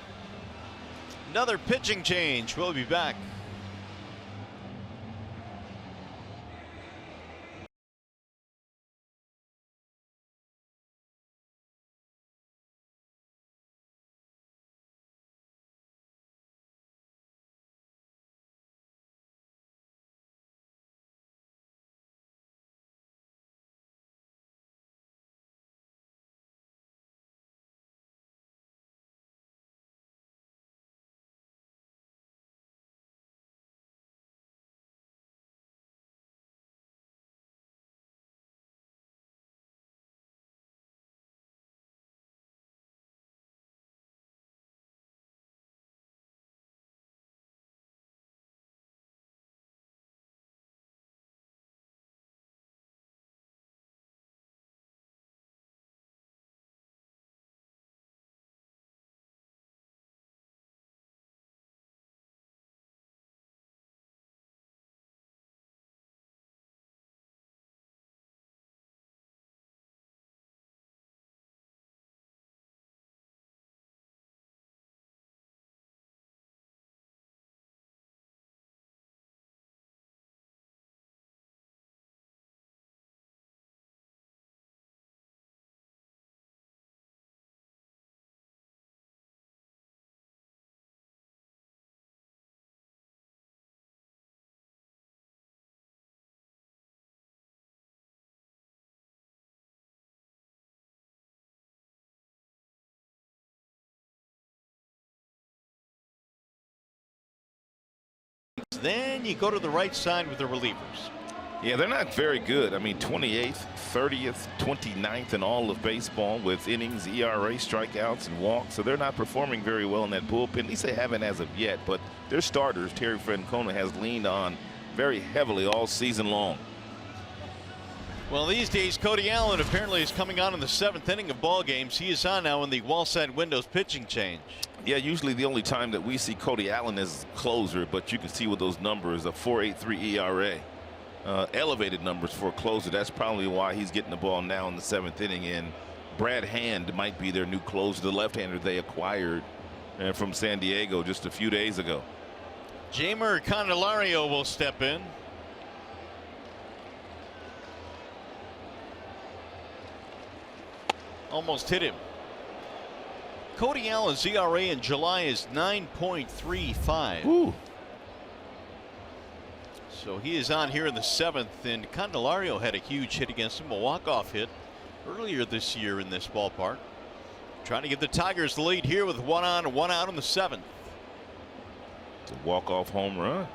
Another pitching change. We'll be back. Then you go to the right side with the relievers. Yeah, they're not very good. I mean, 28th, 30th, 29th in all of baseball with innings, ERA, strikeouts, and walks. So they're not performing very well in that bullpen. At least they haven't as of yet. But their starters, Terry Francona, has leaned on very heavily all season long. Well, these days, Cody Allen apparently is coming on in the 7th inning of ball games. He is on now in the Wallside Windows pitching change. Yeah, usually the only time that we see Cody Allen as closer, but you can see with those numbers, a 4.83 ERA. Elevated numbers for a closer. That's probably why he's getting the ball now in the 7th inning. And Brad Hand might be their new closer, the left-hander they acquired from San Diego just a few days ago. Jeimer Candelario will step in. Almost hit him. Cody Allen's ERA in July is 9.35. Ooh. So he is on here in the 7th, and Candelario had a huge hit against him, a walk-off hit earlier this year in this ballpark. Trying to give the Tigers the lead here with 1 on and 1 out in the 7th. It's a walk-off home run.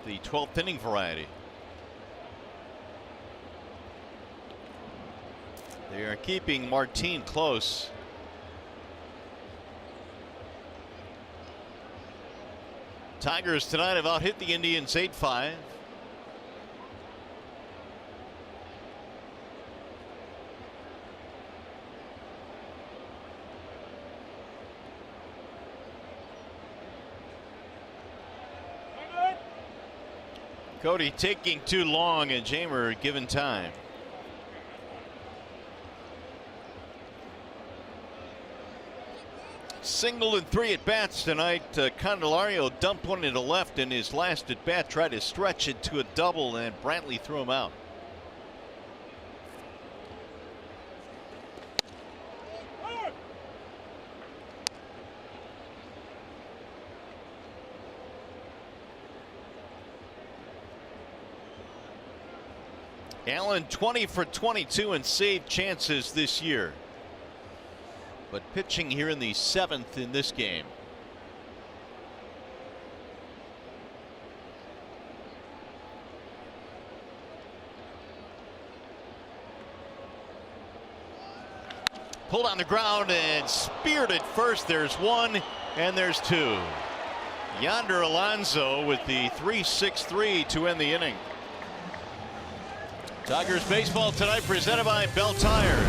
The 12th inning variety. They are keeping Martin close. Tigers tonight have out-hit the Indians 8-5. Cody taking too long and Jeimer given time. Single and 3 at bats tonight. Candelario dumped one into left in his last at bat, tried to stretch it to a double, and Brantley threw him out. Allen 20 for 22 and saved chances this year, but pitching here in the 7th in this game. Pulled on the ground and speared at first. There's one and there's two. Yonder Alonso with the 3-6-3 to end the inning. Tigers baseball tonight presented by Bell Tire.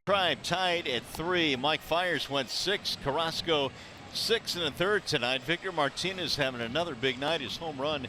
Tribe tied at 3. Mike Fiers went 6. Carrasco 6 1/3 tonight. Victor Martinez having another big night. His home run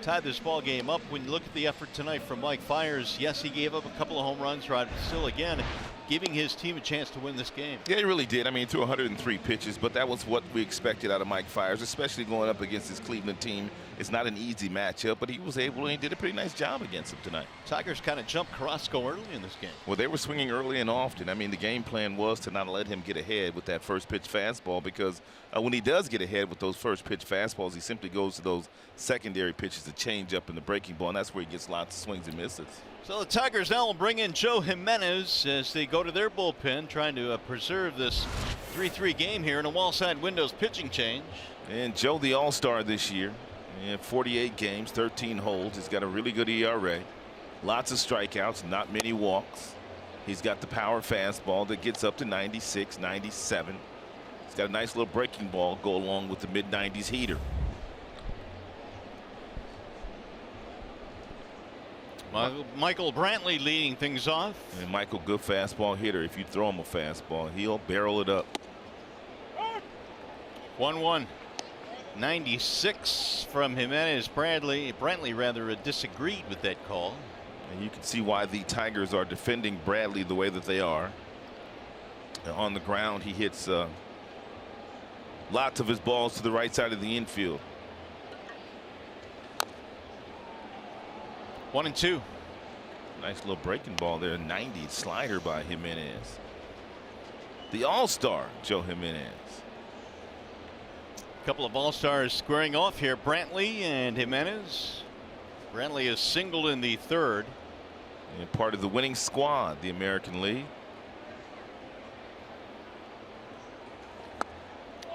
tied this ball game up. When you look at the effort tonight from Mike Fiers, yes, he gave up a couple of home runs, right? But still, again, giving his team a chance to win this game. Yeah, he really did. I mean, threw 103 pitches, but that was what we expected out of Mike Fiers, especially going up against this Cleveland team. It's not an easy matchup, but he was able, and he did a pretty nice job against them tonight. Tigers kind of jumped Carrasco early in this game. Well, they were swinging early and often. I mean, the game plan was to not let him get ahead with that first pitch fastball, because when he does get ahead with those first pitch fastballs, he simply goes to those secondary pitches, the change up and the breaking ball, and that's where he gets lots of swings and misses. So the Tigers now will bring in Joe Jimenez as they go to their bullpen, trying to preserve this 3-3 game here in a wall-side windows pitching change. And Joe, the all-star this year, in 48 games, 13 holds. He's got a really good ERA, lots of strikeouts, not many walks. He's got the power fastball that gets up to 96, 97. He's got a nice little breaking ball go along with the mid-90s heater. Michael Brantley leading things off. And Michael, good fastball hitter. If you throw him a fastball, he'll barrel it up. 1-1. 96 from Jimenez. Brantley rather disagreed with that call. And you can see why the Tigers are defending Bradley the way that they are. On the ground, he hits lots of his balls to the right side of the infield. 1-2. Nice little breaking ball there. 90 slider by Jimenez. The all-star Joe Jimenez. A couple of all-stars squaring off here. Brantley and Jimenez. Brantley is singled in the 3rd. And part of the winning squad, the American League.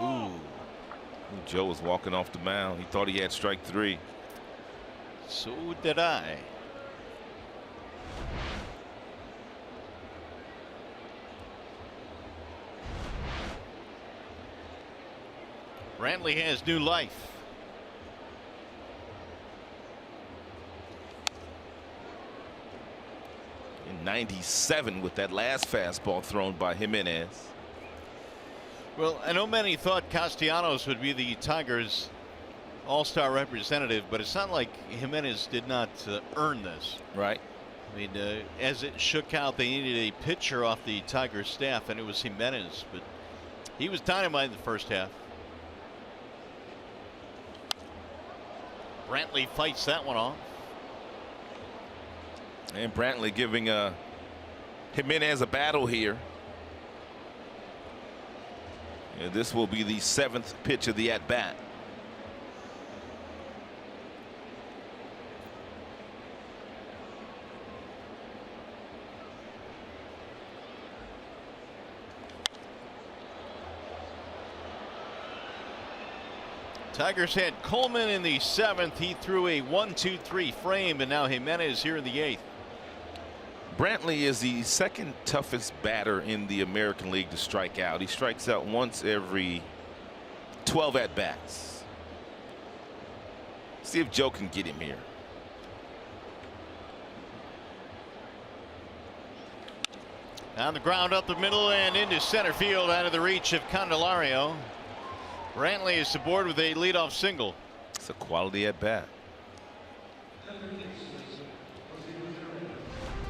Ooh. Joe was walking off the mound. He thought he had strike 3. So did I. Brantley has new life. In 97 with that last fastball thrown by Jimenez. Well, I know many thought Castellanos would be the Tigers' all-star representative, but it's not like Jimenez did not earn this. Right. I mean, as it shook out, they needed a pitcher off the Tigers staff, and it was Jimenez, but he was dynamite in the first half. Brantley fights that one off. And Brantley giving Jimenez a battle here. And this will be the 7th pitch of the at-bat. Tigers had Coleman in the 7th. He threw a 1-2-3 frame, and now Jimenez here in the 8th. Brantley is the 2nd toughest batter in the American League to strike out. He strikes out once every 12 at-bats. See if Joe can get him here. On the ground up the middle and into center field, out of the reach of Candelario. Brantley is aboard with a leadoff single. It's a quality at bat.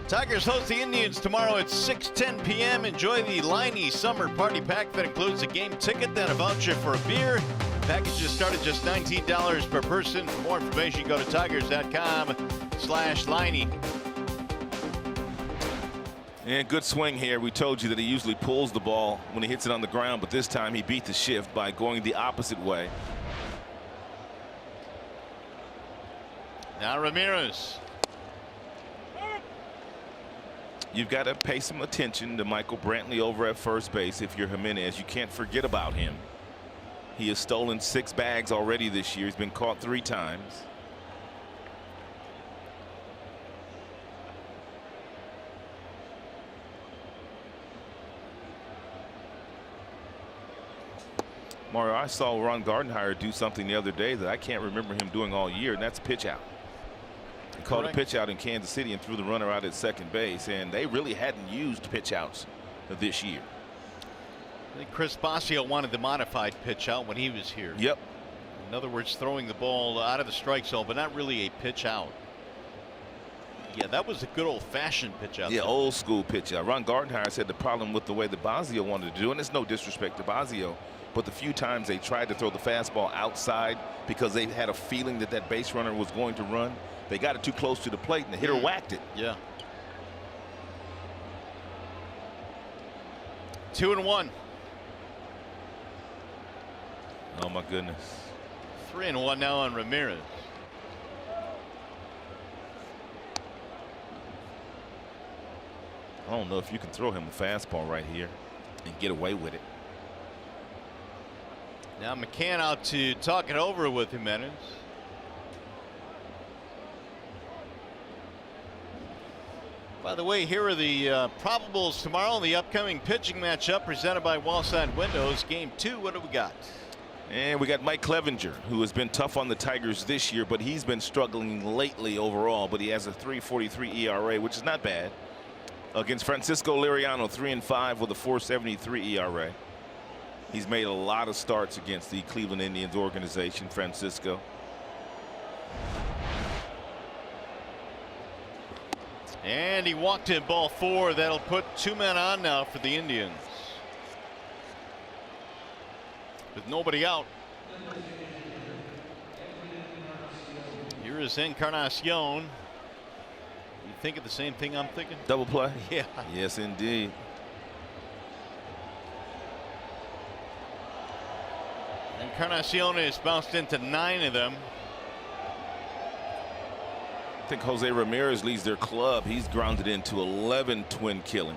Tigers host the Indians tomorrow at 6:10 p.m. Enjoy the Liney Summer Party Pack that includes a game ticket, then a voucher for a beer. Packages start at just $19 per person. For more information, go to tigers.com/Liney. And good swing here. We told you that he usually pulls the ball when he hits it on the ground, but this time he beat the shift by going the opposite way. Now Ramirez. You've got to pay some attention to Michael Brantley over at first base. If you're Jimenez, you can't forget about him. He has stolen 6 bags already this year. He's been caught 3 times. Mario, I saw Ron Gardenhire do something the other day that I can't remember him doing all year, and that's pitch out. He called a pitch out in Kansas City and threw the runner out at second base, and they really hadn't used pitch outs this year. I think Chris Bosio wanted the modified pitch out when he was here. Yep. In other words, throwing the ball out of the strike zone, but not really a pitch out. Yeah, that was a good old-fashioned pitch out. Yeah, old school pitch out. Ron Gardenhire said the problem with the way that Bosio wanted to do, and it's no disrespect to Bosio, but the few times they tried to throw the fastball outside because they had a feeling that that base runner was going to run, they got it too close to the plate and the hitter whacked it. Yeah. 2-1. Oh my goodness. 3-1 now on Ramirez. I don't know if you can throw him a fastball right here and get away with it. Now Mccann out to talk it over with Jimenez. By the way, here are the probables tomorrow in the upcoming pitching matchup presented by Wallside Windows. Game 2, what do we got? And we got Mike Clevenger, who has been tough on the Tigers this year, but he's been struggling lately overall, but he has a 3.43 ERA, which is not bad. Against Francisco Liriano, 3-5 with a 4.73 ERA. He's made a lot of starts against the Cleveland Indians organization, Francisco. And he walked in ball 4. That'll put 2 men on now for the Indians. With nobody out. Here is Encarnacion. You thinking the same thing I'm thinking? Double play? Yeah. Yes, indeed. Encarnacion has bounced into 9 of them. I think Jose Ramirez leads their club. He's grounded into 11 twin killings.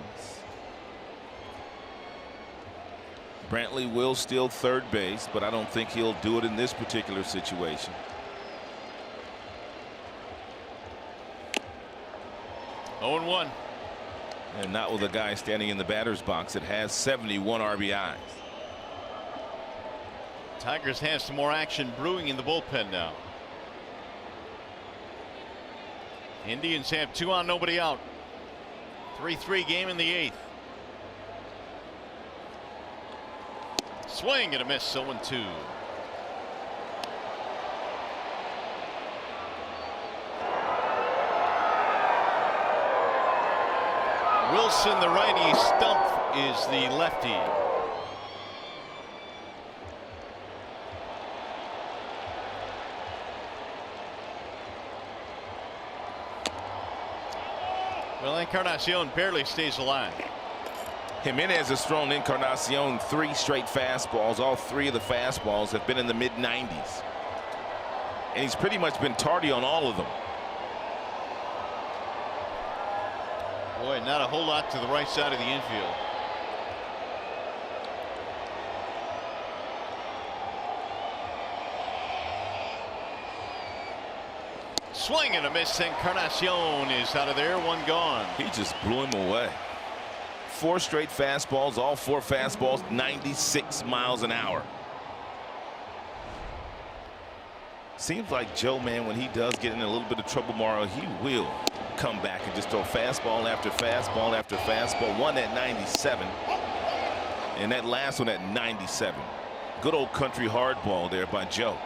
Brantley will steal third base, but I don't think he'll do it in this particular situation. Oh, 0-1. And not with a guy standing in the batter's box that has 71 RBIs. Tigers have some more action brewing in the bullpen now. Indians have 2 on, nobody out. 3-3 game in the 8th. Swing and a miss, 0-2. miss, and the righty stump is the lefty. Well, Encarnacion barely stays alive. Jimenez has thrown Encarnacion 3 straight fastballs. All 3 of the fastballs have been in the mid-90s. And he's pretty much been tardy on all of them. Boy, not a whole lot to the right side of the infield. Swing and a miss. Encarnacion is out of there. 1 gone. He just blew him away. 4 straight fastballs, all 4 fastballs, 96 miles an hour. Seems like Joe, man, when he does get in a little bit of trouble tomorrow, he will come back and just throw fastball after fastball after fastball. One at 97, and that last one at 97. Good old country hardball there by Joe.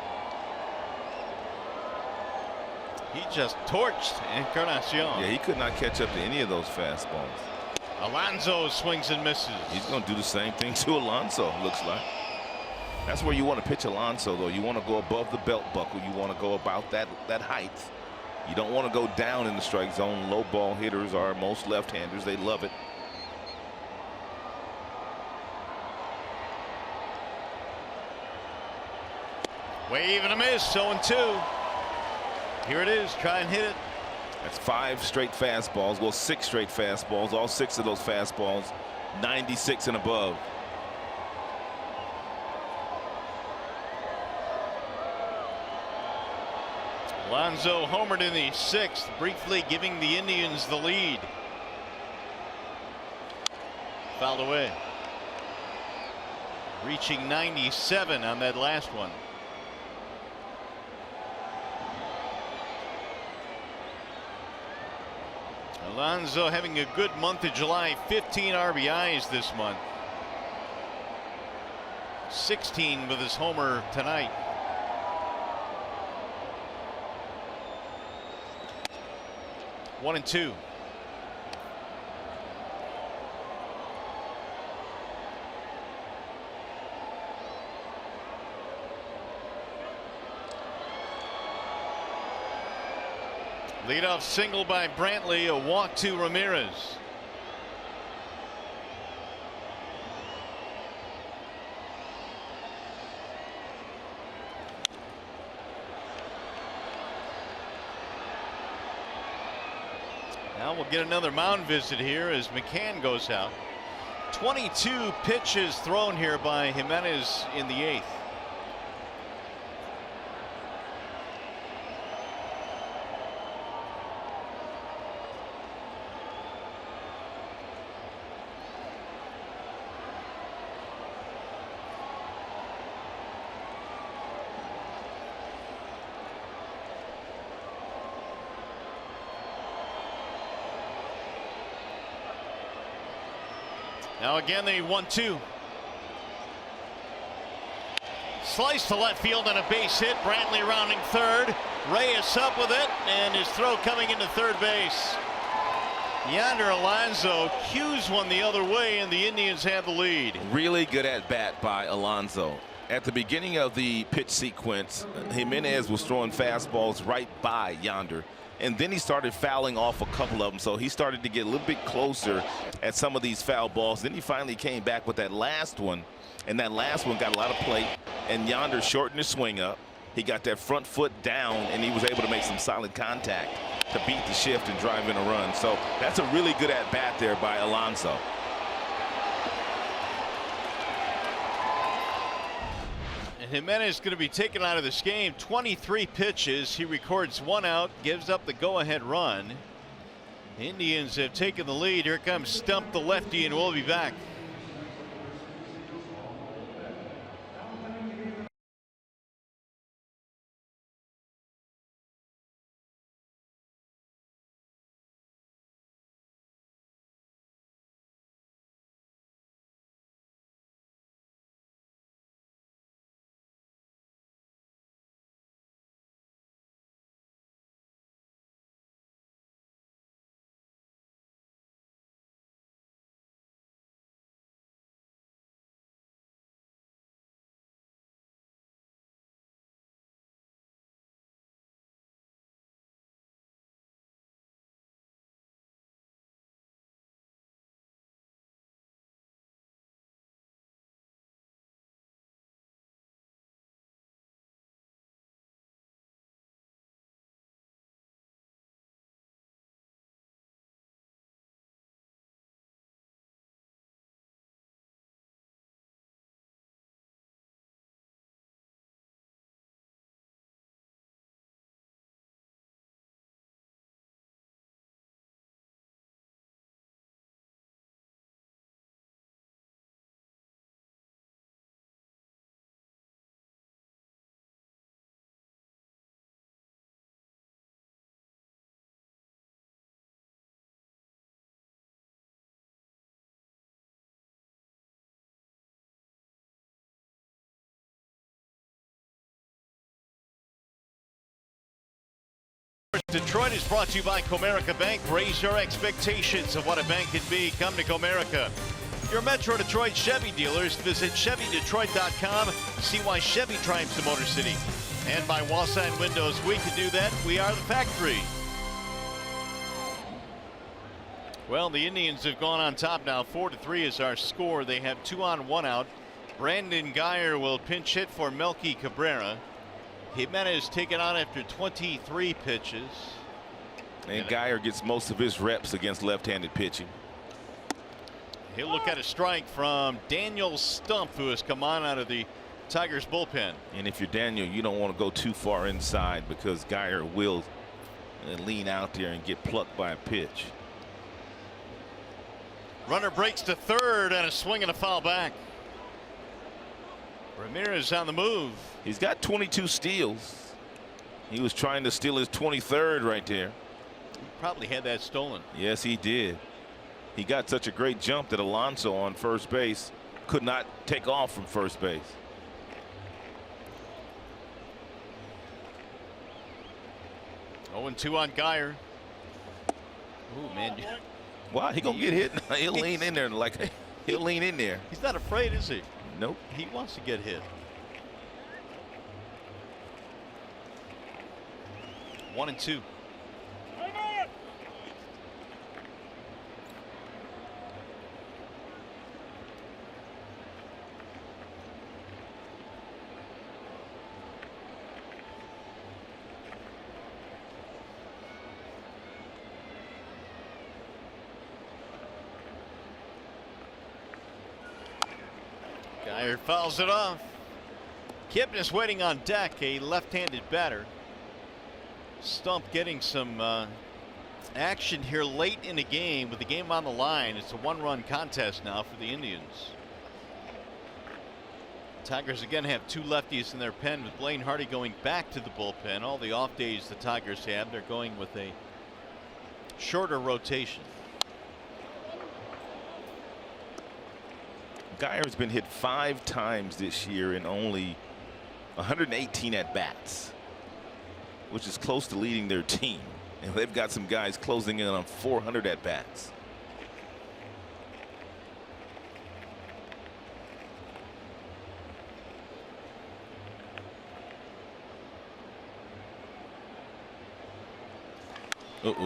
He just torched Encarnacion. Yeah, he could not catch up to any of those fastballs. Alonso swings and misses. He's going to do the same thing to Alonso, looks like. That's where you want to pitch Alonso, though. You want to go above the belt buckle. You want to go about that height. You don't want to go down in the strike zone. Low ball hitters are most left-handers. They love it. Wave and a miss. 0-2. Here it is. Try and hit it. That's 5 straight fastballs. Well, 6 straight fastballs. All 6 of those fastballs, 96 and above. Alonso homered in the 6th, briefly giving the Indians the lead. Fouled away. Reaching 97 on that last one. Alonso having a good month of July. 15 RBIs this month. 16 with his homer tonight. One and 2. Leadoff single by Brantley, a walk to Ramirez. Now we'll get another mound visit here as Mccann goes out. 22 pitches thrown here by Jimenez in the 8th. Now again, the 1-2. Slice to left field on a base hit. Brantley rounding third. Reyes up with it, and his throw coming into third base. Yonder Alonso cues one the other way, and the Indians have the lead. Really good at bat by Alonso. At the beginning of the pitch sequence, Jimenez was throwing fastballs right by Yonder. And then he started fouling off a couple of them, so he started to get a little bit closer at some of these foul balls. Then he finally came back with that last one, and that last one got a lot of plate, and Yonder shortened his swing up. He got that front foot down, and he was able to make some solid contact to beat the shift and drive in a run. So that's a really good at bat there by Alonso. And Jimenez is going to be taken out of this game. 23 pitches. He records 1 out, gives up the go-ahead run. Indians have taken the lead. Here comes Stump the lefty, and we'll be back. Detroit is brought to you by Comerica Bank. Raise your expectations of what a bank can be. Come to Comerica. Your Metro Detroit Chevy dealers. Visit ChevyDetroit.com. See why Chevy triumphs the Motor City. And by Wallsign Windows. We can do that. We are the factory. Well, the Indians have gone on top now. 4-3 is our score. They have 2 on, 1 out. Brandon Guyer will pinch hit for Melky Cabrera. Jimenez taken on after 23 pitches. And Guyer gets most of his reps against left-handed pitching. He'll look at a strike from Daniel Stump, who has come on out of the Tigers bullpen. And if you're Daniel, you don't want to go too far inside because Guyer will lean out there and get plucked by a pitch. Runner breaks to third and a swing and a foul back. Ramirez on the move. He's got 22 steals. He was trying to steal his 23rd right there. He probably had that stolen. Yes, he did. He got such a great jump that Alonso on first base could not take off from first base. Oh, and 2 on Guyer. Oh man. Wow, he gonna get hit. He'll lean in there like he'll lean in there. He's not afraid, is he? Nope. He wants to get hit. 1-2. Guyer fouls it off. Kipnis waiting on deck, a left-handed batter. Stump getting some action here late in the game with the game on the line. It's a 1-run contest now for the Indians. Tigers again have 2 lefties in their pen, with Blaine Hardy going back to the bullpen. All the off days the Tigers have, they're going with a shorter rotation. Guyer's been hit 5 times this year in only 118 at bats, which is close to leading their team. And they've got some guys closing in on 400 at bats.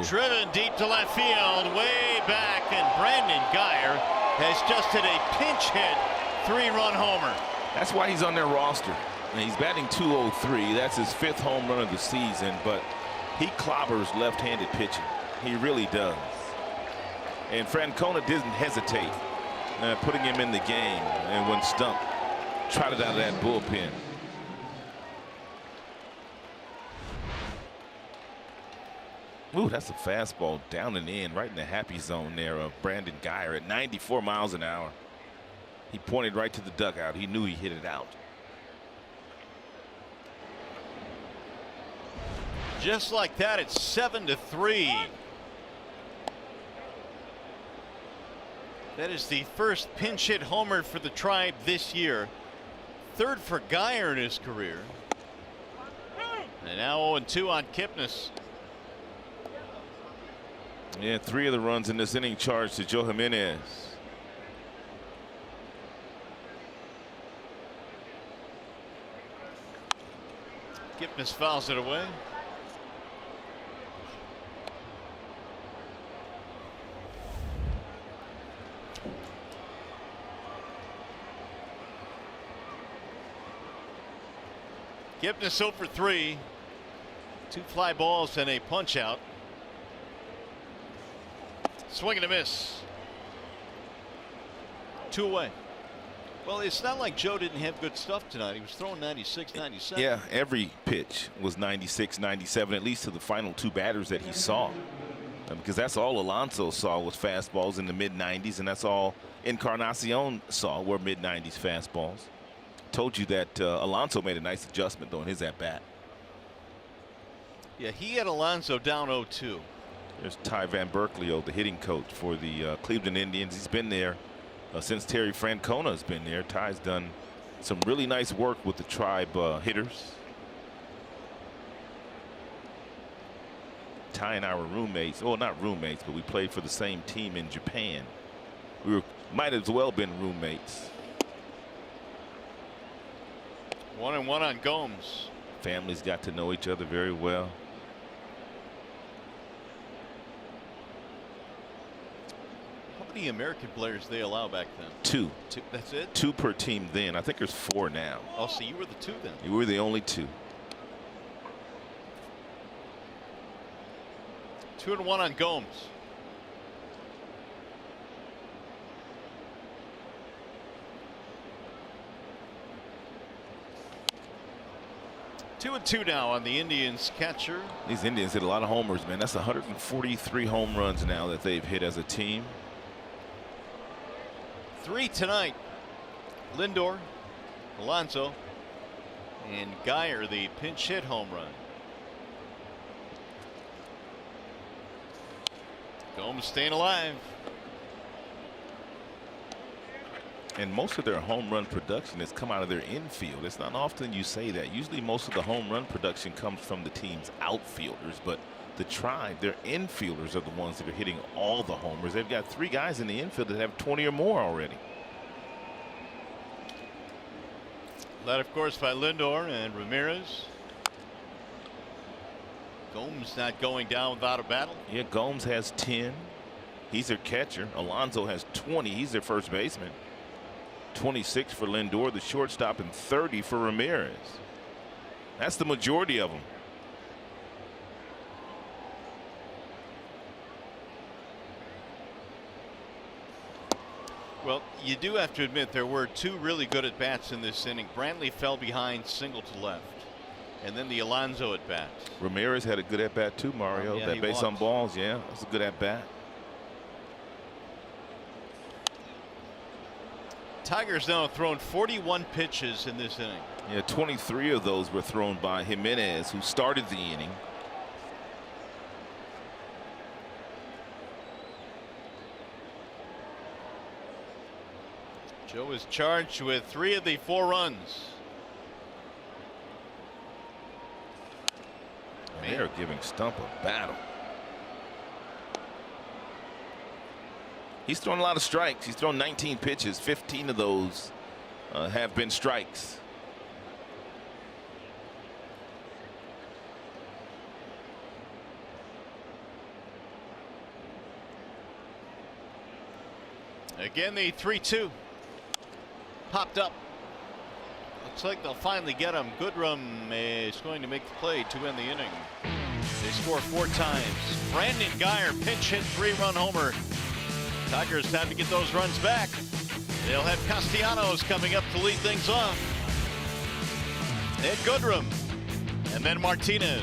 Driven deep to left field, way back, and Brandon Guyer has just hit a pinch hit 3-run homer. That's why he's on their roster. And he's batting .203. That's his 5th home run of the season, but he clobbers left-handed pitching. He really does. And Francona didn't hesitate putting him in the game, and when Stump trotted out of that bullpen. Ooh, that's a fastball down and in, right in the happy zone there of Brandon Guyer at 94 miles an hour. He pointed right to the dugout. He knew he hit it out. Just like that, it's 7-3. That is the first pinch hit homer for the Tribe this year. 3rd for Guyer in his career. And now 0-2 on Kipnis. Yeah, 3 of the runs in this inning charged to Joe Jimenez. Kipnis fouls it away. Kipnis 0 for 3. 2 fly balls and a punch out. Swing and a miss. 2 away. Well, it's not like Joe didn't have good stuff tonight. He was throwing 96, 97. Yeah, every pitch was 96, 97, at least to the final 2 batters that he saw. Because that's all Alonso saw was fastballs in the mid-90s, and that's all Encarnacion saw were mid-90s fastballs. Told you that Alonso made a nice adjustment, though, in his at-bat. Yeah, he had Alonso down 0-2. There's Ty Van Berkeley, the hitting coach for the Cleveland Indians. He's been there since Terry Francona has been there. Ty's done some really nice work with the Tribe hitters. Ty and I were roommates. Well, not roommates, but we played for the same team in Japan. Might as well been roommates. 1-1 on Gomes. Families got to know each other very well. How many American players they allow back then? Two. That's it? 2 per team then. I think there's 4 now. Oh, so you were the 2 then? You were the only 2. 2-1 on Gomes. Two and 2 now on the Indians catcher. These Indians hit a lot of homers, man. That's 143 home runs now that they've hit as a team. 3 tonight. Lindor, Alonso, and Geyer, the pinch hit home run. Gomes staying alive. And most of their home run production has come out of their infield. It's not often you say that. Usually most of the home run production comes from the team's outfielders, but the Tribe, their infielders are the ones that are hitting all the homers. They've got 3 guys in the infield that have 20 or more already. Led, of course, by Lindor and Ramirez. Gomes not going down without a battle. Yeah, Gomes has 10. He's their catcher. Alonso has 20. He's their first baseman. 26 for Lindor, the shortstop, and 30 for Ramirez. That's the majority of them. Well, you do have to admit there were 2 really good at bats in this inning. Brantley fell behind, single to left, and then the Alonso at bat. Ramirez had a good at bat too, Mario. Yeah, that base on balls, yeah, that's a good at bat. Tigers now have thrown 41 pitches in this inning. Yeah, 23 of those were thrown by Jimenez, who started the inning. Joe is charged with 3 of the 4 runs. They are giving Stump a battle. He's thrown a lot of strikes. He's thrown 19 pitches. 15 of those have been strikes. Again, the 3-2 popped up. Looks like they'll finally get him. Goodrum is going to make the play to end the inning. They score 4 times. Brandon Geyer pinch hit 3-run homer. Tigers have to get those runs back. They'll have Castellanos coming up to lead things off. Ed Goodrum and then Martinez.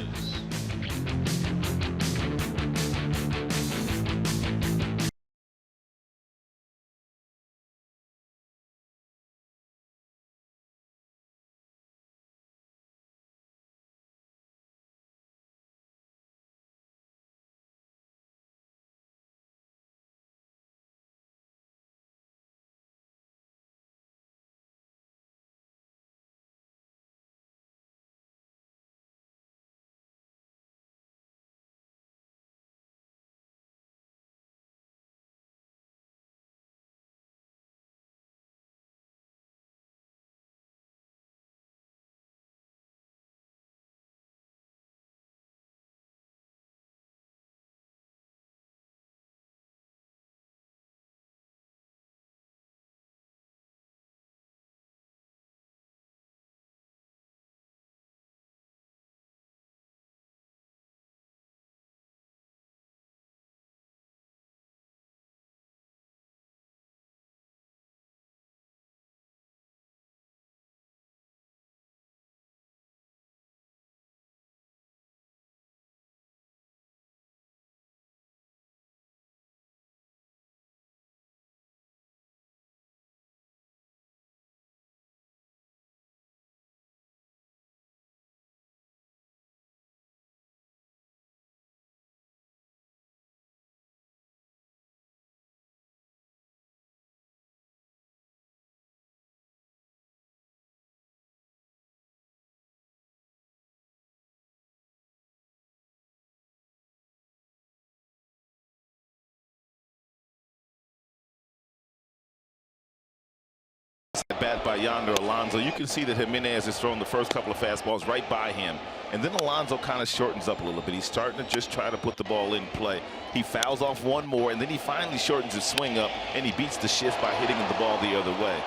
at bat by Yonder Alonso. You can see that Jimenez has thrown the first couple of fastballs right by him. And then Alonso kind of shortens up a little bit. He's starting to just try to put the ball in play. He fouls off one more, and then he finally shortens his swing up, and he beats the shift by hitting the ball the other way.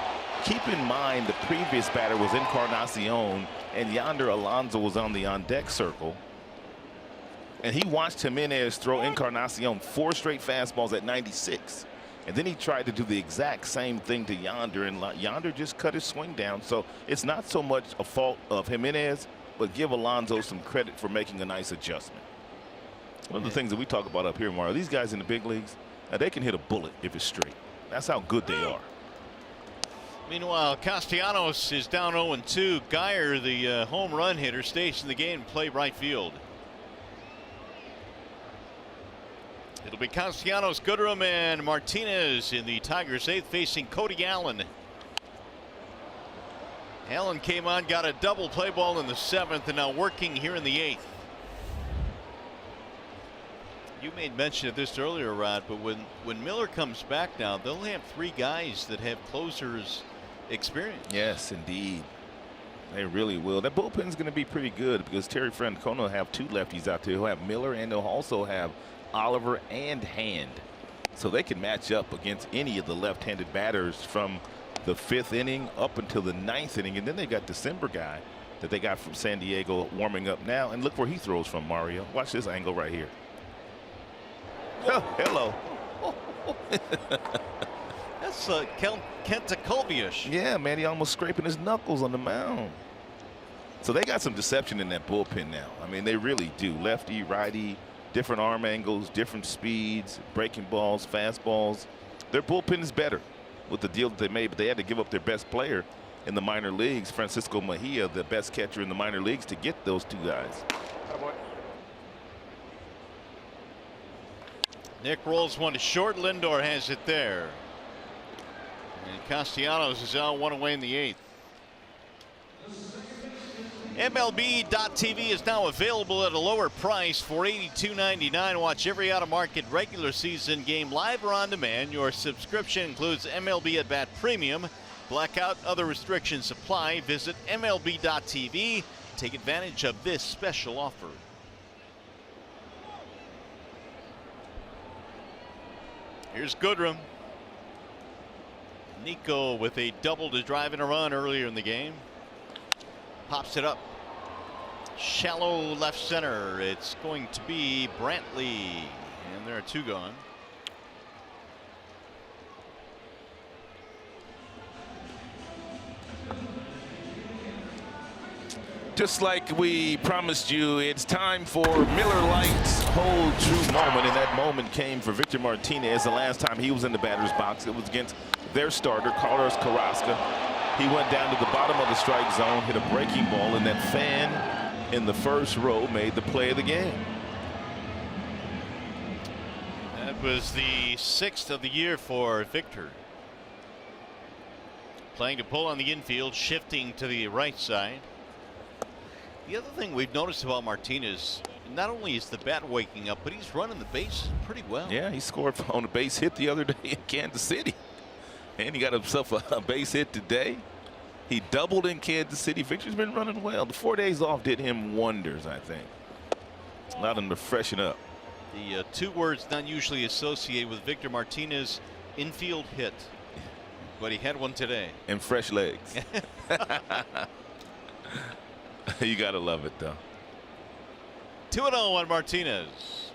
Keep in mind the previous batter was Encarnacion, and Yonder Alonso was on the on-deck circle. And he watched Jimenez throw Encarnacion 4 straight fastballs at 96. And then he tried to do the exact same thing to Yonder, and Yonder just cut his swing down. So it's not so much a fault of Jimenez, but give Alonso some credit for making a nice adjustment. One of the things that we talk about up here, Mario, these guys in the big leagues, they can hit a bullet if it's straight. That's how good they are. Meanwhile, Castellanos is down 0-2. Geyer, the home run hitter, stays in the game and play right field. It'll be Castellanos, Goodrum, and Martinez in the Tigers' 8th, facing Cody Allen. Allen came on, got a double play ball in the 7th, and now working here in the 8th. You made mention of this earlier, Rod, but when Miller comes back now, they'll have 3 guys that have closers experience. Yes, indeed. They really will. That bullpen's going to be pretty good because Terry Francona will have 2 lefties out there. He'll have Miller, and they'll also have Oliver and Hand. So they can match up against any of the left-handed batters from the 5th inning up until the 9th inning. And then they got the Cimber guy that they got from San Diego warming up now. And look where he throws from, Mario. Watch this angle right here. Oh, hello. That's Kenta. Yeah, man, he almost scraping his knuckles on the mound. So they got some deception in that bullpen now. I mean, they really do. Lefty, righty, different arm angles, different speeds, breaking balls, fastballs. Their bullpen is better with the deal that they made, but they had to give up their best player in the minor leagues, Francisco Mejia, the best catcher in the minor leagues, to get those 2 guys. Nick rolls one to short. Lindor has it there. And Castellanos is out 1 away in the 8th. MLB.TV is now available at a lower price for $82.99. Watch every out-of-market regular season game live or on demand. Your subscription includes MLB At Bat Premium. Blackout, other restrictions apply. Visit MLB.TV. Take advantage of this special offer. Here's Goodrum. Nico with a double to drive in a run earlier in the game. Pops it up. Shallow left center. It's going to be Brantley. And there are 2 gone. Just like we promised you, it's time for Miller Lite's Hold True moment. And that moment came for Victor Martinez. The last time he was in the batter's box, it was against their starter, Carlos Carrasco. He went down to the bottom of the strike zone, hit a breaking ball, and that fan in the first row made the play of the game. That was the 6th of the year for Victor. Playing to pull on the infield, shifting to the right side. The other thing we've noticed about Martinez, not only is the bat waking up, but he's running the bases pretty well. Yeah, he scored on a base hit the other day in Kansas City. And he got himself a base hit today. He doubled in Kansas City. Victor's been running well. The 4 days off did him wonders, I think. Allowed him to freshen up. The 2 words not usually associated with Victor Martinez: infield hit. But he had one today. And fresh legs. You got to love it, though. 2-0 on Martinez.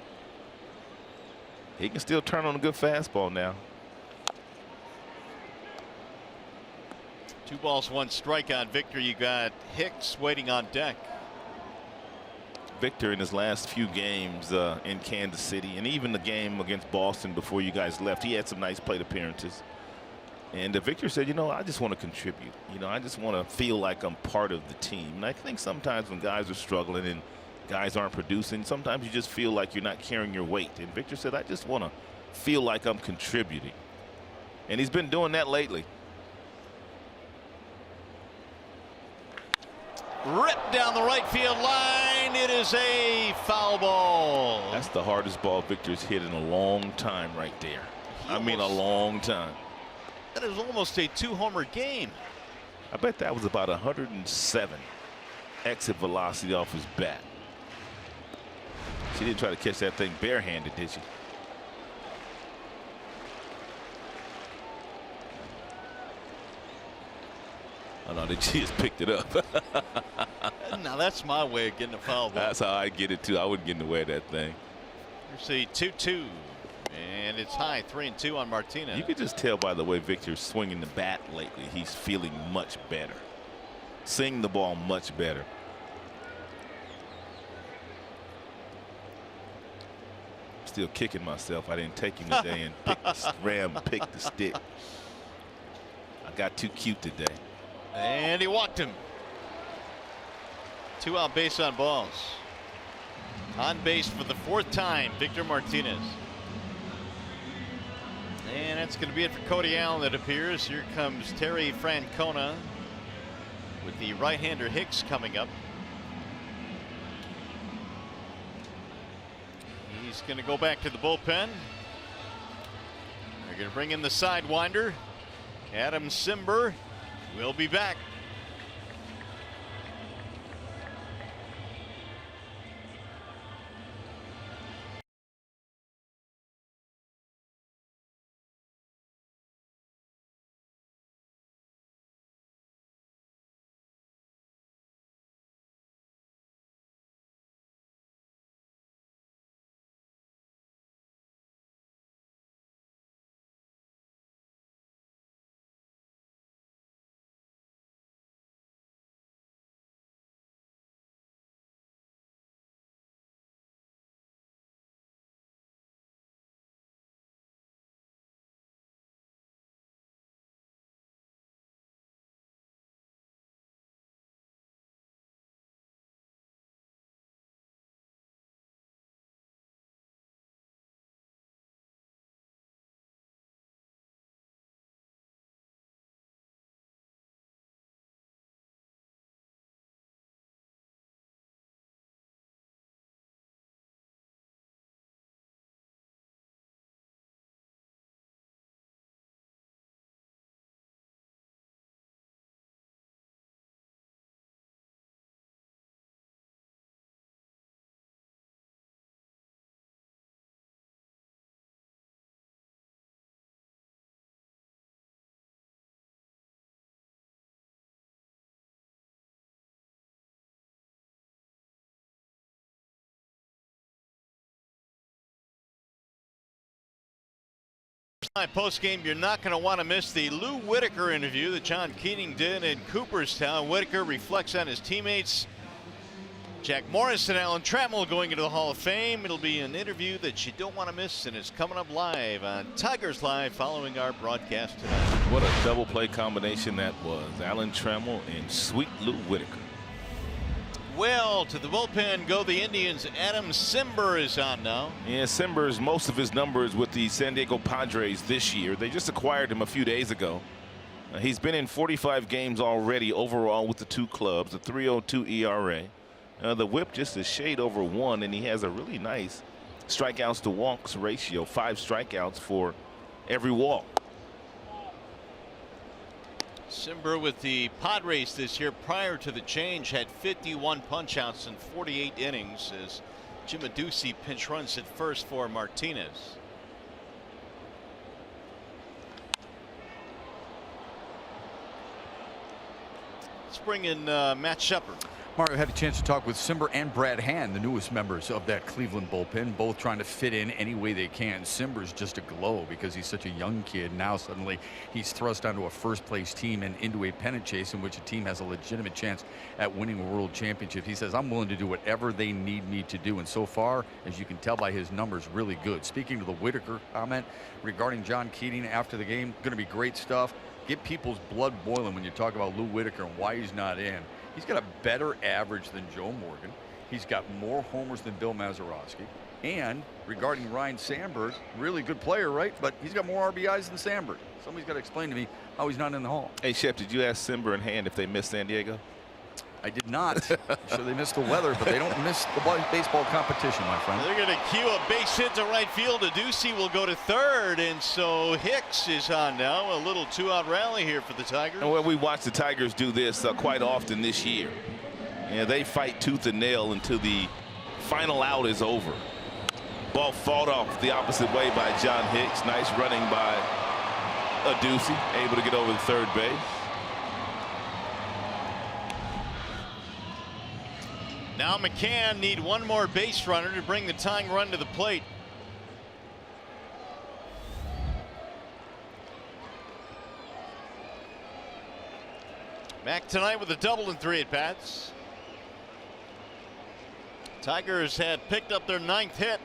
He can still turn on a good fastball now. 2 balls, 1 strike on Victor. You got Hicks waiting on deck. Victor in his last few games in Kansas City, and even the game against Boston before you guys left, he had some nice plate appearances. And Victor said, you know, I just want to contribute. You know, I just want to feel like I'm part of the team. And I think sometimes when guys are struggling and guys aren't producing, sometimes you just feel like you're not carrying your weight. And Victor said, I just want to feel like I'm contributing. And he's been doing that lately. Ripped down the right field line. It is a foul ball. That's the hardest ball Victor's hit in a long time right there. I mean, a long time. That is almost a 2-homer game. I bet that was about 107 exit velocity off his bat. She didn't try to catch that thing barehanded, did she? Oh no, she just picked it up. Now that's my way of getting a foul ball. That's how I get it too. I wouldn't get in the way of that thing. You see 2-2, and it's high 3-2 on Martinez. You could just tell by the way Victor's swinging the bat lately. He's feeling much better, seeing the ball much better. Still kicking myself. I didn't take him today and pick the stick. I got too cute today. And he walked him. 2 out base on balls. On base for the 4th time, Victor Martinez. And that's going to be it for Cody Allen, it appears. Here comes Terry Francona with the right-hander Hicks coming up. He's going to go back to the bullpen. They're going to bring in the sidewinder. Adam Cimber will be back. Post game, you're not going to want to miss the Lou Whitaker interview that John Keating did in Cooperstown. Whitaker reflects on his teammates, Jack Morris and Alan Trammell, going into the Hall of Fame. It'll be an interview that you don't want to miss, and it's coming up live on Tigers Live following our broadcast tonight. What a double play combination that was. Alan Trammell and sweet Lou Whitaker. Well, to the bullpen go the Indians. Adam Cimber is on now. Yeah, Cimber's most of his numbers with the San Diego Padres this year. They just acquired him a few days ago. He's been in 45 games already overall with the 2 clubs, a 3.02 ERA. The whip just a shade over 1, and he has a really nice strikeouts to walks ratio, 5 strikeouts for every walk. Cimber with the Padres this year prior to the change had 51 punch-outs in 48 innings as Jim Adduci pinch runs at first for Martinez. Let's bring in Matt Shepard. Mario had a chance to talk with Cimber and Brad Hand, the newest members of that Cleveland bullpen, both trying to fit in any way they can. Cimber's just a glow because he's such a young kid. Now suddenly he's thrust onto a first-place team and into a pennant chase in which a team has a legitimate chance at winning a world championship. He says, I'm willing to do whatever they need me to do. And so far, as you can tell by his numbers, really good. Speaking to the Whitaker comment regarding John Keating after the game, going to be great stuff. Get people's blood boiling when you talk about Lou Whitaker and why he's not in. He's got a better average than Joe Morgan. He's got more homers than Bill Mazeroski. And regarding Ryan Sandberg, really good player, right? But he's got more RBIs than Sandberg. Somebody's got to explain to me how he's not in the Hall. Hey, Shep, did you ask Cimber and Hand if they missed San Diego? I did not. I'm sure they missed the weather, but they don't miss the baseball competition, my friend. They're going to cue a base hit to right field. Ducey will go to third, and so Hicks is on now. A little two-out rally here for the Tigers. And well, we watched the Tigers do this quite often this year. Yeah, they fight tooth and nail until the final out is over. Ball fought off the opposite way by John Hicks. Nice running by Ducey, able to get over the third base. Now Mccann need one more base runner to bring the tying run to the plate. Mac tonight with a double and 3 at-bats. Tigers had picked up their 9th hit.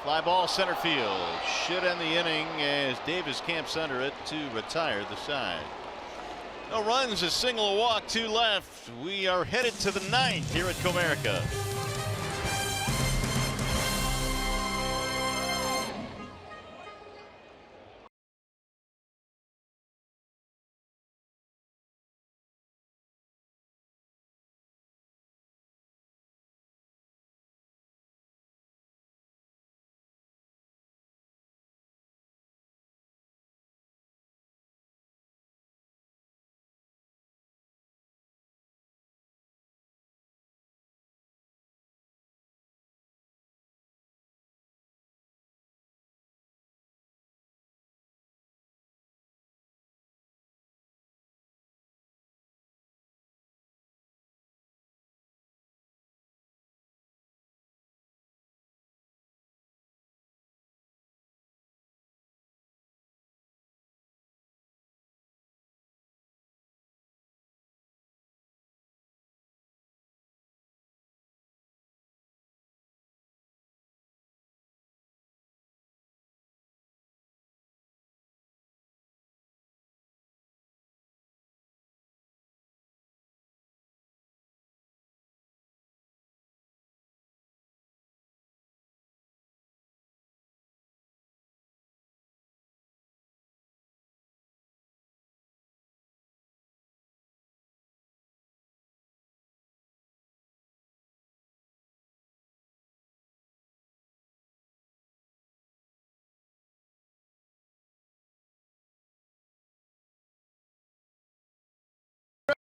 Fly ball center field. Should end the inning as Davis camps under it to retire the side. No runs, a single, a walk, 2 left. We are headed to the 9th here at Comerica.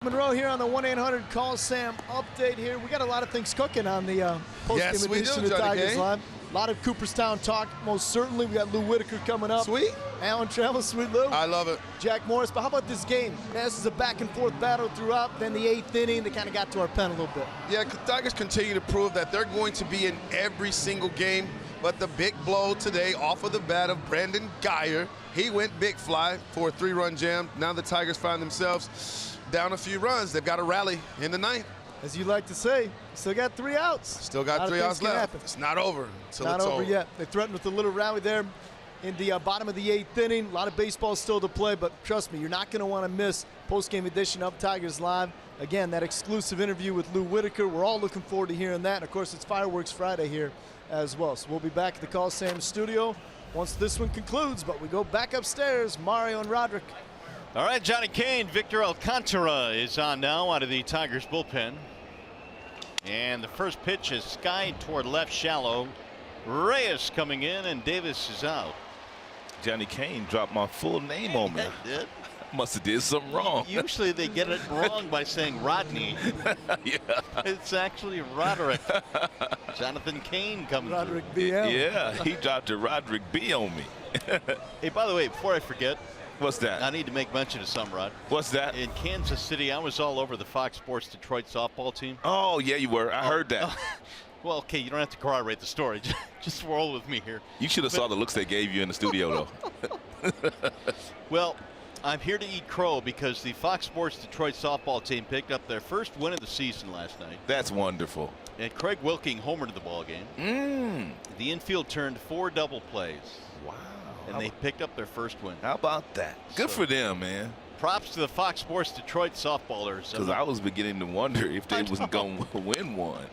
Monroe here on the 1-800-CALL-SAM update here. We got a lot of things cooking on the post-game edition of Tigers Live. A lot of Cooperstown talk, most certainly. We got Lou Whitaker coming up. Sweet. Alan Trammell, sweet Lou. I love it. Jack Morris. But how about this game? Man, this is a back-and-forth battle throughout. Then the 8th inning, they kind of got to our pen a little bit. Yeah, Tigers continue to prove that they're going to be in every single game. But the big blow today off of the bat of Brandon Geyer. He went big fly for a 3-run jam. Now the Tigers find themselves down a few runs. They've got to rally in the 9th. As you like to say, still got 3 outs. Still got 3 outs left. Happen. It's not over until not it's over over yet. They threatened with a little rally there in the bottom of the 8th inning. A lot of baseball still to play, but trust me, you're not going to want to miss post-game edition of Tigers Live. Again, that exclusive interview with Lou Whitaker. We're all looking forward to hearing that. And, of course, it's Fireworks Friday here as well. So we'll be back at the Call-Sam studio once this one concludes, but we go back upstairs. Mario and Roderick. All right, Johnny Kane, Victor Alcantara is on now out of the Tigers bullpen. And the first pitch is skied toward left shallow. Reyes coming in, and Davis is out. Johnny Kane dropped my full name on me. Did? Must have did something wrong. Usually they get it wrong by saying Rodney. Yeah. It's actually Roderick. Jonathan Kane coming Roderick through. B.M. Yeah, he dropped a Roderick B on me. Hey, by the way, before I forget, what's that? I need to make mention of some, Rod. What's that? In Kansas City, I was all over the Fox Sports Detroit softball team. Oh, yeah, you were. I heard that. Well, okay, you don't have to corroborate the story. Just roll with me here. You should have saw the looks they gave you in the studio, though. Well, I'm here to eat crow because the Fox Sports Detroit softball team picked up their first win of the season last night. That's wonderful. And Craig Wilking homered the ball game. The infield turned 4 double plays. Wow. And they picked up their first win. How about that? Good for them, man. Props to the Fox Sports Detroit softballers. Because I was beginning to wonder if they was going to win one.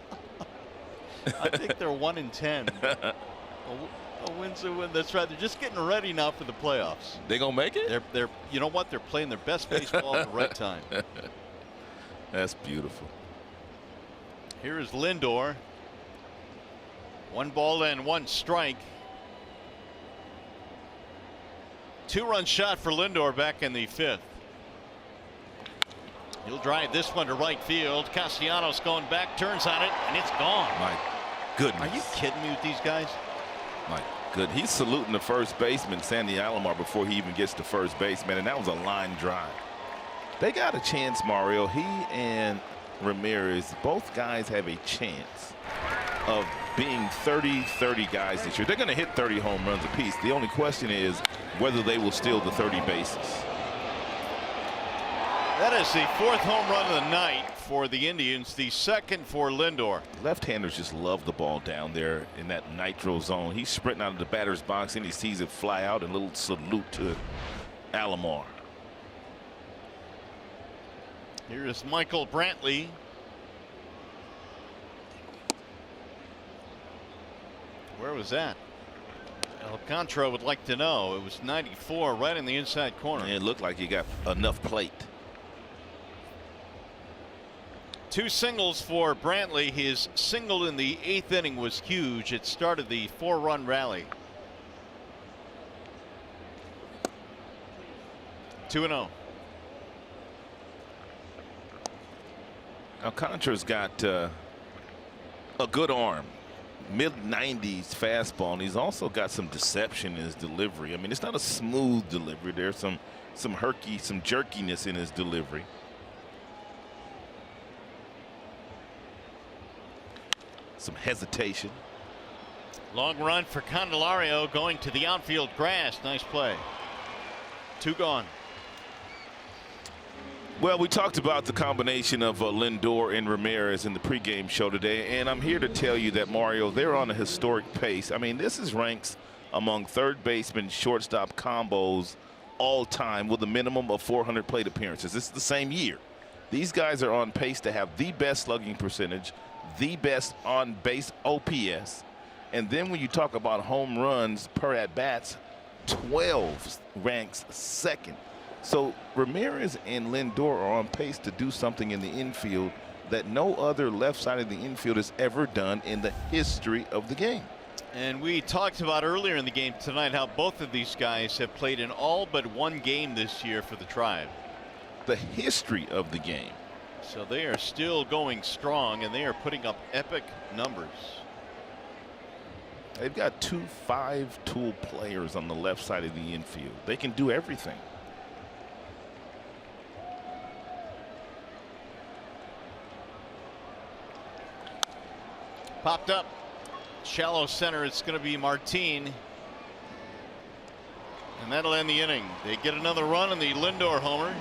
I think they're 1-10. A win's a win. That's right. They're just getting ready now for the playoffs. They gonna make it? They're you know what? They're playing their best baseball at the right time. That's beautiful. Here is Lindor. 1 ball and 1 strike. 2-run shot for Lindor back in the 5th. He'll drive this one to right field. Castellanos going back, turns on it, and it's gone. My goodness. Are you kidding me with these guys? My good. He's saluting the first baseman, Sandy Alomar, before he even gets to first base, man, and that was a line drive. They got a chance, Mario. He and Ramirez, both guys have a chance of being 30-30 guys this year. They're going to hit 30 home runs apiece. The only question is whether they will steal the 30 bases. That is the 4th home run of the night for the Indians, the 2nd for Lindor. Left-handers just love the ball down there in that nitro zone. He's sprinting out of the batter's box and he sees it fly out, and a little salute to Alomar. Here is Michael Brantley. Where was that? Alcantara would like to know. It was 94, right in the inside corner. It looked like he got enough plate. 2 singles for Brantley. His single in the 8th inning was huge. It started the 4-run rally. 2-0. Alcantara's got a good arm, mid-90s fastball, and he's also got some deception in his delivery. I mean, it's not a smooth delivery. There's some jerkiness in his delivery. Some hesitation. Long run for Candelario going to the outfield grass. Nice play. 2 gone. Well, we talked about the combination of Lindor and Ramirez in the pregame show today, and I'm here to tell you that, Mario, they're on a historic pace. I mean, this is ranks among third baseman shortstop combos all time with a minimum of 400 plate appearances. This is the same year. These guys are on pace to have the best slugging percentage, the best on base OPS, and then when you talk about home runs per at bats, 12 ranks 2nd. So Ramirez and Lindor are on pace to do something in the infield that no other left side of the infield has ever done in the history of the game. And we talked about earlier in the game tonight how both of these guys have played in all but 1 game this year for the Tribe. The history of the game. So they are still going strong, and they are putting up epic numbers. They've got 2 5-tool players on the left side of the infield. They can do everything. Popped up. Shallow center. It's going to be Martinez. And that'll end the inning. They get another run on the Lindor homer.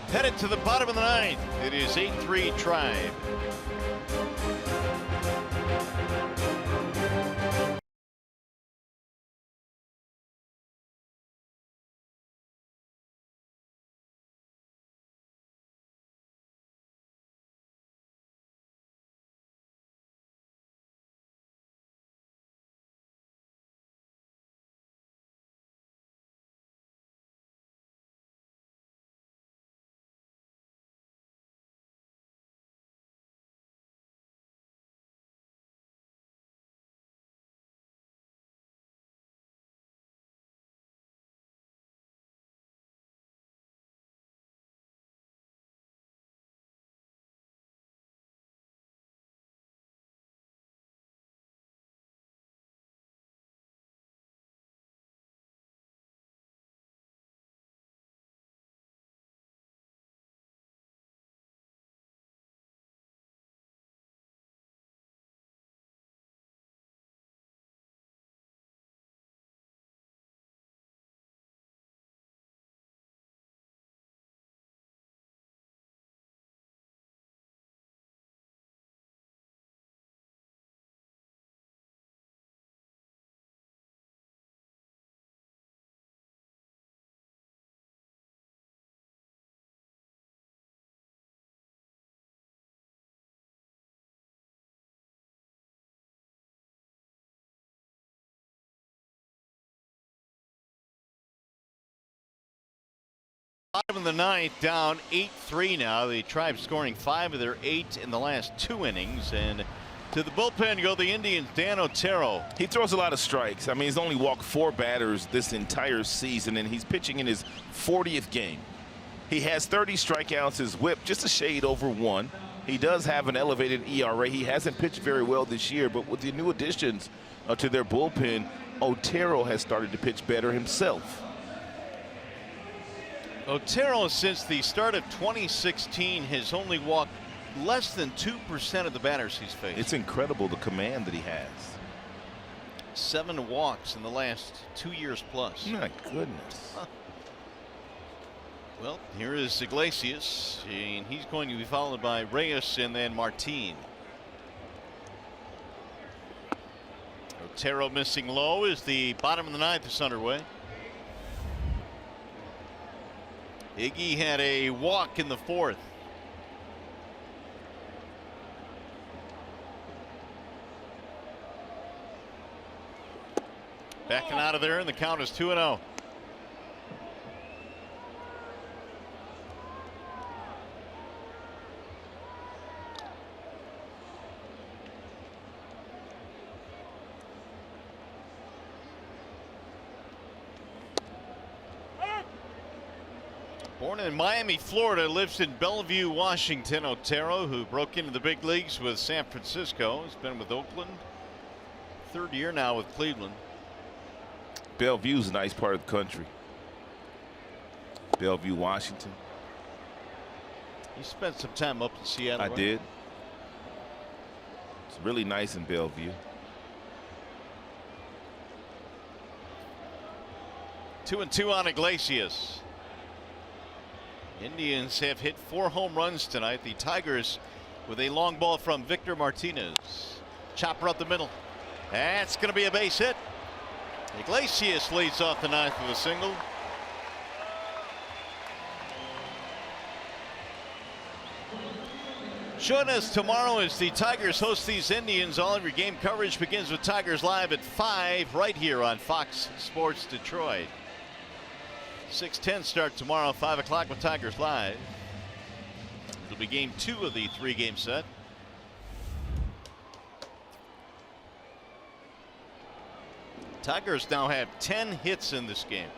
Headed to the bottom of the 9th. It is 8-3 Tribe. Bottom of the ninth, down 8-3 now. The Tribe scoring 5 of their 8 in the last 2 innings. And to the bullpen go the Indians, Dan Otero. He throws a lot of strikes. I mean, he's only walked 4 batters this entire season, and he's pitching in his 40th game. He has 30 strikeouts. His whip just a shade over 1. He does have an elevated ERA. He hasn't pitched very well this year, but with the new additions to their bullpen, Otero has started to pitch better himself. Otero, since the start of 2016, has only walked less than 2% of the batters he's faced. It's incredible the command that he has. 7 walks in the last 2 years plus. My goodness. Huh. Well, here is Iglesias, and he's going to be followed by Reyes and then Martin. Otero missing low as the bottom of the ninth is underway. Iggy had a walk in the 4th. Backing out of there, and the count is 2-0. Born in Miami, Florida, lives in Bellevue, Washington. Otero, who broke into the big leagues with San Francisco, has been with Oakland. 3rd year now with Cleveland. Bellevue's a nice part of the country. Bellevue, Washington. You spent some time up in Seattle. I right? did. It's really nice in Bellevue. 2-2 on Iglesias. Indians have hit 4 home runs tonight. The Tigers with a long ball from Victor Martinez. Chopper up the middle. That's going to be a base hit. Iglesias leads off the ninth with a single. Join us tomorrow as the Tigers host these Indians. All of your game coverage begins with Tigers Live at 5 right here on Fox Sports Detroit. 6:10 start tomorrow, 5 o'clock with Tigers Live. It'll be game 2 of the 3-game set. Tigers now have 10 hits in this game.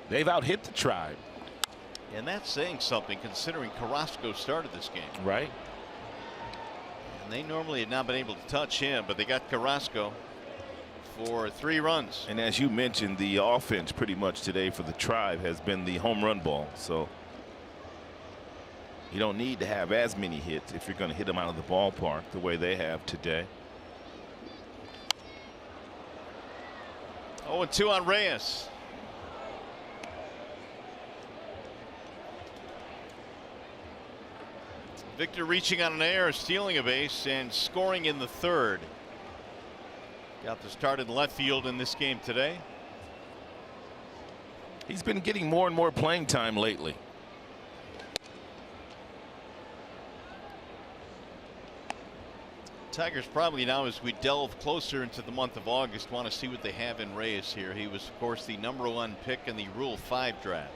They've out-hit the Tribe. And that's saying something considering Carrasco started this game. Right. And they normally had not been able to touch him, but they got Carrasco for 3 runs. And as you mentioned, the offense pretty much today for the Tribe has been the home run ball. So you don't need to have as many hits if you're going to hit them out of the ballpark the way they have today. 0-2 on Reyes. Victor reaching on an error, stealing a base, and scoring in the 3rd. Got the start in left field in this game today. He's been getting more and more playing time lately. Tigers probably now, as we delve closer into the month of August, want to see what they have in Reyes here. He was, of course, the #1 pick in the Rule 5 draft.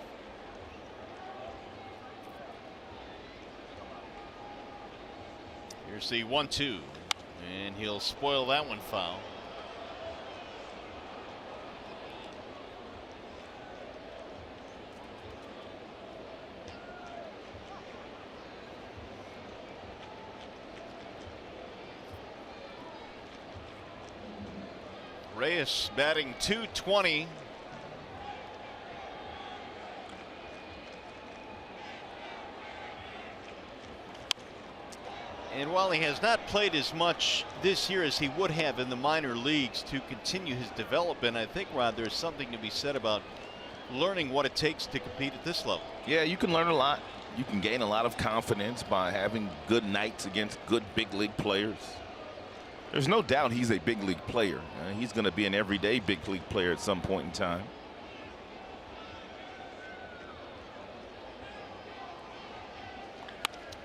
Here's the 1-2, and he'll spoil that one foul. Reyes batting .220. And while he has not played as much this year as he would have in the minor leagues to continue his development, I think, Rod, there's something to be said about learning what it takes to compete at this level. Yeah, you can learn a lot. You can gain a lot of confidence by having good nights against good big league players. There's no doubt he's a big league player. He's going to be an everyday big league player at some point in time.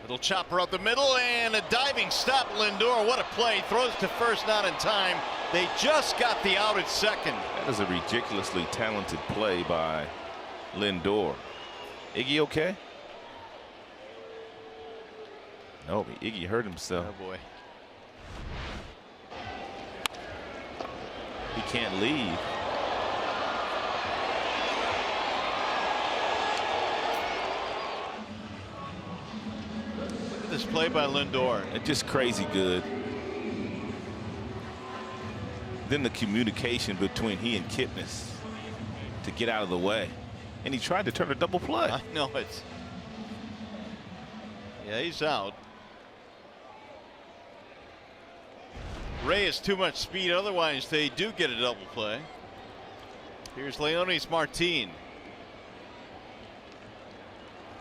Little chopper up the middle and a diving stop. Lindor, what a play. Throws to first, not in time. They just got the out at second. That is a ridiculously talented play by Lindor. Iggy okay? No, Iggy hurt himself. Oh boy. He can't leave. Look at this play by Lindor. It's just crazy good. Then the communication between he and Kipnis to get out of the way. And he tried to turn a double play. I know it. Yeah, he's out. Ray has too much speed, otherwise they do get a double play. Here's Leonis Martin.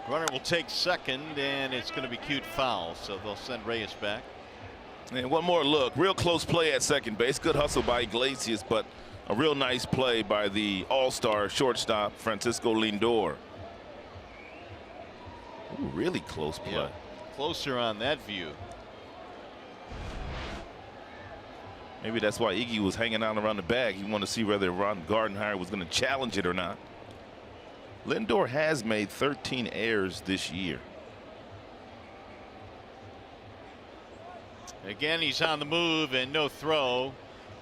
Runner will take second, and it's going to be cute foul, so they'll send Reyes back. And one more look. Real close play at second base. Good hustle by Iglesias, but a real nice play by the all-star shortstop, Francisco Lindor. Ooh, really close play. Yeah, closer on that view. Maybe that's why Iggy was hanging out around the bag. He wanted to see whether Ron Gardenhire was going to challenge it or not. Lindor has made 13 errors this year. Again, he's on the move and no throw.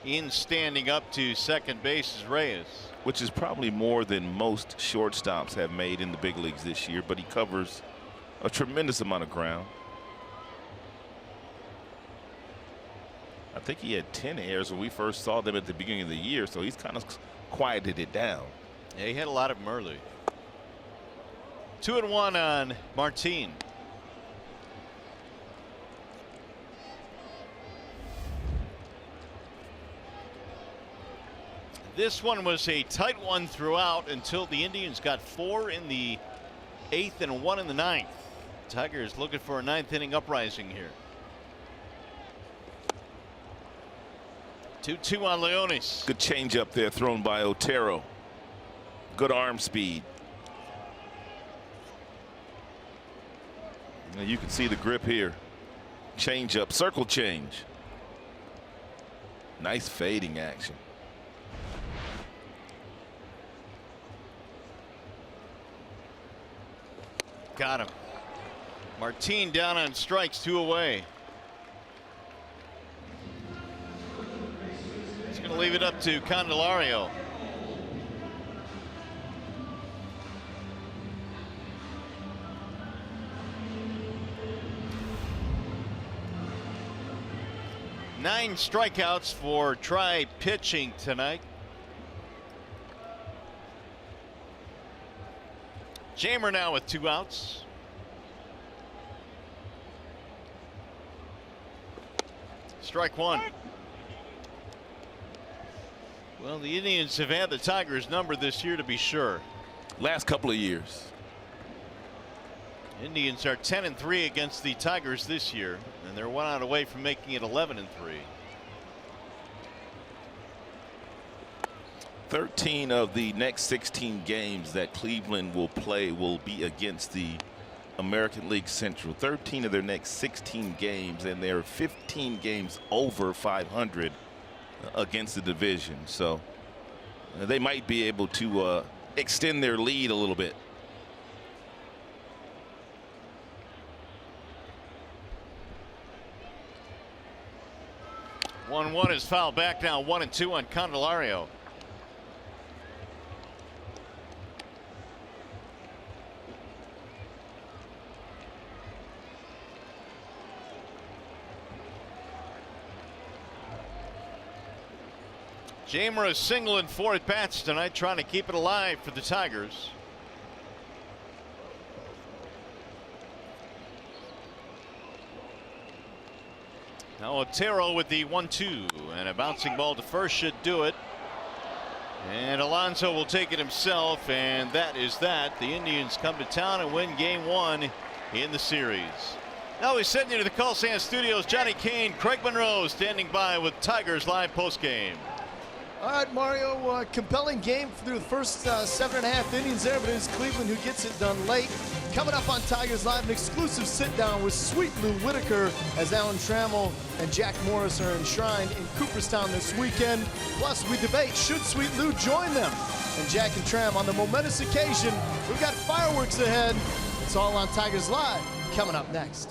In standing up to second base is Reyes. Which is probably more than most shortstops have made in the big leagues this year, but he covers a tremendous amount of ground. I think he had 10 errors when we first saw them at the beginning of the year, so he's kind of quieted it down. Yeah, he had a lot of them early. 2-1 on Martin. This one was a tight one throughout until the Indians got 4 in the 8th and 1 in the 9th. Tigers looking for a 9th inning uprising here. 2-2 on Leonis. Good changeup there thrown by Otero. Good arm speed. And you can see the grip here. Changeup, circle change. Nice fading action. Got him. Martin down on strikes, 2 away. He's going to leave it up to Candelario. Nine strikeouts for Tri pitching tonight. Cimber now with 2 outs. Strike 1. Well, the Indians have had the Tigers number this year, to be sure. Last couple of years. Indians are 10-3 against the Tigers this year, and they're 1 out away from making it 11-3. 13 of the next 16 games that Cleveland will play will be against the American League Central. 13 of their next 16 games, and they're 15 games over 500 against the division. So they might be able to extend their lead a little bit. One is fouled back now. 1-2 on Candelario. Cimber is single in 4 at bats tonight, trying to keep it alive for the Tigers. Now Otero with the 1-2, and a bouncing ball to first should do it. And Alonso will take it himself, and that is that. The Indians come to town and win game 1 in the series. Now we send you to the Coliseum Studios. Johnny Kane, Craig Monroe standing by with Tigers live postgame. All right, Mario, compelling game through the first 7.5 innings there, but it was Cleveland who gets it done late. Coming up on Tigers Live, an exclusive sit-down with Sweet Lou Whitaker as Alan Trammell and Jack Morris are enshrined in Cooperstown this weekend. Plus, we debate, should Sweet Lou join them? And Jack and Tram on the momentous occasion. We've got fireworks ahead. It's all on Tigers Live, coming up next.